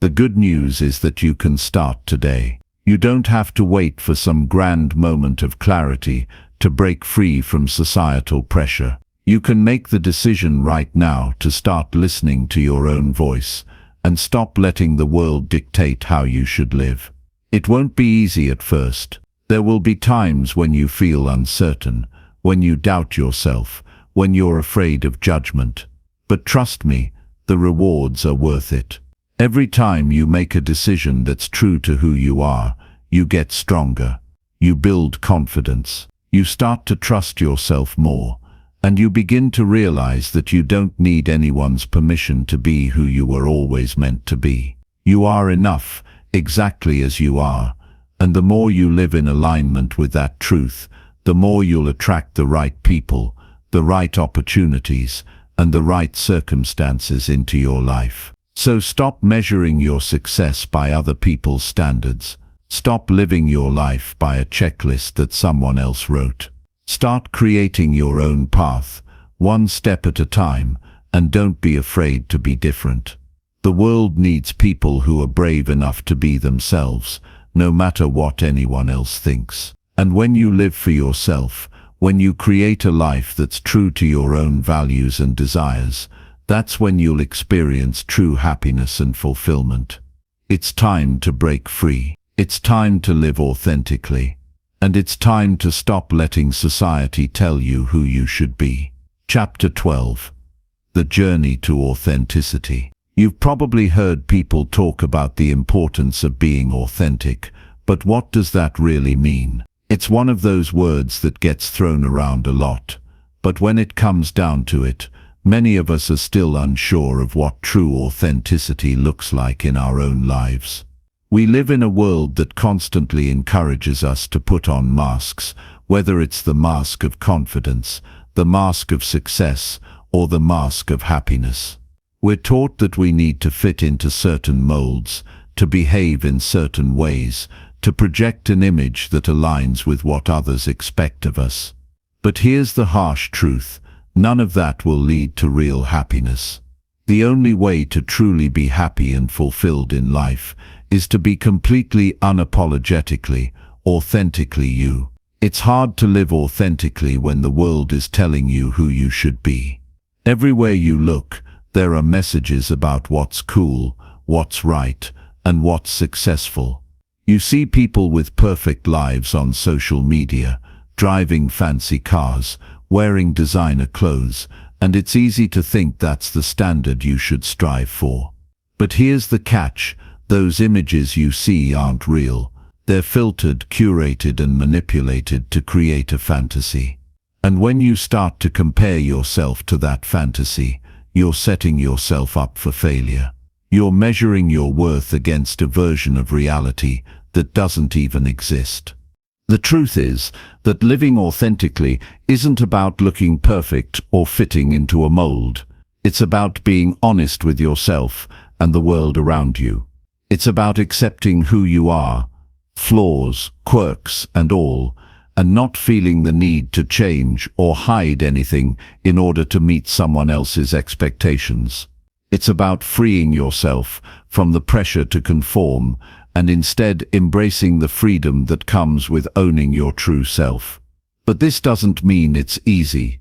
The good news is that you can start today. You don't have to wait for some grand moment of clarity to break free from societal pressure. You can make the decision right now to start listening to your own voice and stop letting the world dictate how you should live. It won't be easy at first. There will be times when you feel uncertain, when you doubt yourself, when you're afraid of judgment. But trust me, the rewards are worth it. Every time you make a decision that's true to who you are, you get stronger. You build confidence. You start to trust yourself more. And you begin to realize that you don't need anyone's permission to be who you were always meant to be. You are enough, exactly as you are. And the more you live in alignment with that truth, the more you'll attract the right people, the right opportunities, and the right circumstances into your life. So stop measuring your success by other people's standards. Stop living your life by a checklist that someone else wrote. Start creating your own path, one step at a time, and don't be afraid to be different. The world needs people who are brave enough to be themselves, no matter what anyone else thinks. And when you live for yourself, when you create a life that's true to your own values and desires, that's when you'll experience true happiness and fulfillment. It's time to break free. It's time to live authentically. And it's time to stop letting society tell you who you should be. Chapter 12. The Journey to Authenticity. You've probably heard people talk about the importance of being authentic, but what does that really mean? It's one of those words that gets thrown around a lot, but when it comes down to it, many of us are still unsure of what true authenticity looks like in our own lives. We live in a world that constantly encourages us to put on masks, whether it's the mask of confidence, the mask of success, or the mask of happiness. We're taught that we need to fit into certain molds, to behave in certain ways, to project an image that aligns with what others expect of us. But here's the harsh truth, none of that will lead to real happiness. The only way to truly be happy and fulfilled in life is to be completely unapologetically, authentically you. It's hard to live authentically when the world is telling you who you should be. Everywhere you look, there are messages about what's cool, what's right, and what's successful. You see people with perfect lives on social media, driving fancy cars, wearing designer clothes, and it's easy to think that's the standard you should strive for. But here's the catch: those images you see aren't real. They're filtered, curated, and manipulated to create a fantasy. And when you start to compare yourself to that fantasy, you're setting yourself up for failure. You're measuring your worth against a version of reality that doesn't even exist. The truth is that living authentically isn't about looking perfect or fitting into a mold. It's about being honest with yourself and the world around you. It's about accepting who you are, flaws, quirks, and all, and not feeling the need to change or hide anything in order to meet someone else's expectations. It's about freeing yourself from the pressure to conform and instead embracing the freedom that comes with owning your true self. But this doesn't mean it's easy.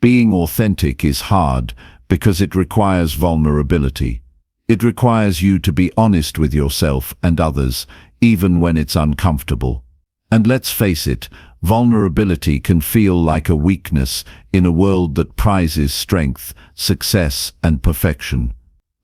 Being authentic is hard because it requires vulnerability. It requires you to be honest with yourself and others, even when it's uncomfortable. And let's face it, vulnerability can feel like a weakness in a world that prizes strength, success, and perfection.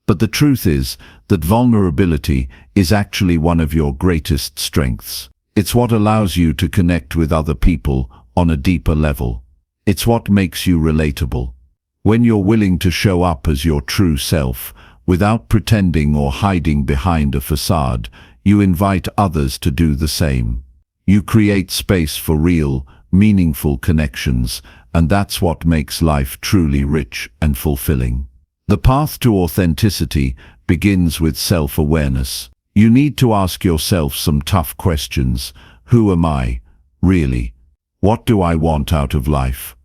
But the truth is that vulnerability is actually one of your greatest strengths. It's what allows you to connect with other people on a deeper level. It's what makes you relatable. When you're willing to show up as your true self, without pretending or hiding behind a facade, you invite others to do the same. You create space for real, meaningful connections, and that's what makes life truly rich and fulfilling. The path to authenticity begins with self-awareness. You need to ask yourself some tough questions. Who am I, really? What do I want out of life?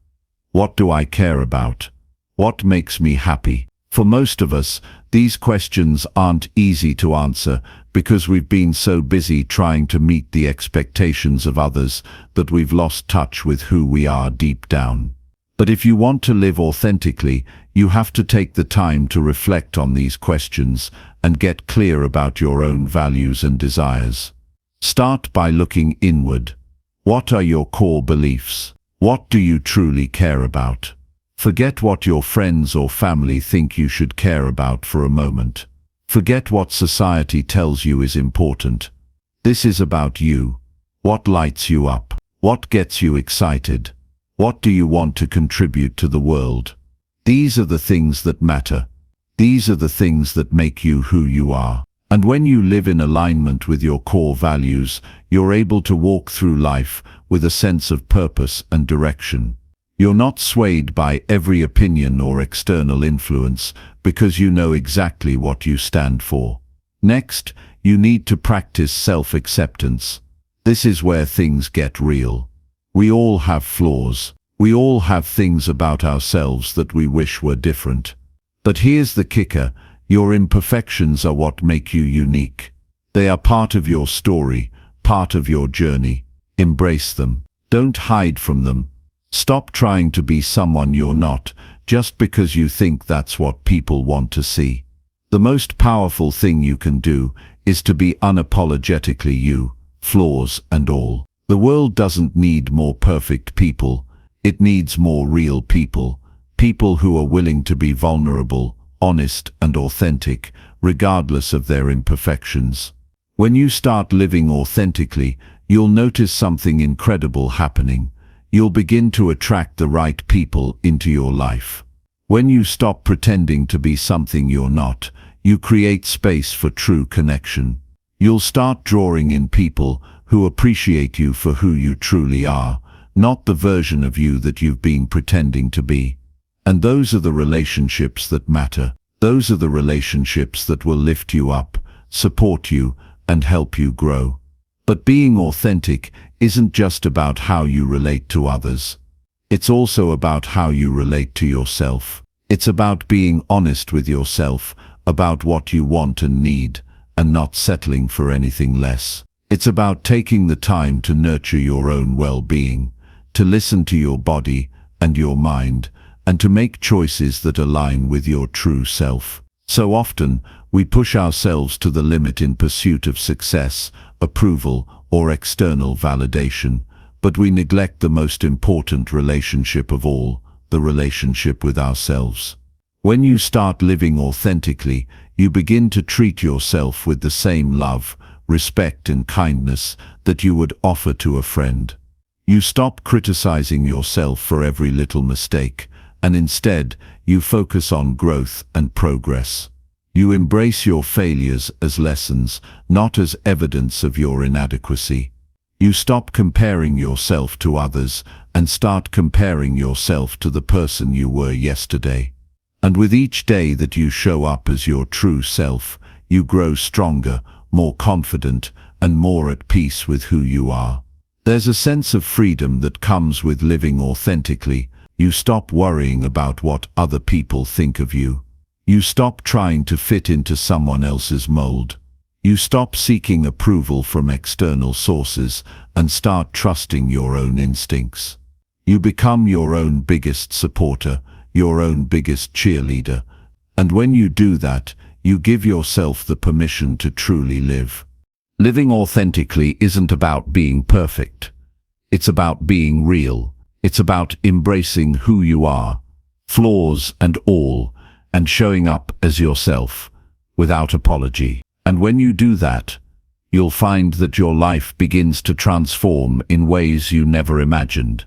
What do I care about? What makes me happy? For most of us, these questions aren't easy to answer because we've been so busy trying to meet the expectations of others that we've lost touch with who we are deep down. But if you want to live authentically, you have to take the time to reflect on these questions and get clear about your own values and desires. Start by looking inward. What are your core beliefs? What do you truly care about? Forget what your friends or family think you should care about for a moment. Forget what society tells you is important. This is about you. What lights you up? What gets you excited? What do you want to contribute to the world? These are the things that matter. These are the things that make you who you are. And when you live in alignment with your core values, you're able to walk through life with a sense of purpose and direction. You're not swayed by every opinion or external influence because you know exactly what you stand for. Next, you need to practice self-acceptance. This is where things get real. We all have flaws. We all have things about ourselves that we wish were different. But here's the kicker: your imperfections are what make you unique. They are part of your story, part of your journey. Embrace them. Don't hide from them. Stop trying to be someone you're not, just because you think that's what people want to see. The most powerful thing you can do is to be unapologetically you, flaws and all. The world doesn't need more perfect people. It needs more real people. People who are willing to be vulnerable, honest and authentic, regardless of their imperfections. When you start living authentically, you'll notice something incredible happening. You'll begin to attract the right people into your life. When you stop pretending to be something you're not, you create space for true connection. You'll start drawing in people who appreciate you for who you truly are, not the version of you that you've been pretending to be. And those are the relationships that matter. Those are the relationships that will lift you up, support you, and help you grow. But being authentic isn't just about how you relate to others. It's also about how you relate to yourself. It's about being honest with yourself about what you want and need, and not settling for anything less. It's about taking the time to nurture your own well-being, to listen to your body and your mind, and to make choices that align with your true self. So often, we push ourselves to the limit in pursuit of success, approval, or external validation, but we neglect the most important relationship of all, the relationship with ourselves. When you start living authentically, you begin to treat yourself with the same love, respect, and kindness that you would offer to a friend. You stop criticizing yourself for every little mistake, and instead, you focus on growth and progress. You embrace your failures as lessons, not as evidence of your inadequacy. You stop comparing yourself to others and start comparing yourself to the person you were yesterday. And with each day that you show up as your true self, you grow stronger, more confident, and more at peace with who you are. There's a sense of freedom that comes with living authentically. You stop worrying about what other people think of you. You stop trying to fit into someone else's mold. You stop seeking approval from external sources and start trusting your own instincts. You become your own biggest supporter, your own biggest cheerleader. And when you do that, you give yourself the permission to truly live. Living authentically isn't about being perfect. It's about being real. It's about embracing who you are, flaws and all, and showing up as yourself, without apology. And when you do that, you'll find that your life begins to transform in ways you never imagined.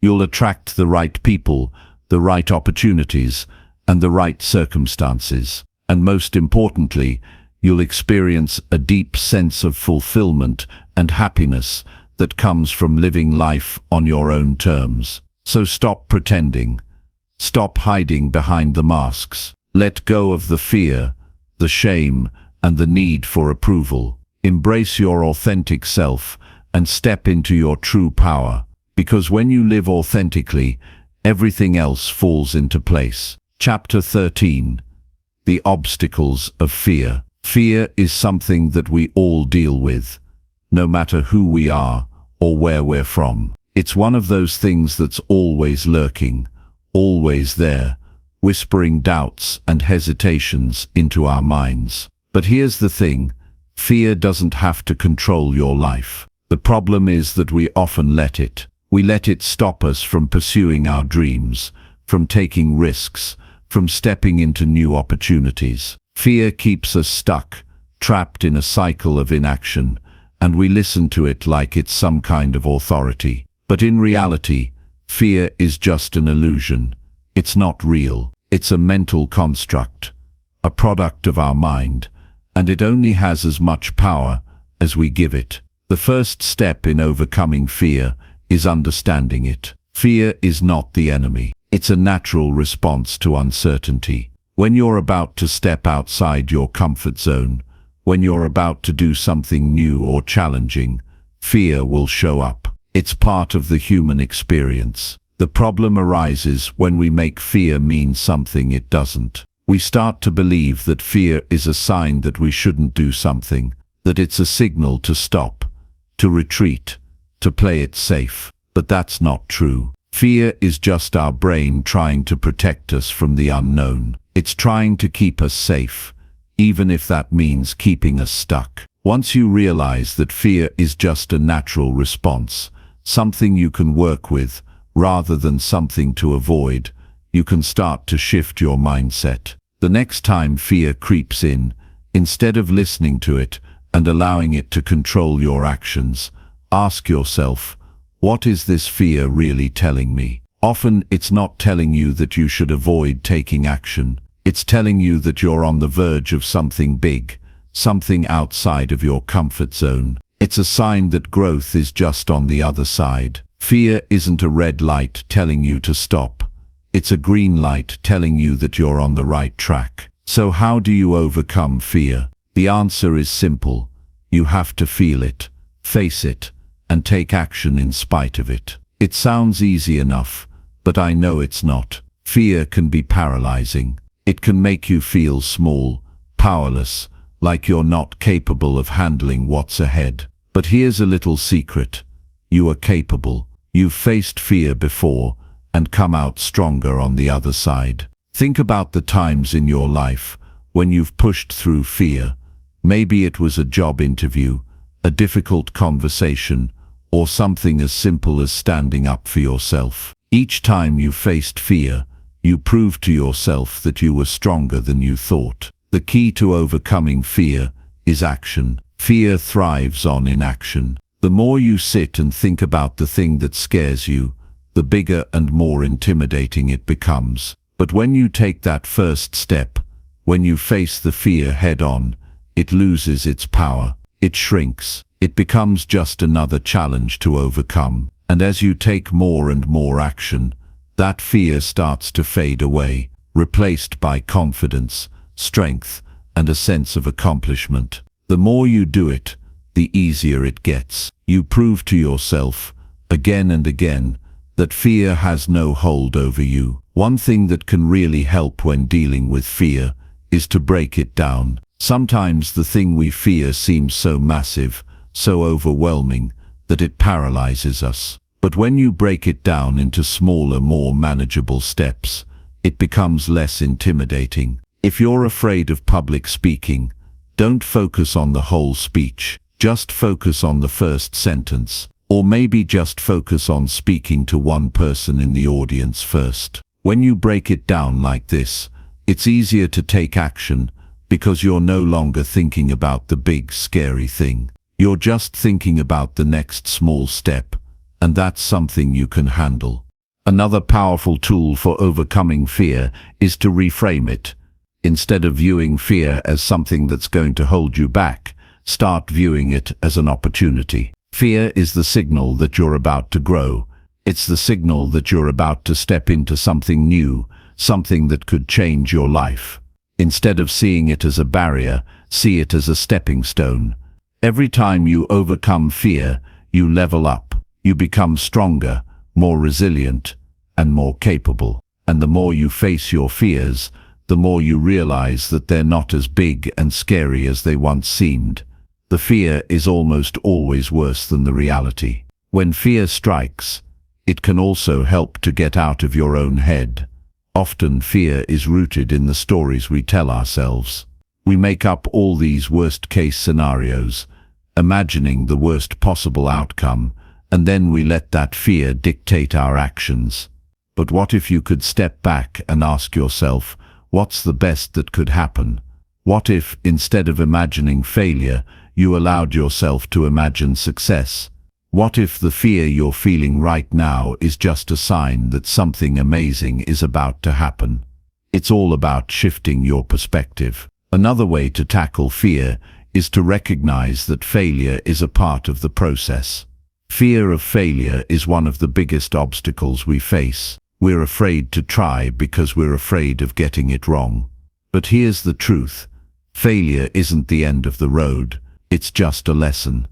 You'll attract the right people, the right opportunities, and the right circumstances. And most importantly, you'll experience a deep sense of fulfillment and happiness that comes from living life on your own terms. So stop pretending. Stop hiding behind the masks. Let go of the fear, the shame, and the need for approval. Embrace your authentic self and step into your true power. Because when you live authentically, everything else falls into place. Chapter 13. The obstacles of fear. Fear is something that we all deal with, no matter who we are or where we're from. It's one of those things that's always lurking, always there, whispering doubts and hesitations into our minds. But here's the thing, fear doesn't have to control your life. The problem is that we often let it. We let it stop us from pursuing our dreams, from taking risks, from stepping into new opportunities. Fear keeps us stuck, trapped in a cycle of inaction, and we listen to it like it's some kind of authority. But in reality, fear is just an illusion. It's not real. It's a mental construct, a product of our mind, and it only has as much power as we give it. The first step in overcoming fear is understanding it. Fear is not the enemy. It's a natural response to uncertainty. When you're about to step outside your comfort zone, when you're about to do something new or challenging, fear will show up. It's part of the human experience. The problem arises when we make fear mean something it doesn't. We start to believe that fear is a sign that we shouldn't do something, that it's a signal to stop, to retreat, to play it safe. But that's not true. Fear is just our brain trying to protect us from the unknown. It's trying to keep us safe, even if that means keeping us stuck. Once you realize that fear is just a natural response, something you can work with, rather than something to avoid, you can start to shift your mindset. The next time fear creeps in, instead of listening to it and allowing it to control your actions, ask yourself, what is this fear really telling me? Often it's not telling you that you should avoid taking action. It's telling you that you're on the verge of something big, something outside of your comfort zone. It's a sign that growth is just on the other side. Fear isn't a red light telling you to stop. It's a green light telling you that you're on the right track. So how do you overcome fear? The answer is simple. You have to feel it, face it, and take action in spite of it. It sounds easy enough, but I know it's not. Fear can be paralyzing. It can make you feel small, powerless, like you're not capable of handling what's ahead. But here's a little secret. You are capable. You've faced fear before and come out stronger on the other side. Think about the times in your life when you've pushed through fear. Maybe it was a job interview, a difficult conversation, or something as simple as standing up for yourself. Each time you faced fear, you proved to yourself that you were stronger than you thought. The key to overcoming fear is action. Fear thrives on inaction. The more you sit and think about the thing that scares you, the bigger and more intimidating it becomes. But when you take that first step, when you face the fear head-on, it loses its power. It shrinks. It becomes just another challenge to overcome. And as you take more and more action, that fear starts to fade away, replaced by confidence, strength, and a sense of accomplishment. The more you do it, the easier it gets. You prove to yourself, again and again, that fear has no hold over you. One thing that can really help when dealing with fear is to break it down. Sometimes the thing we fear seems so massive, so overwhelming, that it paralyzes us. But when you break it down into smaller, more manageable steps, it becomes less intimidating. If you're afraid of public speaking, don't focus on the whole speech. Just focus on the first sentence. Or maybe just focus on speaking to one person in the audience first. When you break it down like this, it's easier to take action because you're no longer thinking about the big, scary thing. You're just thinking about the next small step, and that's something you can handle. Another powerful tool for overcoming fear is to reframe it. Instead of viewing fear as something that's going to hold you back, start viewing it as an opportunity. Fear is the signal that you're about to grow. It's the signal that you're about to step into something new, something that could change your life. Instead of seeing it as a barrier, see it as a stepping stone. Every time you overcome fear, you level up. You become stronger, more resilient, and more capable. And the more you face your fears, the more you realize that they're not as big and scary as they once seemed. The fear is almost always worse than the reality. When fear strikes, it can also help to get out of your own head. Often fear is rooted in the stories we tell ourselves. We make up all these worst-case scenarios, imagining the worst possible outcome, and then we let that fear dictate our actions. But what if you could step back and ask yourself, what's the best that could happen? What if, instead of imagining failure, you allowed yourself to imagine success? What if the fear you're feeling right now is just a sign that something amazing is about to happen? It's all about shifting your perspective. Another way to tackle fear is to recognize that failure is a part of the process. Fear of failure is one of the biggest obstacles we face. We're afraid to try because we're afraid of getting it wrong. But here's the truth. Failure isn't the end of the road. It's just a lesson.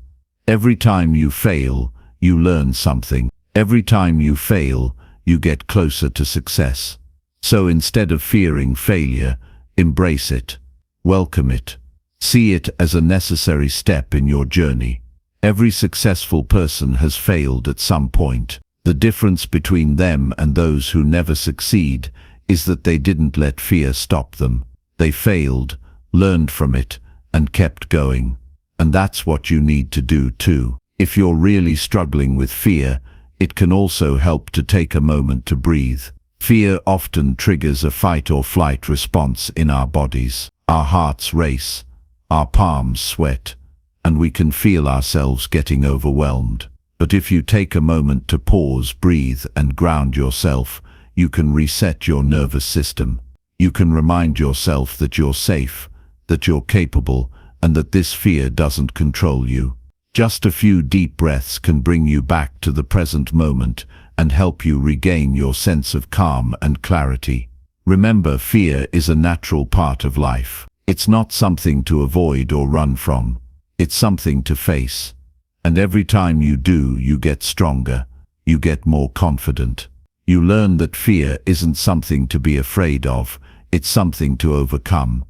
Every time you fail, you learn something. Every time you fail, you get closer to success. So instead of fearing failure, embrace it. Welcome it. See it as a necessary step in your journey. Every successful person has failed at some point. The difference between them and those who never succeed is that they didn't let fear stop them. They failed, learned from it, and kept going. And that's what you need to do too. If you're really struggling with fear, it can also help to take a moment to breathe. Fear often triggers a fight or flight response in our bodies. Our hearts race, our palms sweat, and we can feel ourselves getting overwhelmed. But if you take a moment to pause, breathe, and ground yourself, you can reset your nervous system. You can remind yourself that you're safe, that you're capable, and that this fear doesn't control you. Just a few deep breaths can bring you back to the present moment and help you regain your sense of calm and clarity. Remember, fear is a natural part of life. It's not something to avoid or run from. It's something to face. And every time you do, you get stronger. You get more confident. You learn that fear isn't something to be afraid of, it's something to overcome.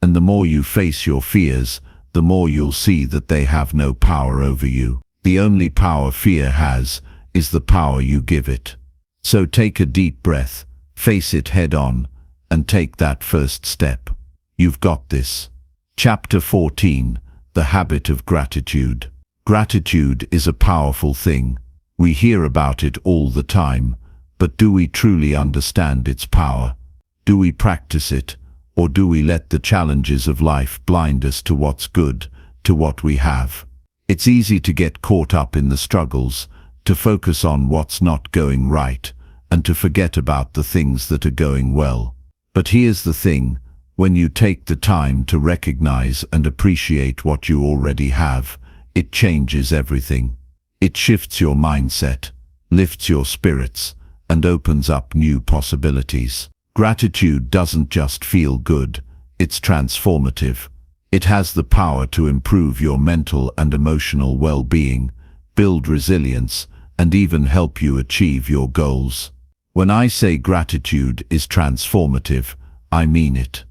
And the more you face your fears, the more you'll see that they have no power over you. The only power fear has is the power you give it. So take a deep breath, face it head on, and take that first step. You've got this. Chapter 14. The Habit of Gratitude. Gratitude is a powerful thing. We hear about it all the time, but do we truly understand its power? Do we practice it, or do we let the challenges of life blind us to what's good, to what we have? It's easy to get caught up in the struggles, to focus on what's not going right, and to forget about the things that are going well. But here's the thing, when you take the time to recognize and appreciate what you already have, it changes everything. It shifts your mindset, lifts your spirits, and opens up new possibilities. Gratitude doesn't just feel good, it's transformative. It has the power to improve your mental and emotional well-being, build resilience, and even help you achieve your goals. When I say gratitude is transformative, I mean it.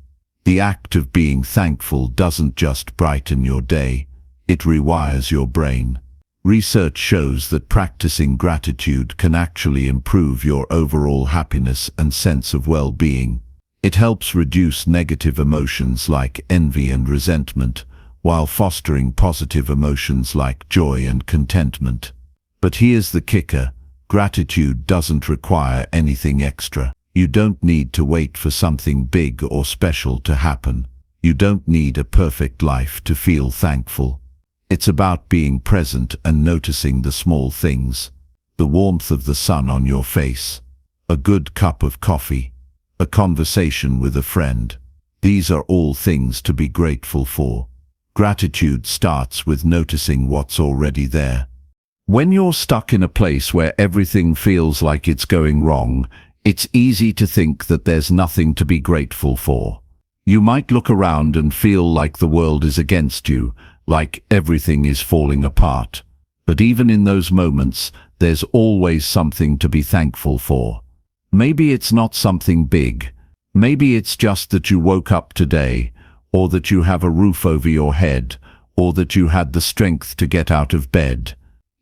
The act of being thankful doesn't just brighten your day, it rewires your brain. Research shows that practicing gratitude can actually improve your overall happiness and sense of well-being. It helps reduce negative emotions like envy and resentment, while fostering positive emotions like joy and contentment. But here's the kicker, gratitude doesn't require anything extra. You don't need to wait for something big or special to happen. You don't need a perfect life to feel thankful. It's about being present and noticing the small things. The warmth of the sun on your face, a good cup of coffee, a conversation with a friend. These are all things to be grateful for. Gratitude starts with noticing what's already there. When you're stuck in a place where everything feels like it's going wrong, it's easy to think that there's nothing to be grateful for. You might look around and feel like the world is against you, like everything is falling apart. But even in those moments, there's always something to be thankful for. Maybe it's not something big. Maybe it's just that you woke up today, or that you have a roof over your head, or that you had the strength to get out of bed.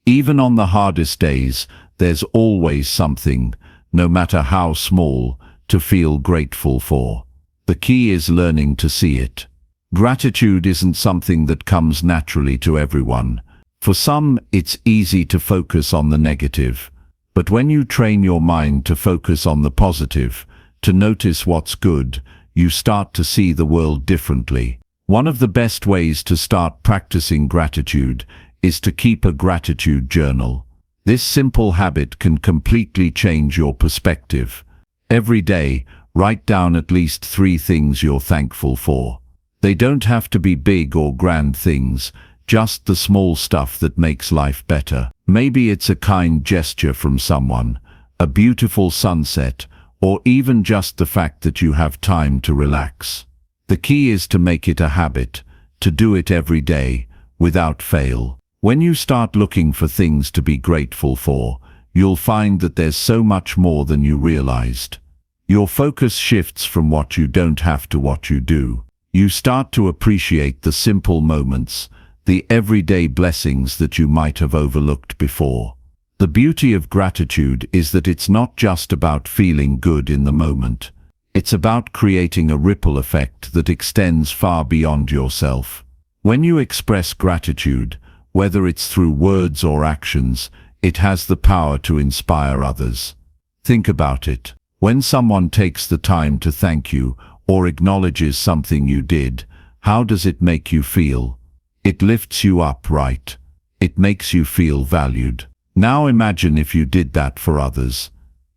Even on the hardest days, there's always something, no matter how small, to feel grateful for. The key is learning to see it. Gratitude isn't something that comes naturally to everyone. For some, it's easy to focus on the negative. But when you train your mind to focus on the positive, to notice what's good, you start to see the world differently. One of the best ways to start practicing gratitude is to keep a gratitude journal. This simple habit can completely change your perspective. Every day, write down at least 3 things you're thankful for. They don't have to be big or grand things, just the small stuff that makes life better. Maybe it's a kind gesture from someone, a beautiful sunset, or even just the fact that you have time to relax. The key is to make it a habit, to do it every day, without fail. When you start looking for things to be grateful for, you'll find that there's so much more than you realized. Your focus shifts from what you don't have to what you do. You start to appreciate the simple moments, the everyday blessings that you might have overlooked before. The beauty of gratitude is that it's not just about feeling good in the moment. It's about creating a ripple effect that extends far beyond yourself. When you express gratitude, whether it's through words or actions, it has the power to inspire others. Think about it. When someone takes the time to thank you or acknowledges something you did, how does it make you feel? It lifts you up, right? It makes you feel valued. Now imagine if you did that for others.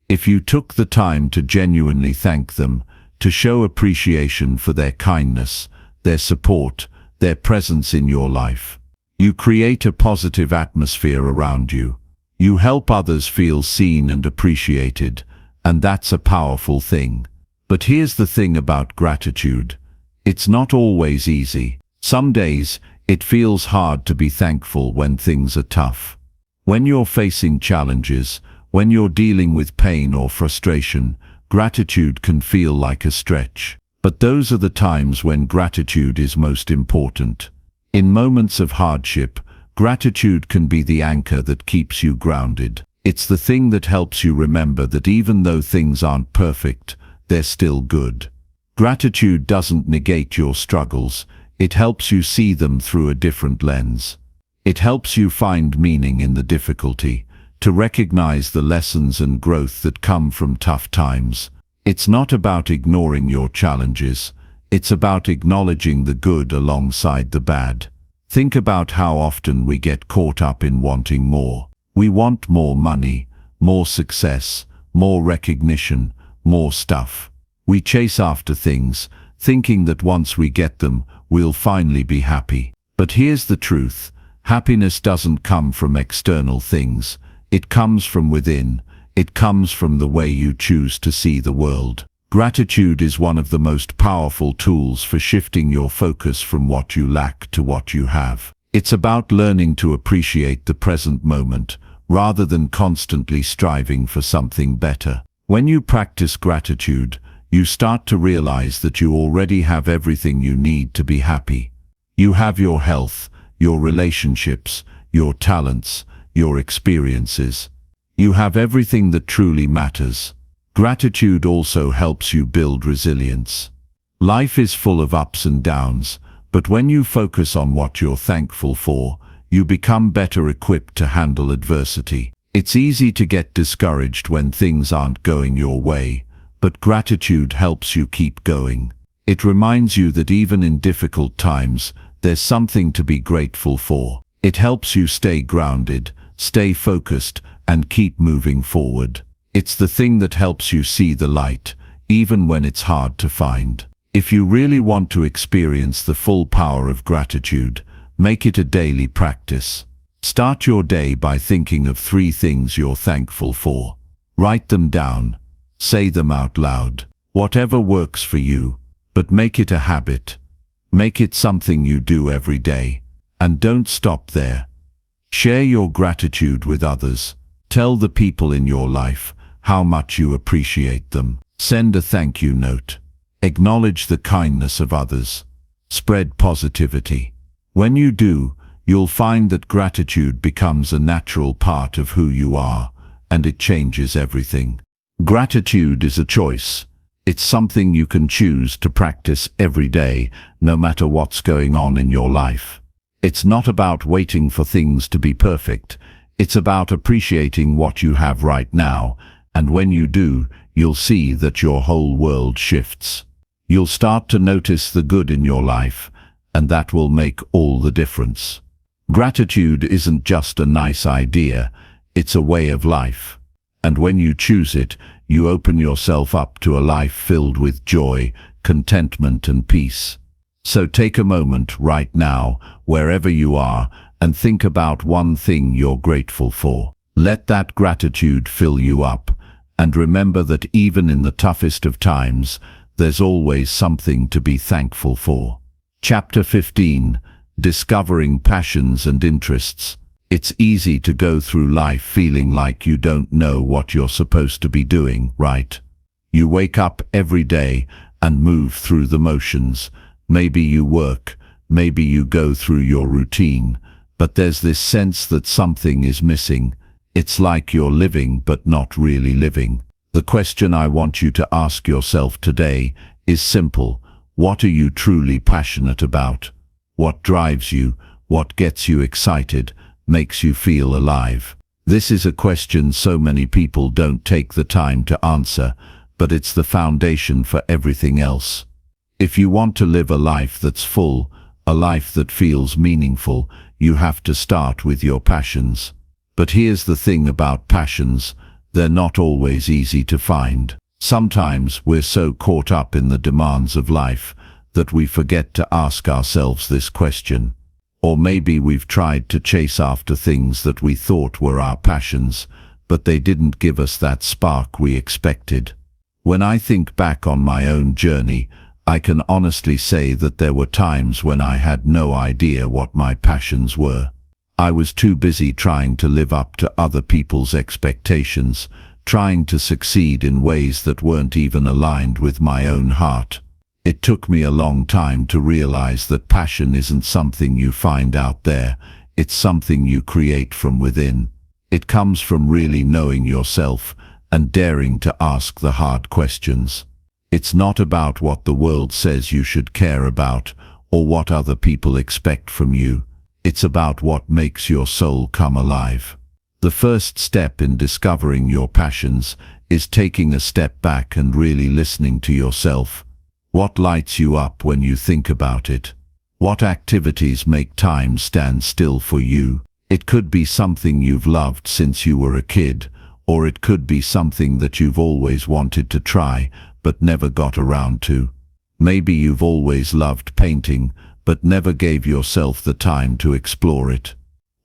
If you took the time to genuinely thank them, to show appreciation for their kindness, their support, their presence in your life. You create a positive atmosphere around you. You help others feel seen and appreciated, and that's a powerful thing. But here's the thing about gratitude. It's not always easy. Some days, it feels hard to be thankful when things are tough. When you're facing challenges, When you're dealing with pain or frustration, gratitude can feel like a stretch. But those are the times when gratitude is most important. In moments of hardship, gratitude can be the anchor that keeps you grounded. It's the thing that helps you remember that even though things aren't perfect, they're still good. Gratitude doesn't negate your struggles, it helps you see them through a different lens. It helps you find meaning in the difficulty, to recognize the lessons and growth that come from tough times. It's not about ignoring your challenges, it's about acknowledging the good alongside the bad. Think about how often we get caught up in wanting more. We want more money, more success, more recognition, more stuff. We chase after things, thinking that once we get them, we'll finally be happy. But here's the truth. Happiness doesn't come from external things. It comes from within. It comes from the way you choose to see the world. Gratitude is one of the most powerful tools for shifting your focus from what you lack to what you have. It's about learning to appreciate the present moment, rather than constantly striving for something better. When you practice gratitude, you start to realize that you already have everything you need to be happy. You have your health, your relationships, your talents, your experiences. You have everything that truly matters. Gratitude also helps you build resilience. Life is full of ups and downs, but when you focus on what you're thankful for, you become better equipped to handle adversity. It's easy to get discouraged when things aren't going your way, but gratitude helps you keep going. It reminds you that even in difficult times, there's something to be grateful for. It helps you stay grounded, stay focused, and keep moving forward. It's the thing that helps you see the light, even when it's hard to find. If you really want to experience the full power of gratitude, make it a daily practice. Start your day by thinking of 3 things you're thankful for. Write them down. Say them out loud. Whatever works for you, but make it a habit. Make it something you do every day. And don't stop there. Share your gratitude with others. Tell the people in your life how much you appreciate them. Send a thank you note. Acknowledge the kindness of others. Spread positivity. When you do, you'll find that gratitude becomes a natural part of who you are, and it changes everything. Gratitude is a choice. It's something you can choose to practice every day, no matter what's going on in your life. It's not about waiting for things to be perfect. It's about appreciating what you have right now, and when you do, you'll see that your whole world shifts. You'll start to notice the good in your life, and that will make all the difference. Gratitude isn't just a nice idea, it's a way of life. And when you choose it, you open yourself up to a life filled with joy, contentment, and peace. So take a moment right now, wherever you are, and think about one thing you're grateful for. Let that gratitude fill you up, and remember that even in the toughest of times, there's always something to be thankful for. Chapter 15. Discovering passions and interests. It's easy to go through life feeling like you don't know what you're supposed to be doing, right? You wake up every day and move through the motions. Maybe you work, maybe you go through your routine, but there's this sense that something is missing. It's like you're living but not really living. The question I want you to ask yourself today is simple. What are you truly passionate about? What drives you? What gets you excited? Makes you feel alive? This is a question so many people don't take the time to answer, but it's the foundation for everything else. If you want to live a life that's full, a life that feels meaningful, you have to start with your passions. But here's the thing about passions, they're not always easy to find. Sometimes we're so caught up in the demands of life that we forget to ask ourselves this question. Or maybe we've tried to chase after things that we thought were our passions, but they didn't give us that spark we expected. When I think back on my own journey, I can honestly say that there were times when I had no idea what my passions were. I was too busy trying to live up to other people's expectations, trying to succeed in ways that weren't even aligned with my own heart. It took me a long time to realize that passion isn't something you find out there, it's something you create from within. It comes from really knowing yourself and daring to ask the hard questions. It's not about what the world says you should care about or what other people expect from you. It's about what makes your soul come alive. The first step in discovering your passions is taking a step back and really listening to yourself. What lights you up when you think about it? What activities make time stand still for you? It could be something you've loved since you were a kid, or it could be something that you've always wanted to try but never got around to. Maybe you've always loved painting but never gave yourself the time to explore it.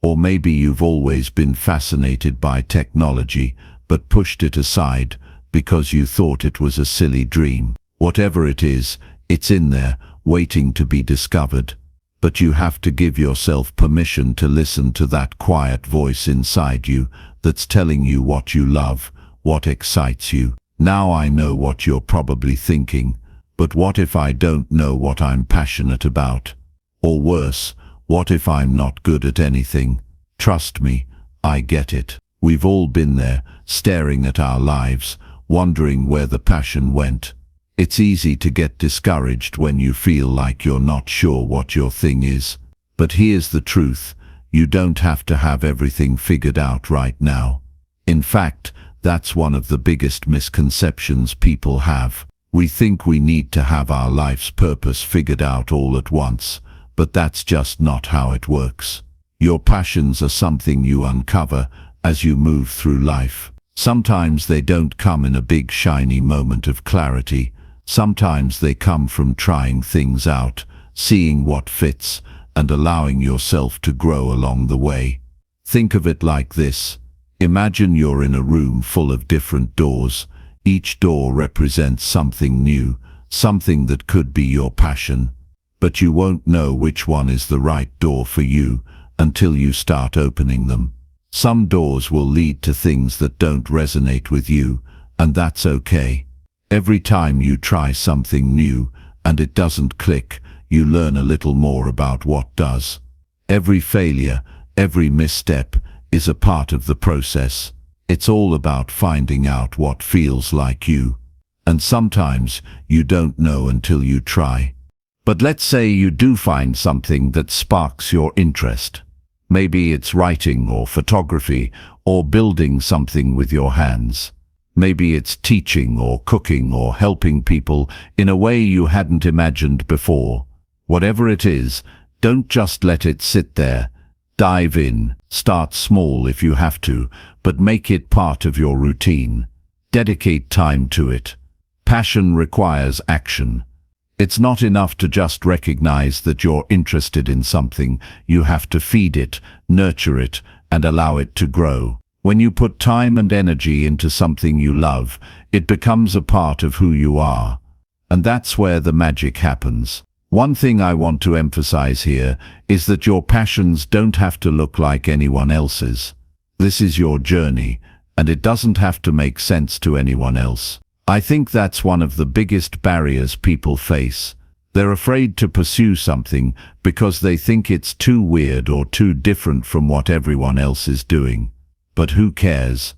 Or maybe you've always been fascinated by technology but pushed it aside because you thought it was a silly dream. Whatever it is, it's in there, waiting to be discovered. But you have to give yourself permission to listen to that quiet voice inside you that's telling you what you love, what excites you. Now I know what you're probably thinking, but what if I don't know what I'm passionate about? Or worse, what if I'm not good at anything? Trust me, I get it. We've all been there, staring at our lives, wondering where the passion went. It's easy to get discouraged when you feel like you're not sure what your thing is. But here's the truth, you don't have to have everything figured out right now. In fact, that's one of the biggest misconceptions people have. We think we need to have our life's purpose figured out all at once, but that's just not how it works. Your passions are something you uncover as you move through life. Sometimes they don't come in a big shiny moment of clarity. Sometimes they come from trying things out, seeing what fits, and allowing yourself to grow along the way. Think of it like this. Imagine you're in a room full of different doors. Each door represents something new, something that could be your passion. But you won't know which one is the right door for you until you start opening them. Some doors will lead to things that don't resonate with you, and that's okay. Every time you try something new and it doesn't click, you learn a little more about what does. Every failure, every misstep is a part of the process. It's all about finding out what feels like you. And sometimes you don't know until you try. But let's say you do find something that sparks your interest. Maybe it's writing or photography or building something with your hands. Maybe it's teaching or cooking or helping people in a way you hadn't imagined before. Whatever it is, don't just let it sit there. Dive in, start small if you have to, but make it part of your routine. Dedicate time to it. Passion requires action. It's not enough to just recognize that you're interested in something. You have to feed it, nurture it, and allow it to grow. When you put time and energy into something you love, it becomes a part of who you are. And that's where the magic happens. One thing I want to emphasize here is that your passions don't have to look like anyone else's. This is your journey, and it doesn't have to make sense to anyone else. I think that's one of the biggest barriers people face. They're afraid to pursue something because they think it's too weird or too different from what everyone else is doing. But who cares?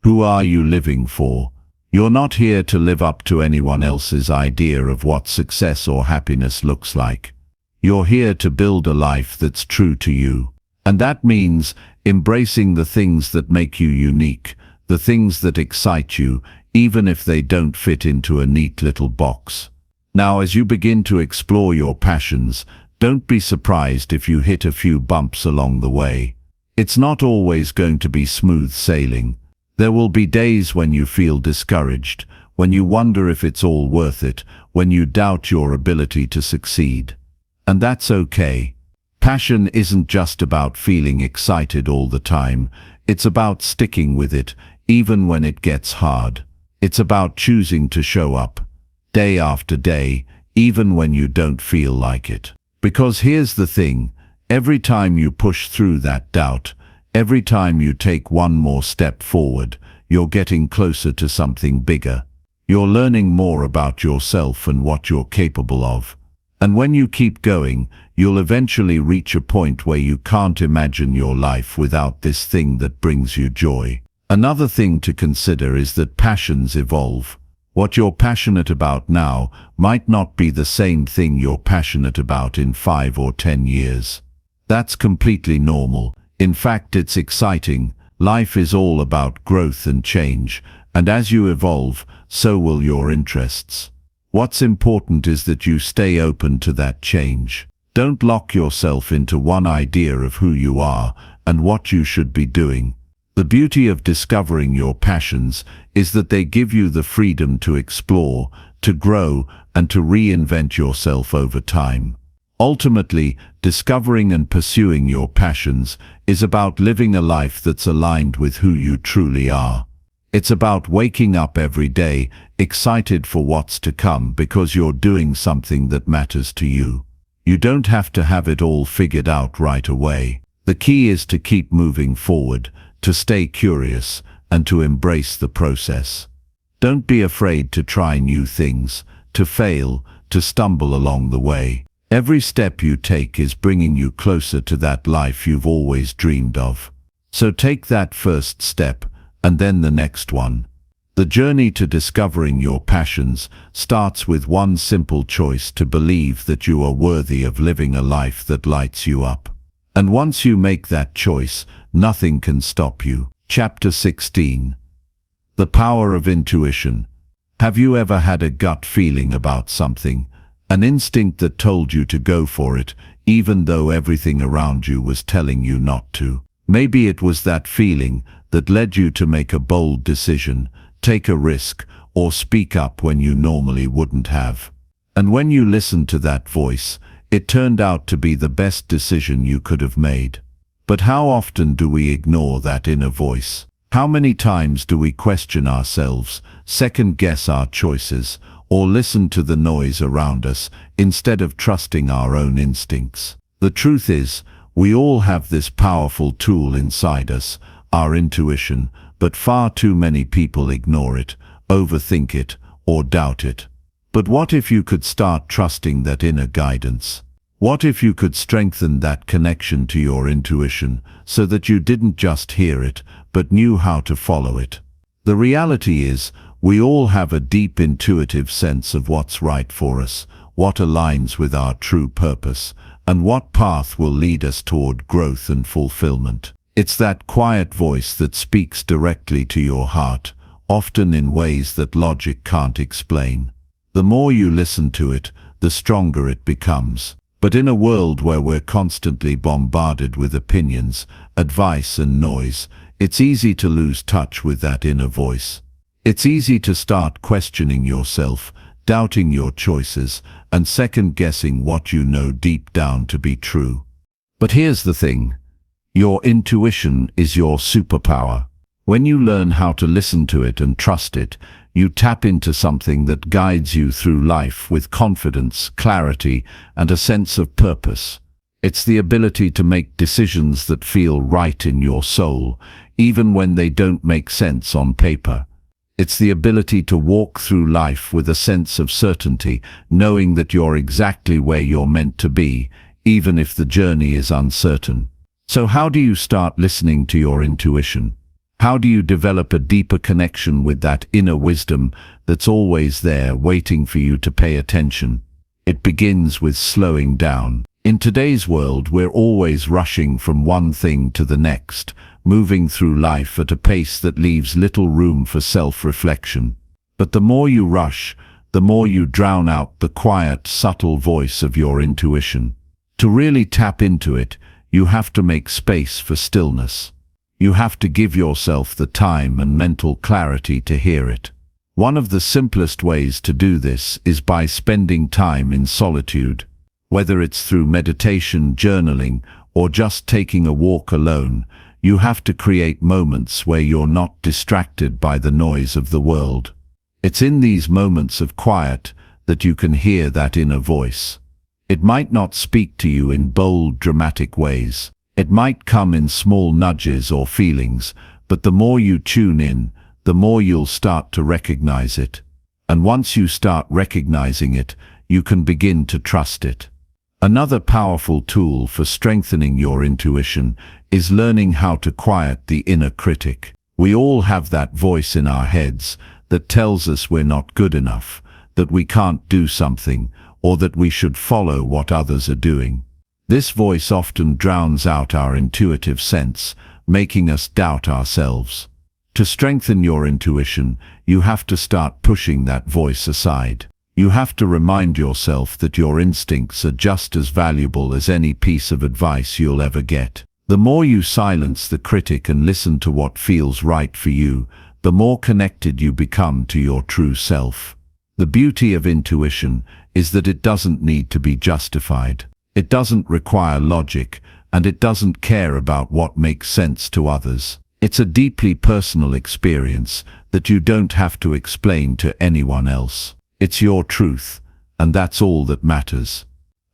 Who are you living for? You're not here to live up to anyone else's idea of what success or happiness looks like. You're here to build a life that's true to you. And that means embracing the things that make you unique, the things that excite you, even if they don't fit into a neat little box. Now, as you begin to explore your passions, don't be surprised if you hit a few bumps along the way. It's not always going to be smooth sailing. There will be days when you feel discouraged, when you wonder if it's all worth it, when you doubt your ability to succeed. And that's okay. Passion isn't just about feeling excited all the time. It's about sticking with it, even when it gets hard. It's about choosing to show up, day after day, even when you don't feel like it. Because here's the thing, Every time you push through that doubt, every time you take one more step forward, you're getting closer to something bigger. You're learning more about yourself and what you're capable of. And when you keep going, you'll eventually reach a point where you can't imagine your life without this thing that brings you joy. Another thing to consider is that passions evolve. What you're passionate about now might not be the same thing you're passionate about in 5 or 10 years. That's completely normal. In fact, it's exciting. Life is all about growth and change, and as you evolve, so will your interests. What's important is that you stay open to that change. Don't lock yourself into one idea of who you are and what you should be doing. The beauty of discovering your passions is that they give you the freedom to explore, to grow, and to reinvent yourself over time. Ultimately, discovering and pursuing your passions is about living a life that's aligned with who you truly are. It's about waking up every day, excited for what's to come because you're doing something that matters to you. You don't have to have it all figured out right away. The key is to keep moving forward, to stay curious, and to embrace the process. Don't be afraid to try new things, to fail, to stumble along the way. Every step you take is bringing you closer to that life you've always dreamed of. So take that first step, and then the next one. The journey to discovering your passions starts with one simple choice: to believe that you are worthy of living a life that lights you up. And once you make that choice, nothing can stop you. Chapter 16. The power of intuition. Have you ever had a gut feeling about something? An instinct that told you to go for it, even though everything around you was telling you not to? Maybe it was that feeling that led you to make a bold decision, take a risk, or speak up when you normally wouldn't have. And when you listened to that voice, it turned out to be the best decision you could have made. But how often do we ignore that inner voice? How many times do we question ourselves, second-guess our choices, or listen to the noise around us instead of trusting our own instincts? The truth is, we all have this powerful tool inside us, our intuition, but far too many people ignore it, overthink it, or doubt it. But what if you could start trusting that inner guidance? What if you could strengthen that connection to your intuition so that you didn't just hear it, but knew how to follow it? The reality is, we all have a deep intuitive sense of what's right for us, what aligns with our true purpose, and what path will lead us toward growth and fulfillment. It's that quiet voice that speaks directly to your heart, often in ways that logic can't explain. The more you listen to it, the stronger it becomes. But in a world where we're constantly bombarded with opinions, advice, and noise, it's easy to lose touch with that inner voice. It's easy to start questioning yourself, doubting your choices, and second-guessing what you know deep down to be true. But here's the thing. Your intuition is your superpower. When you learn how to listen to it and trust it, you tap into something that guides you through life with confidence, clarity, and a sense of purpose. It's the ability to make decisions that feel right in your soul, even when they don't make sense on paper. It's the ability to walk through life with a sense of certainty, knowing that you're exactly where you're meant to be, even if the journey is uncertain. So how do you start listening to your intuition? How do you develop a deeper connection with that inner wisdom that's always there waiting for you to pay attention? It begins with slowing down. In today's world, we're always rushing from one thing to the next, moving through life at a pace that leaves little room for self-reflection. But the more you rush, the more you drown out the quiet, subtle voice of your intuition. To really tap into it, you have to make space for stillness. You have to give yourself the time and mental clarity to hear it. One of the simplest ways to do this is by spending time in solitude. Whether it's through meditation, journaling, or just taking a walk alone, you have to create moments where you're not distracted by the noise of the world. It's in these moments of quiet that you can hear that inner voice. It might not speak to you in bold, dramatic ways. It might come in small nudges or feelings, but the more you tune in, the more you'll start to recognize it. And once you start recognizing it, you can begin to trust it. Another powerful tool for strengthening your intuition is learning how to quiet the inner critic. We all have that voice in our heads that tells us we're not good enough, that we can't do something, or that we should follow what others are doing. This voice often drowns out our intuitive sense, making us doubt ourselves. To strengthen your intuition, you have to start pushing that voice aside. You have to remind yourself that your instincts are just as valuable as any piece of advice you'll ever get. The more you silence the critic and listen to what feels right for you, the more connected you become to your true self. The beauty of intuition is that it doesn't need to be justified. It doesn't require logic, and it doesn't care about what makes sense to others. It's a deeply personal experience that you don't have to explain to anyone else. It's your truth, and that's all that matters.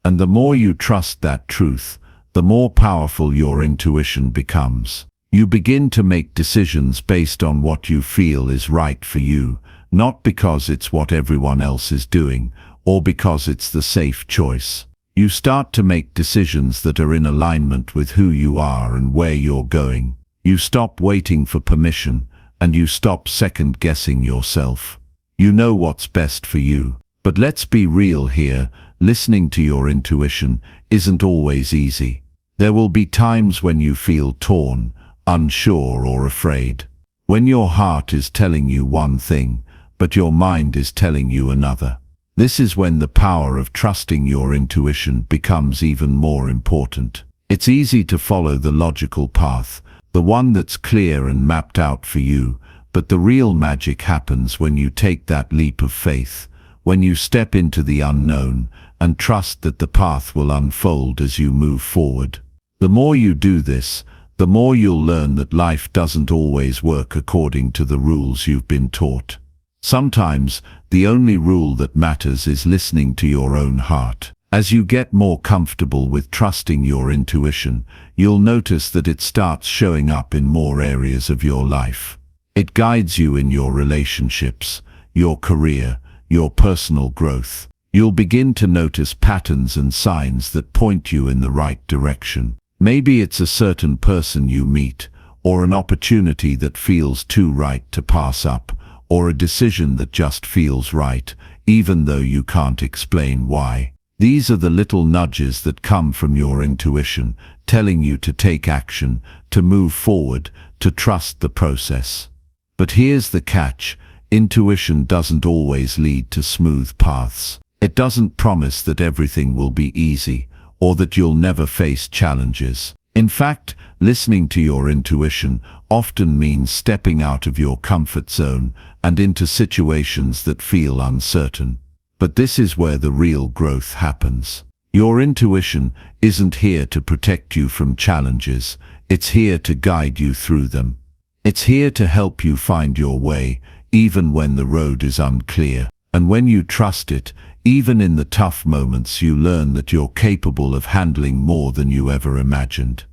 And the more you trust that truth, the more powerful your intuition becomes. You begin to make decisions based on what you feel is right for you, not because it's what everyone else is doing, or because it's the safe choice. You start to make decisions that are in alignment with who you are and where you're going. You stop waiting for permission, and you stop second-guessing yourself. You know what's best for you. But let's be real here, listening to your intuition isn't always easy. There will be times when you feel torn, unsure or afraid. When your heart is telling you one thing, but your mind is telling you another. This is when the power of trusting your intuition becomes even more important. It's easy to follow the logical path, the one that's clear and mapped out for you, but the real magic happens when you take that leap of faith, when you step into the unknown and trust that the path will unfold as you move forward. The more you do this, the more you'll learn that life doesn't always work according to the rules you've been taught. Sometimes, the only rule that matters is listening to your own heart. As you get more comfortable with trusting your intuition, you'll notice that it starts showing up in more areas of your life. It guides you in your relationships, your career, your personal growth. You'll begin to notice patterns and signs that point you in the right direction. Maybe it's a certain person you meet, or an opportunity that feels too right to pass up, or a decision that just feels right, even though you can't explain why. These are the little nudges that come from your intuition, telling you to take action, to move forward, to trust the process. But here's the catch: intuition doesn't always lead to smooth paths. It doesn't promise that everything will be easy, or that you'll never face challenges. In fact, listening to your intuition often means stepping out of your comfort zone and into situations that feel uncertain. But this is where the real growth happens. Your intuition isn't here to protect you from challenges, it's here to guide you through them. It's here to help you find your way, even when the road is unclear. And when you trust it, even in the tough moments, you learn that you're capable of handling more than you ever imagined.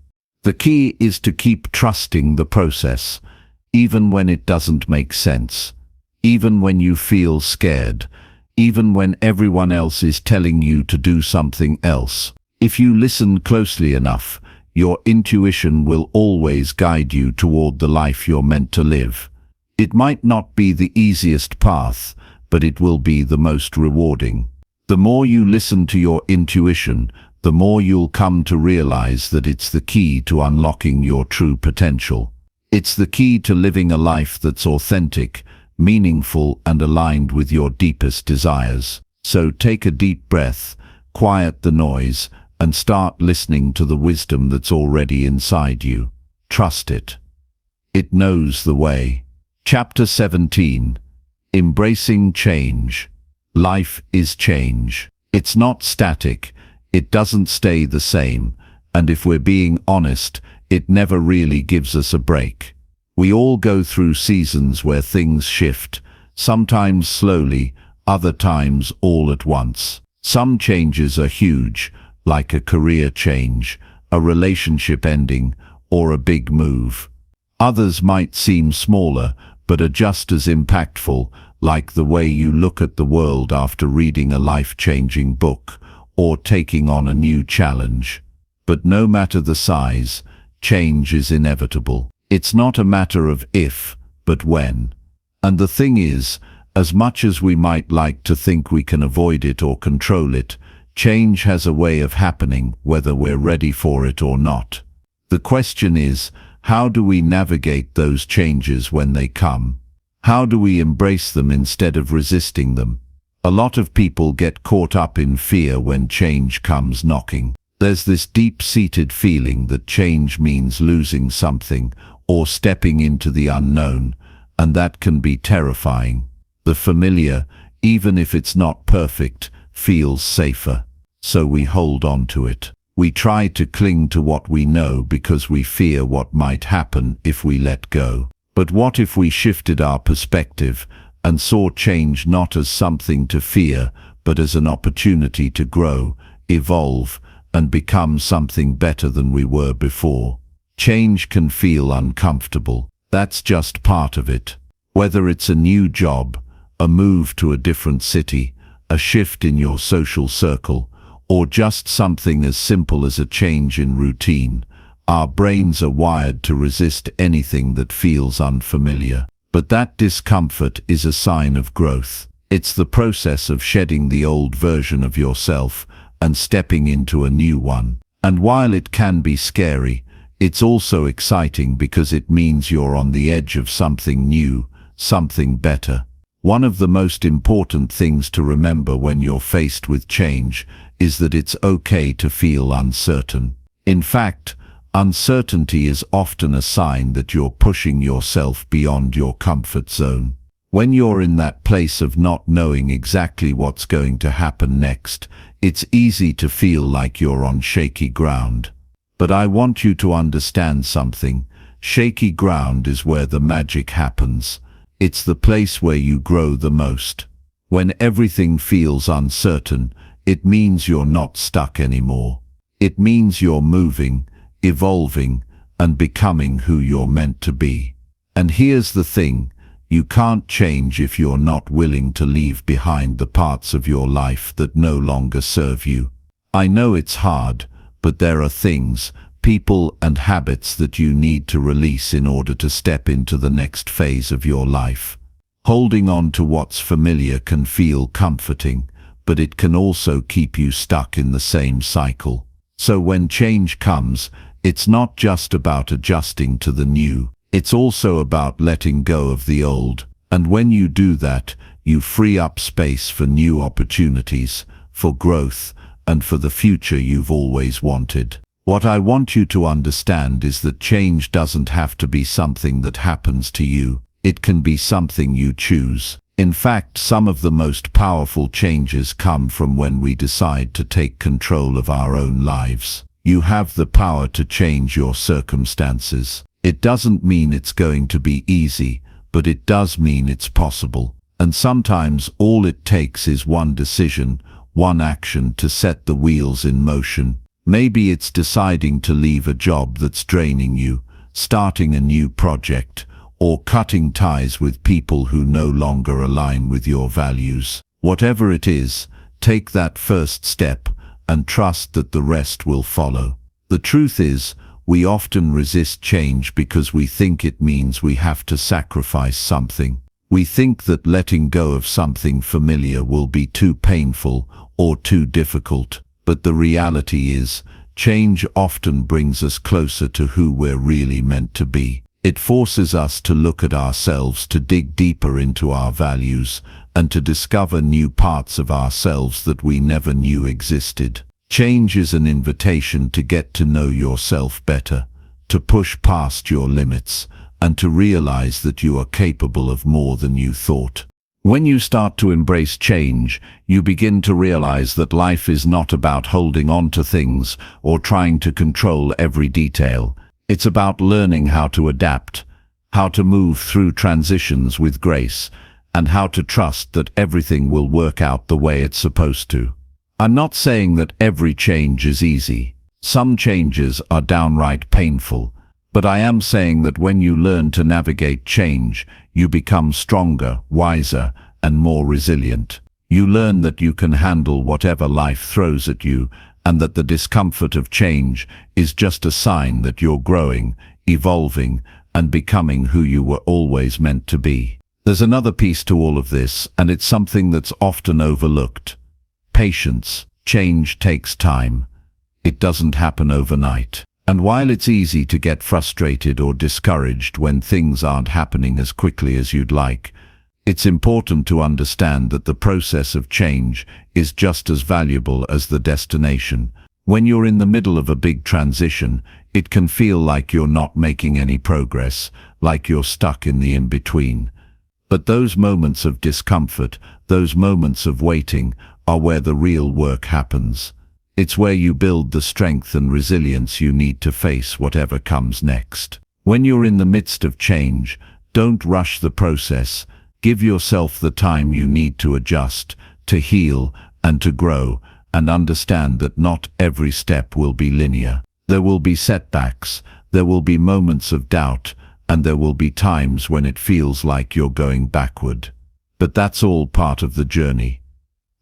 The key is to keep trusting the process, even when it doesn't make sense, even when you feel scared, even when everyone else is telling you to do something else. If you listen closely enough, your intuition will always guide you toward the life you're meant to live. It might not be the easiest path, but it will be the most rewarding. The more you listen to your intuition, the more you'll come to realize that it's the key to unlocking your true potential. It's the key to living a life that's authentic, meaningful, and aligned with your deepest desires. So take a deep breath, quiet the noise, and start listening to the wisdom that's already inside you. Trust it. It knows the way. Chapter 17. Embracing change. Life is change. It's not static. It doesn't stay the same. And if we're being honest, it never really gives us a break. We all go through seasons where things shift, sometimes slowly, other times all at once. Some changes are huge, like a career change, a relationship ending, or a big move. Others might seem smaller, but are just as impactful, like the way you look at the world after reading a life-changing book, or taking on a new challenge. But no matter the size, change is inevitable. It's not a matter of if, but when. And the thing is, as much as we might like to think we can avoid it or control it, change has a way of happening whether we're ready for it or not. The question is, how do we navigate those changes when they come? How do we embrace them instead of resisting them? A lot of people get caught up in fear when change comes knocking. There's this deep-seated feeling that change means losing something or stepping into the unknown, and that can be terrifying. The familiar, even if it's not perfect, feels safer, so we hold on to it. We try to cling to what we know because we fear what might happen if we let go. But what if we shifted our perspective and saw change not as something to fear, but as an opportunity to grow, evolve, and become something better than we were before? Change can feel uncomfortable. That's just part of it. Whether it's a new job, a move to a different city, a shift in your social circle, or just something as simple as a change in routine, our brains are wired to resist anything that feels unfamiliar. But that discomfort is a sign of growth. It's the process of shedding the old version of yourself and stepping into a new one. And while it can be scary, it's also exciting because it means you're on the edge of something new, something better. One of the most important things to remember when you're faced with change is that it's okay to feel uncertain. In fact, uncertainty is often a sign that you're pushing yourself beyond your comfort zone. When you're in that place of not knowing exactly what's going to happen next, it's easy to feel like you're on shaky ground. But I want you to understand something. Shaky ground is where the magic happens. It's the place where you grow the most. When everything feels uncertain, it means you're not stuck anymore. It means you're moving, evolving, and becoming who you're meant to be. And here's the thing, you can't change if you're not willing to leave behind the parts of your life that no longer serve you. I know it's hard, but there are things, people and habits that you need to release in order to step into the next phase of your life. Holding on to what's familiar can feel comforting, but it can also keep you stuck in the same cycle. So when change comes, it's not just about adjusting to the new, it's also about letting go of the old. And when you do that, you free up space for new opportunities, for growth, and for the future you've always wanted. What I want you to understand is that change doesn't have to be something that happens to you. It can be something you choose. In fact, some of the most powerful changes come from when we decide to take control of our own lives. You have the power to change your circumstances. It doesn't mean it's going to be easy, but it does mean it's possible. And sometimes all it takes is one decision, one action to set the wheels in motion. Maybe it's deciding to leave a job that's draining you, starting a new project, or cutting ties with people who no longer align with your values. Whatever it is, take that first step and trust that the rest will follow. The truth is, we often resist change because we think it means we have to sacrifice something. We think that letting go of something familiar will be too painful or too difficult. But the reality is, change often brings us closer to who we're really meant to be. It forces us to look at ourselves, to dig deeper into our values, and to discover new parts of ourselves that we never knew existed. Change is an invitation to get to know yourself better, to push past your limits, and to realize that you are capable of more than you thought. When you start to embrace change, you begin to realize that life is not about holding on to things or trying to control every detail. It's about learning how to adapt, how to move through transitions with grace, and how to trust that everything will work out the way it's supposed to. I'm not saying that every change is easy. Some changes are downright painful, but I am saying that when you learn to navigate change, you become stronger, wiser, and more resilient. You learn that you can handle whatever life throws at you, and that the discomfort of change is just a sign that you're growing, evolving, and becoming who you were always meant to be. There's another piece to all of this, and it's something that's often overlooked. Patience. Change takes time. It doesn't happen overnight. And while it's easy to get frustrated or discouraged when things aren't happening as quickly as you'd like, it's important to understand that the process of change is just as valuable as the destination. When you're in the middle of a big transition, it can feel like you're not making any progress, like you're stuck in the in-between. But those moments of discomfort, those moments of waiting, are where the real work happens. It's where you build the strength and resilience you need to face whatever comes next. When you're in the midst of change, don't rush the process. Give yourself the time you need to adjust, to heal, and to grow, and understand that not every step will be linear. There will be setbacks, there will be moments of doubt, and there will be times when it feels like you're going backward. But that's all part of the journey.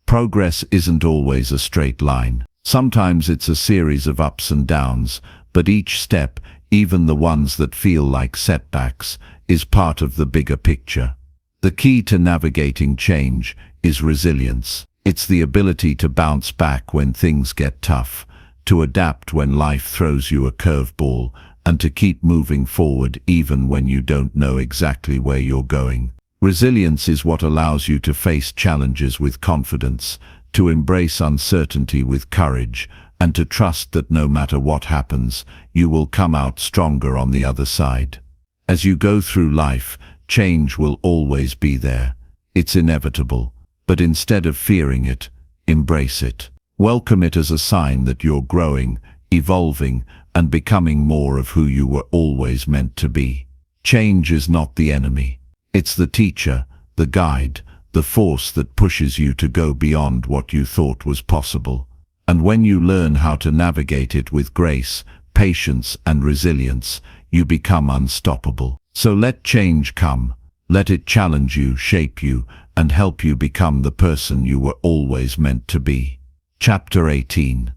Progress isn't always a straight line. Sometimes it's a series of ups and downs, but each step, even the ones that feel like setbacks, is part of the bigger picture. The key to navigating change is resilience. It's the ability to bounce back when things get tough, to adapt when life throws you a curveball, and to keep moving forward even when you don't know exactly where you're going. Resilience is what allows you to face challenges with confidence, to embrace uncertainty with courage, and to trust that no matter what happens, you will come out stronger on the other side. As you go through life, change will always be there. It's inevitable, but instead of fearing it, embrace it. Welcome it as a sign that you're growing, evolving, and becoming more of who you were always meant to be. Change is not the enemy. It's the teacher, the guide, the force that pushes you to go beyond what you thought was possible. And when you learn how to navigate it with grace, patience, and resilience, you become unstoppable. So let change come. Let it challenge you, shape you, and help you become the person you were always meant to be. Chapter 18.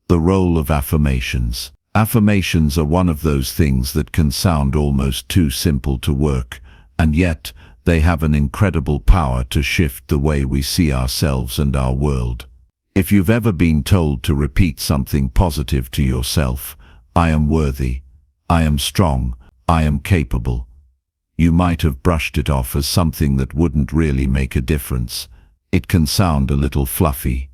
The role of affirmations. Affirmations are one of those things that can sound almost too simple to work, and yet they have an incredible power to shift the way we see ourselves and our world. If you've ever been told to repeat something positive to yourself, I am worthy, I am strong, I am capable, you might have brushed it off as something that wouldn't really make a difference. It can sound a little fluffy,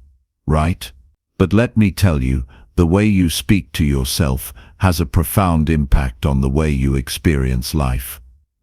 right? But let me tell you, the way you speak to yourself has a profound impact on the way you experience life.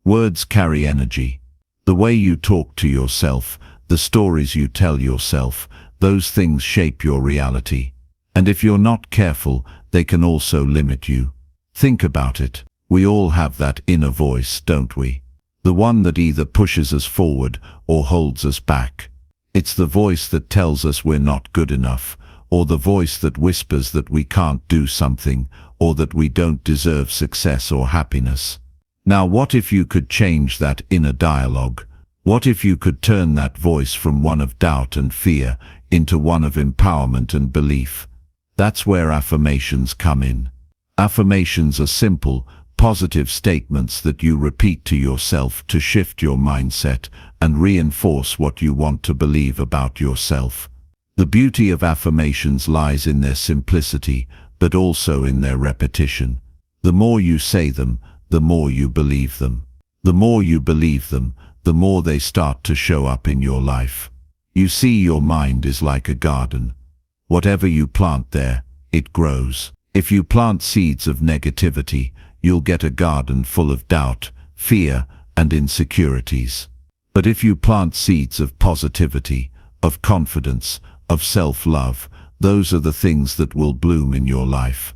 Words carry energy. The way you talk to yourself, the stories you tell yourself, those things shape your reality. And if you're not careful, they can also limit you. Think about it. We all have that inner voice, don't we? The one that either pushes us forward or holds us back. It's the voice that tells us we're not good enough, or the voice that whispers that we can't do something, or that we don't deserve success or happiness. Now what if you could change that inner dialogue? What if you could turn that voice from one of doubt and fear into one of empowerment and belief? That's where affirmations come in. Affirmations are simple, positive statements that you repeat to yourself to shift your mindset and reinforce what you want to believe about yourself. The beauty of affirmations lies in their simplicity, but also in their repetition. The more you say them, the more you believe them. The more you believe them, the more they start to show up in your life. You see, your mind is like a garden. Whatever you plant there, it grows. If you plant seeds of negativity, you'll get a garden full of doubt, fear, and insecurities. But if you plant seeds of positivity, of confidence, of self-love, those are the things that will bloom in your life.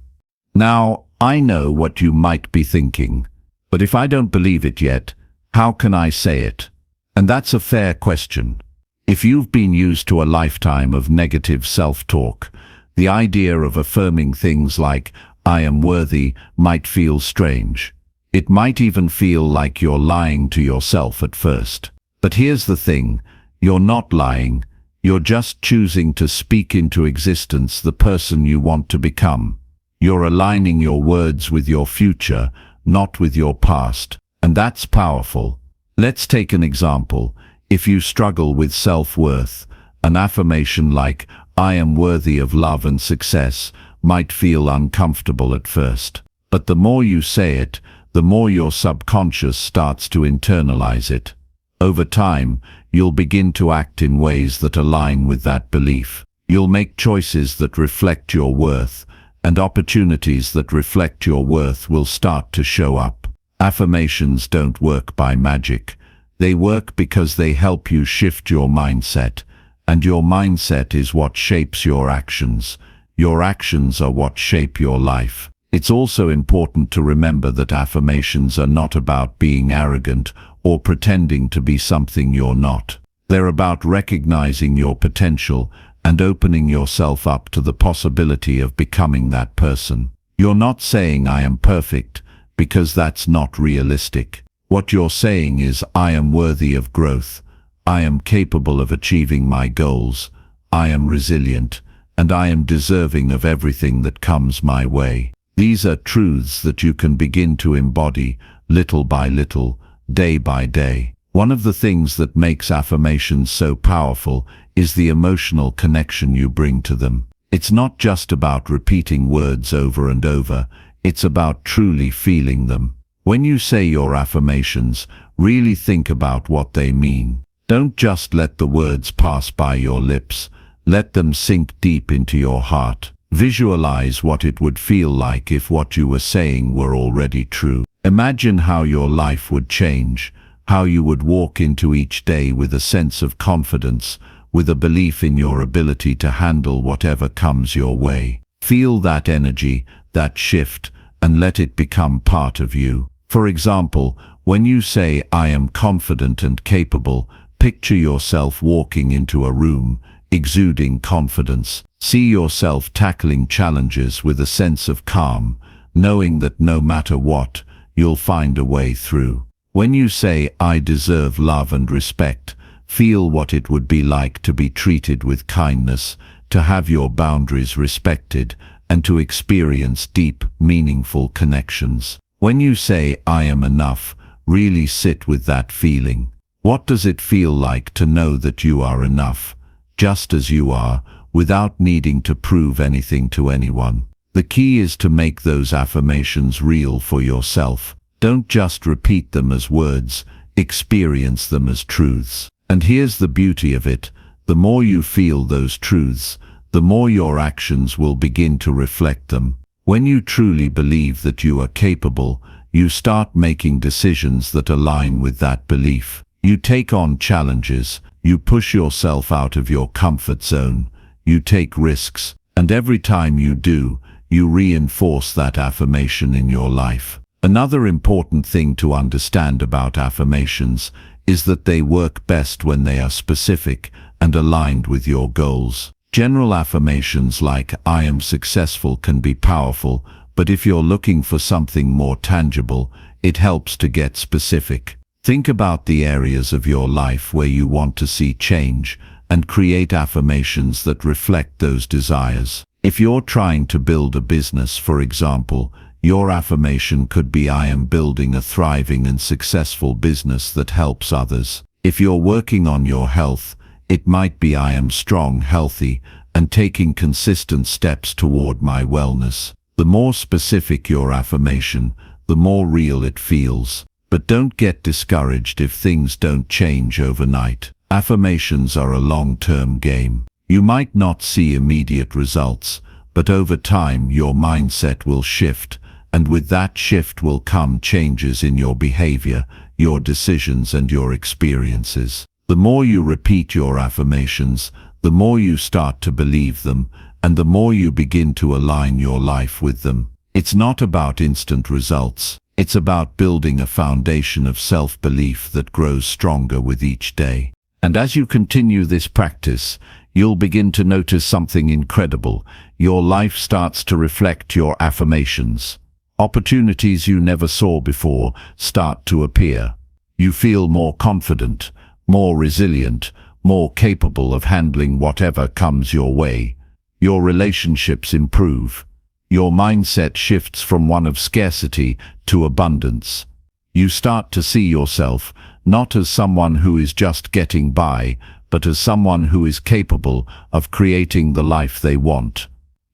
Now, I know what you might be thinking, but if I don't believe it yet, how can I say it? And that's a fair question. If you've been used to a lifetime of negative self-talk, the idea of affirming things like, "I am worthy," might feel strange. It might even feel like you're lying to yourself at first. But here's the thing, you're not lying, you're just choosing to speak into existence the person you want to become. You're aligning your words with your future, not with your past, and that's powerful. Let's take an example. If you struggle with self-worth, an affirmation like, "I am worthy of love and success," might feel uncomfortable at first. But the more you say it, the more your subconscious starts to internalize it. Over time, you'll begin to act in ways that align with that belief. You'll make choices that reflect your worth, and opportunities that reflect your worth will start to show up. Affirmations don't work by magic. They work because they help you shift your mindset, and your mindset is what shapes your actions. Your actions are what shape your life. It's also important to remember that affirmations are not about being arrogant or pretending to be something you're not. They're about recognizing your potential and opening yourself up to the possibility of becoming that person. You're not saying, "I am perfect," because that's not realistic. What you're saying is, "I am worthy of growth. I am capable of achieving my goals. I am resilient, and I am deserving of everything that comes my way." These are truths that you can begin to embody, little by little, day by day. One of the things that makes affirmations so powerful is the emotional connection you bring to them. It's not just about repeating words over and over, it's about truly feeling them. When you say your affirmations, really think about what they mean. Don't just let the words pass by your lips, let them sink deep into your heart. Visualize what it would feel like if what you were saying were already true. Imagine how your life would change, how you would walk into each day with a sense of confidence, with a belief in your ability to handle whatever comes your way. Feel that energy, that shift, and let it become part of you. For example, when you say, "I am confident and capable," picture yourself walking into a room, exuding confidence. See yourself tackling challenges with a sense of calm, knowing that no matter what, you'll find a way through. When you say, "I deserve love and respect," feel what it would be like to be treated with kindness, to have your boundaries respected, and to experience deep, meaningful connections. When you say, "I am enough," really sit with that feeling. What does it feel like to know that you are enough, just as you are, without needing to prove anything to anyone? The key is to make those affirmations real for yourself. Don't just repeat them as words, experience them as truths. And here's the beauty of it, the more you feel those truths, the more your actions will begin to reflect them. When you truly believe that you are capable, you start making decisions that align with that belief. You take on challenges, you push yourself out of your comfort zone, you take risks, and every time you do, you reinforce that affirmation in your life. Another important thing to understand about affirmations is that they work best when they are specific and aligned with your goals. General affirmations like "I am successful" can be powerful, but if you're looking for something more tangible, it helps to get specific. Think about the areas of your life where you want to see change and create affirmations that reflect those desires. If you're trying to build a business, for example, your affirmation could be "I am building a thriving and successful business that helps others." If you're working on your health, it might be "I am strong, healthy, and taking consistent steps toward my wellness." The more specific your affirmation, the more real it feels. But don't get discouraged if things don't change overnight. Affirmations are a long-term game. You might not see immediate results, but over time your mindset will shift, and with that shift will come changes in your behavior, your decisions, and your experiences. The more you repeat your affirmations, the more you start to believe them, and the more you begin to align your life with them. It's not about instant results. It's about building a foundation of self-belief that grows stronger with each day. And as you continue this practice, you'll begin to notice something incredible. Your life starts to reflect your affirmations. Opportunities you never saw before start to appear. You feel more confident, more resilient, more capable of handling whatever comes your way. Your relationships improve. Your mindset shifts from one of scarcity to abundance. You start to see yourself not as someone who is just getting by, but as someone who is capable of creating the life they want.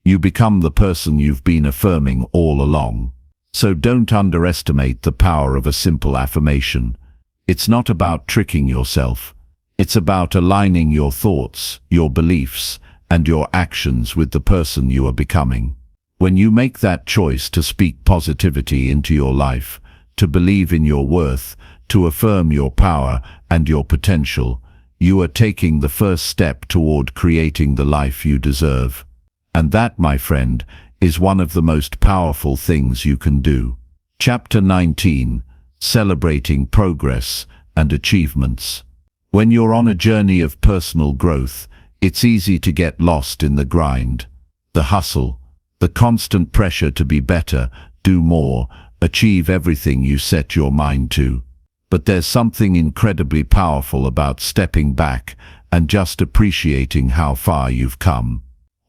You become the person you've been affirming all along. So don't underestimate the power of a simple affirmation. It's not about tricking yourself. It's about aligning your thoughts, your beliefs, and your actions with the person you are becoming. When you make that choice to speak positivity into your life, to believe in your worth, to affirm your power and your potential, you are taking the first step toward creating the life you deserve. And that, my friend, is one of the most powerful things you can do. Chapter 19. Celebrating progress and achievements. When you're on a journey of personal growth, it's easy to get lost in the grind, the hustle, the constant pressure to be better, do more, achieve everything you set your mind to. But there's something incredibly powerful about stepping back and just appreciating how far you've come.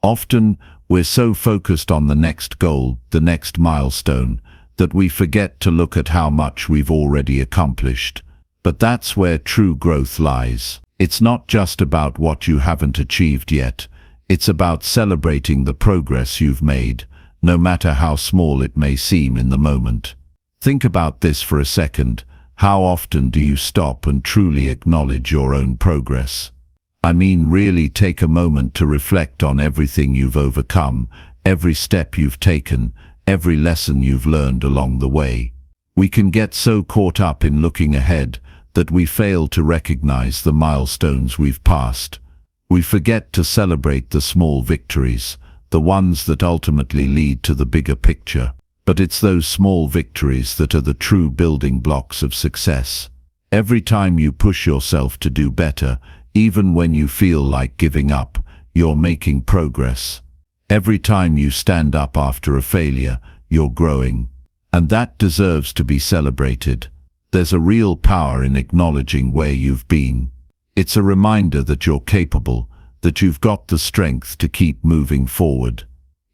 Often, we're so focused on the next goal, the next milestone, that we forget to look at how much we've already accomplished. But that's where true growth lies. It's not just about what you haven't achieved yet. It's about celebrating the progress you've made, no matter how small it may seem in the moment. Think about this for a second. How often do you stop and truly acknowledge your own progress? I mean, really take a moment to reflect on everything you've overcome, every step you've taken, every lesson you've learned along the way. We can get so caught up in looking ahead that we fail to recognize the milestones we've passed. We forget to celebrate the small victories, the ones that ultimately lead to the bigger picture. But it's those small victories that are the true building blocks of success. Every time you push yourself to do better, even when you feel like giving up, you're making progress. Every time you stand up after a failure, you're growing. And that deserves to be celebrated. There's a real power in acknowledging where you've been. It's a reminder that you're capable, that you've got the strength to keep moving forward.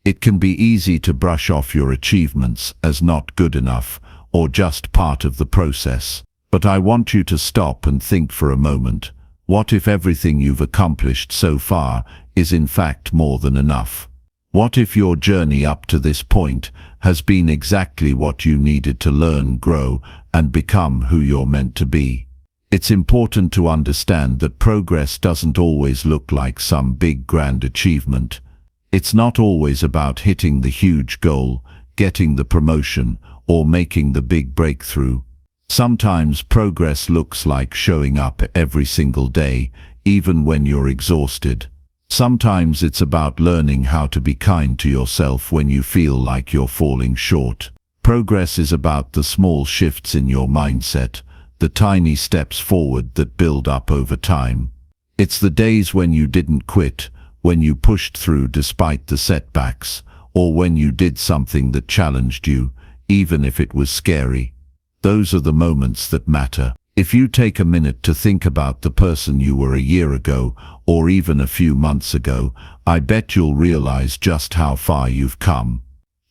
It can be easy to brush off your achievements as not good enough or just part of the process. But I want you to stop and think for a moment. What if everything you've accomplished so far is in fact more than enough? What if your journey up to this point has been exactly what you needed to learn, grow, and become who you're meant to be? It's important to understand that progress doesn't always look like some big grand achievement. It's not always about hitting the huge goal, getting the promotion, or making the big breakthrough. Sometimes progress looks like showing up every single day, even when you're exhausted. Sometimes it's about learning how to be kind to yourself when you feel like you're falling short. Progress is about the small shifts in your mindset, the tiny steps forward that build up over time. It's the days when you didn't quit, when you pushed through despite the setbacks, or when you did something that challenged you, even if it was scary. Those are the moments that matter. If you take a minute to think about the person you were a year ago, or even a few months ago, I bet you'll realize just how far you've come.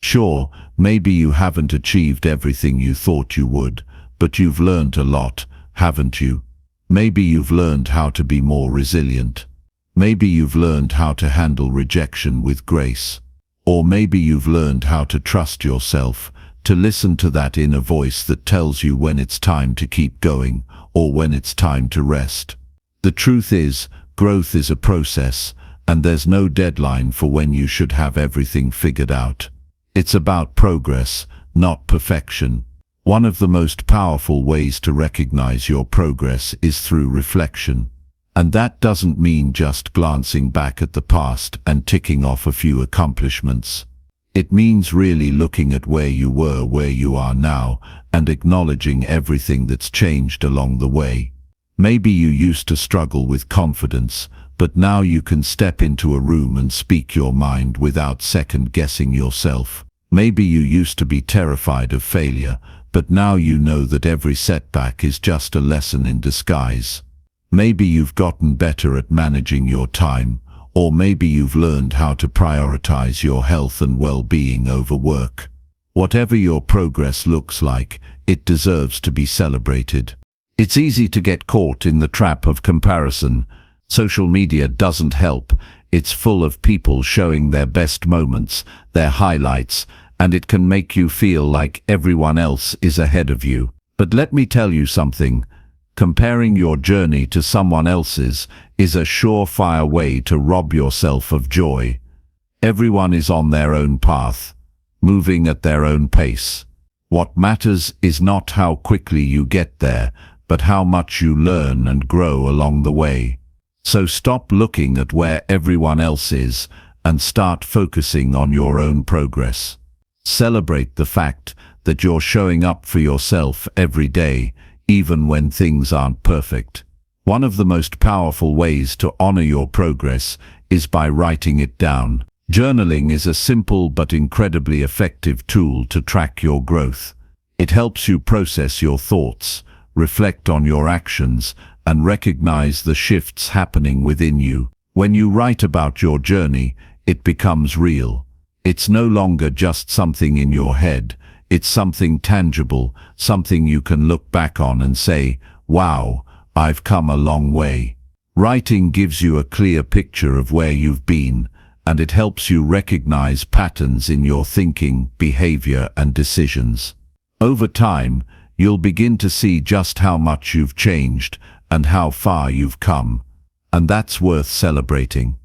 Sure, maybe you haven't achieved everything you thought you would, but you've learned a lot, haven't you? Maybe you've learned how to be more resilient. Maybe you've learned how to handle rejection with grace. Or maybe you've learned how to trust yourself, to listen to that inner voice that tells you when it's time to keep going, or when it's time to rest. The truth is, growth is a process, and there's no deadline for when you should have everything figured out. It's about progress, not perfection. One of the most powerful ways to recognize your progress is through reflection. And that doesn't mean just glancing back at the past and ticking off a few accomplishments. It means really looking at where you were, where you are now, and acknowledging everything that's changed along the way. Maybe you used to struggle with confidence, but now you can step into a room and speak your mind without second-guessing yourself. Maybe you used to be terrified of failure, but now you know that every setback is just a lesson in disguise. Maybe you've gotten better at managing your time, or maybe you've learned how to prioritize your health and well-being over work. Whatever your progress looks like, it deserves to be celebrated. It's easy to get caught in the trap of comparison. Social media doesn't help. It's full of people showing their best moments, their highlights, and it can make you feel like everyone else is ahead of you. But let me tell you something. Comparing your journey to someone else's is a surefire way to rob yourself of joy. Everyone is on their own path, moving at their own pace. What matters is not how quickly you get there, but how much you learn and grow along the way. So stop looking at where everyone else is and start focusing on your own progress. Celebrate the fact that you're showing up for yourself every day, even when things aren't perfect. One of the most powerful ways to honor your progress is by writing it down. Journaling is a simple but incredibly effective tool to track your growth. It helps you process your thoughts, reflect on your actions, and recognize the shifts happening within you. When you write about your journey, it becomes real. It's no longer just something in your head. It's something tangible, something you can look back on and say, wow, I've come a long way. Writing gives you a clear picture of where you've been, and it helps you recognize patterns in your thinking, behavior, and decisions. Over time, you'll begin to see just how much you've changed and how far you've come, and that's worth celebrating.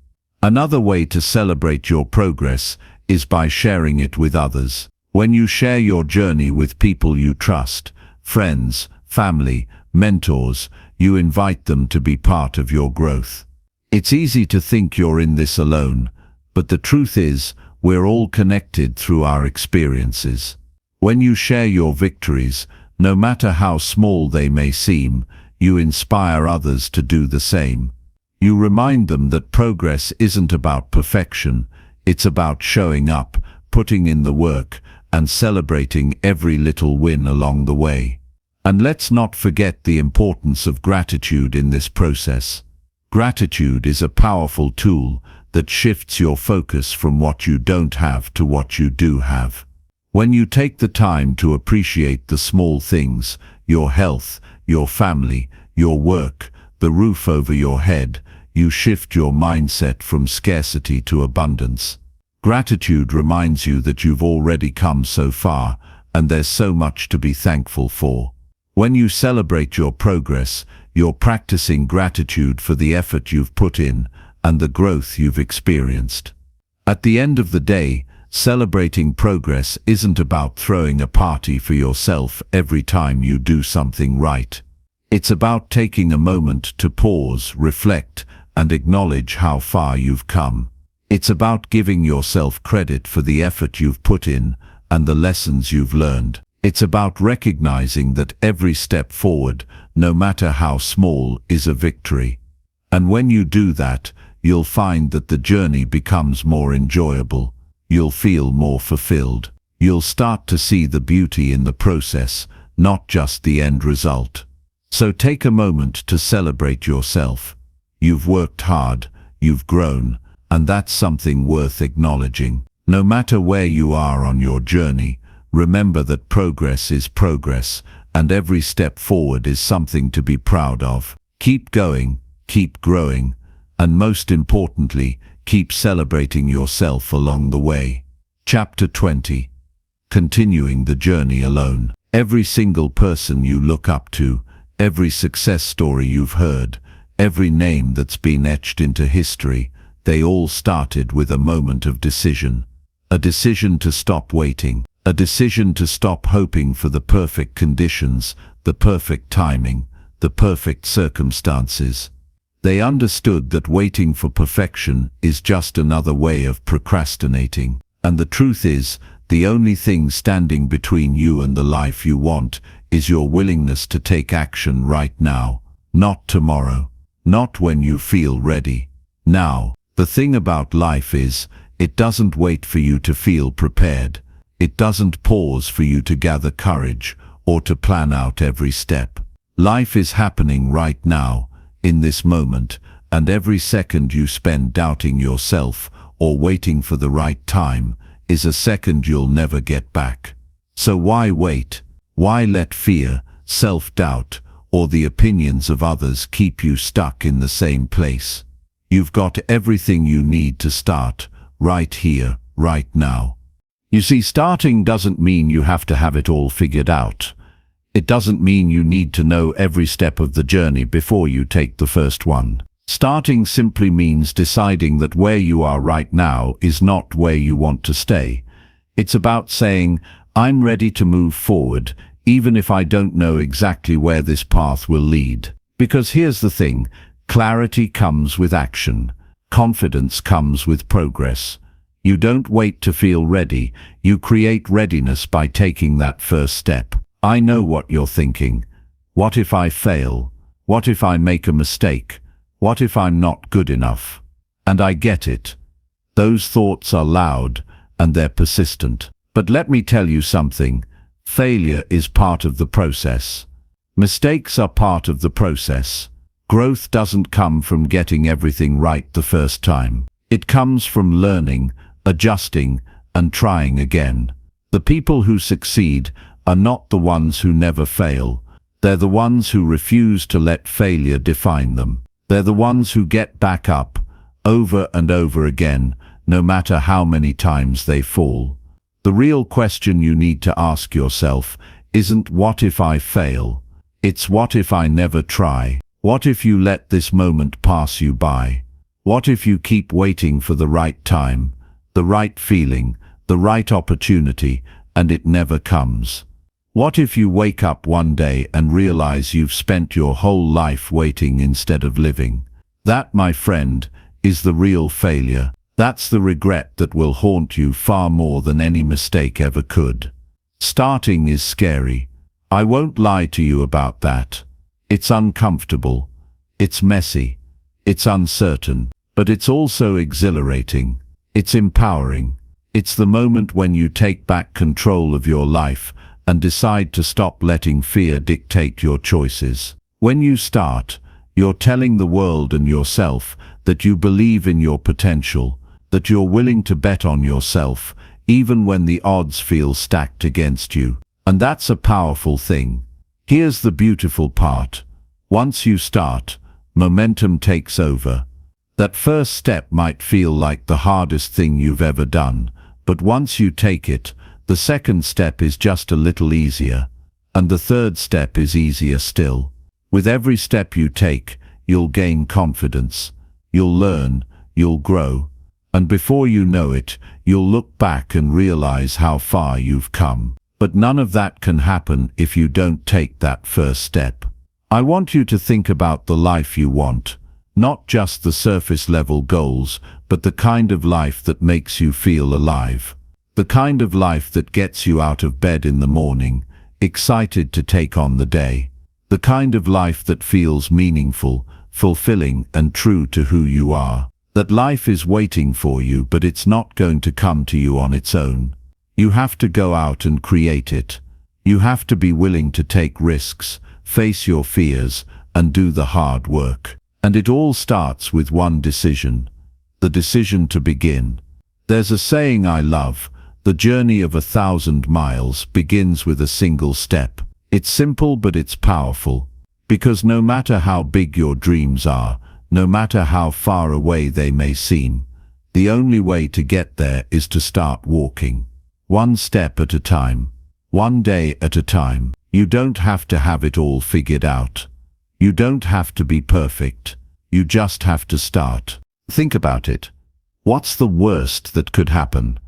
Another way to celebrate your progress is by sharing it with others. When you share your journey with people you trust, friends, family, mentors, you invite them to be part of your growth. It's easy to think you're in this alone, but the truth is, we're all connected through our experiences. When you share your victories, no matter how small they may seem, you inspire others to do the same. You remind them that progress isn't about perfection, it's about showing up, putting in the work, and celebrating every little win along the way. And let's not forget the importance of gratitude in this process. Gratitude is a powerful tool that shifts your focus from what you don't have to what you do have. When you take the time to appreciate the small things, your health, your family, your work, the roof over your head, you shift your mindset from scarcity to abundance. Gratitude reminds you that you've already come so far, and there's so much to be thankful for. When you celebrate your progress, you're practicing gratitude for the effort you've put in and the growth you've experienced. At the end of the day, celebrating progress isn't about throwing a party for yourself every time you do something right. It's about taking a moment to pause, reflect, and acknowledge how far you've come. It's about giving yourself credit for the effort you've put in and the lessons you've learned. It's about recognizing that every step forward, no matter how small, is a victory. And when you do that, you'll find that the journey becomes more enjoyable. You'll feel more fulfilled. You'll start to see the beauty in the process, not just the end result. So take a moment to celebrate yourself. You've worked hard, you've grown, and that's something worth acknowledging. No matter where you are on your journey, remember that progress is progress, and every step forward is something to be proud of. Keep going, keep growing, and most importantly, keep celebrating yourself along the way. Chapter 20. Continuing the journey alone. Every single person you look up to, every success story you've heard, every name that's been etched into history, they all started with a moment of decision. A decision to stop waiting. A decision to stop hoping for the perfect conditions, the perfect timing, the perfect circumstances. They understood that waiting for perfection is just another way of procrastinating. And the truth is, the only thing standing between you and the life you want is your willingness to take action right now, not tomorrow, not when you feel ready. Now, the thing about life is, it doesn't wait for you to feel prepared. It doesn't pause for you to gather courage or to plan out every step. Life is happening right now, in this moment, and every second you spend doubting yourself or waiting for the right time is a second you'll never get back. So why wait? Why let fear, self-doubt, or the opinions of others keep you stuck in the same place? You've got everything you need to start, right here, right now. You see, starting doesn't mean you have to have it all figured out. It doesn't mean you need to know every step of the journey before you take the first one. Starting simply means deciding that where you are right now is not where you want to stay. It's about saying, I'm ready to move forward, even if I don't know exactly where this path will lead. Because here's the thing, clarity comes with action. Confidence comes with progress. You don't wait to feel ready, you create readiness by taking that first step. I know what you're thinking. What if I fail? What if I make a mistake? What if I'm not good enough? And I get it. Those thoughts are loud and they're persistent. But let me tell you something. Failure is part of the process. Mistakes are part of the process. Growth doesn't come from getting everything right the first time. It comes from learning, adjusting, and trying again. The people who succeed are not the ones who never fail. They're the ones who refuse to let failure define them. They're the ones who get back up, over and over again, no matter how many times they fall. The real question you need to ask yourself isn't what if I fail? It's what if I never try? What if you let this moment pass you by? What if you keep waiting for the right time, the right feeling, the right opportunity, and it never comes? What if you wake up one day and realize you've spent your whole life waiting instead of living? That, my friend, is the real failure. That's the regret that will haunt you far more than any mistake ever could. Starting is scary. I won't lie to you about that. It's uncomfortable. It's messy. It's uncertain. But it's also exhilarating. It's empowering. It's the moment when you take back control of your life and decide to stop letting fear dictate your choices. When you start, you're telling the world and yourself that you believe in your potential, that you're willing to bet on yourself, even when the odds feel stacked against you. And that's a powerful thing. Here's the beautiful part. Once you start, momentum takes over. That first step might feel like the hardest thing you've ever done, but once you take it, the second step is just a little easier, and the third step is easier still. With every step you take, you'll gain confidence, you'll learn, you'll grow, and before you know it, you'll look back and realize how far you've come. But none of that can happen if you don't take that first step. I want you to think about the life you want, not just the surface-level goals, but the kind of life that makes you feel alive. The kind of life that gets you out of bed in the morning, excited to take on the day. The kind of life that feels meaningful, fulfilling, and true to who you are. That life is waiting for you, but it's not going to come to you on its own. You have to go out and create it. You have to be willing to take risks, face your fears, and do the hard work. And it all starts with one decision. The decision to begin. There's a saying I love. The journey of 1,000 miles begins with a single step. It's simple, but it's powerful. Because no matter how big your dreams are, no matter how far away they may seem, the only way to get there is to start walking. One step at a time. One day at a time. You don't have to have it all figured out. You don't have to be perfect. You just have to start. Think about it. What's the worst that could happen?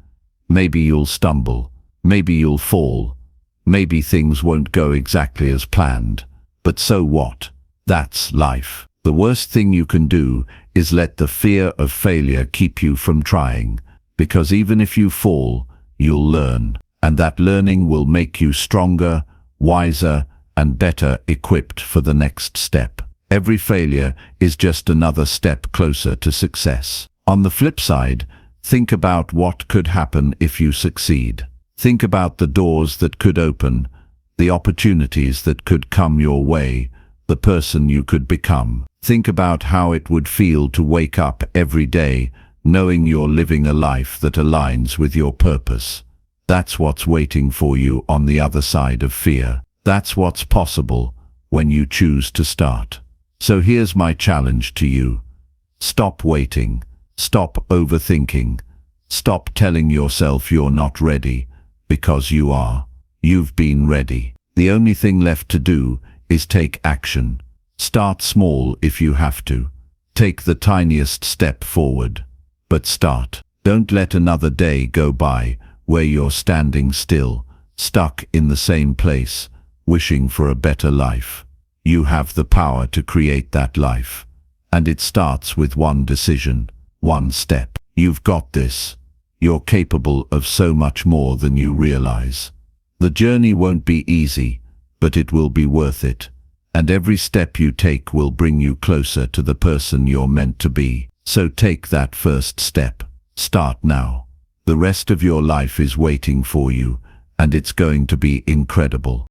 Maybe you'll stumble. Maybe you'll fall. Maybe things won't go exactly as planned. But so what? That's life. The worst thing you can do is let the fear of failure keep you from trying. Because even if you fall, you'll learn. And that learning will make you stronger, wiser, and better equipped for the next step. Every failure is just another step closer to success. On the flip side, think about what could happen if you succeed. Think about the doors that could open, the opportunities that could come your way, the person you could become. Think about how it would feel to wake up every day knowing you're living a life that aligns with your purpose. That's what's waiting for you on the other side of fear. That's what's possible when you choose to start. So here's my challenge to you. Stop waiting. Stop overthinking. Stop telling yourself you're not ready, because you are. You've been ready. The only thing left to do is take action. Start small if you have to. Take the tiniest step forward. But start. Don't let another day go by where you're standing still, stuck in the same place, wishing for a better life. You have the power to create that life. And it starts with one decision, one step. You've got this. You're capable of so much more than you realize. The journey won't be easy, but it will be worth it. And every step you take will bring you closer to the person you're meant to be. So take that first step. Start now. The rest of your life is waiting for you, and it's going to be incredible.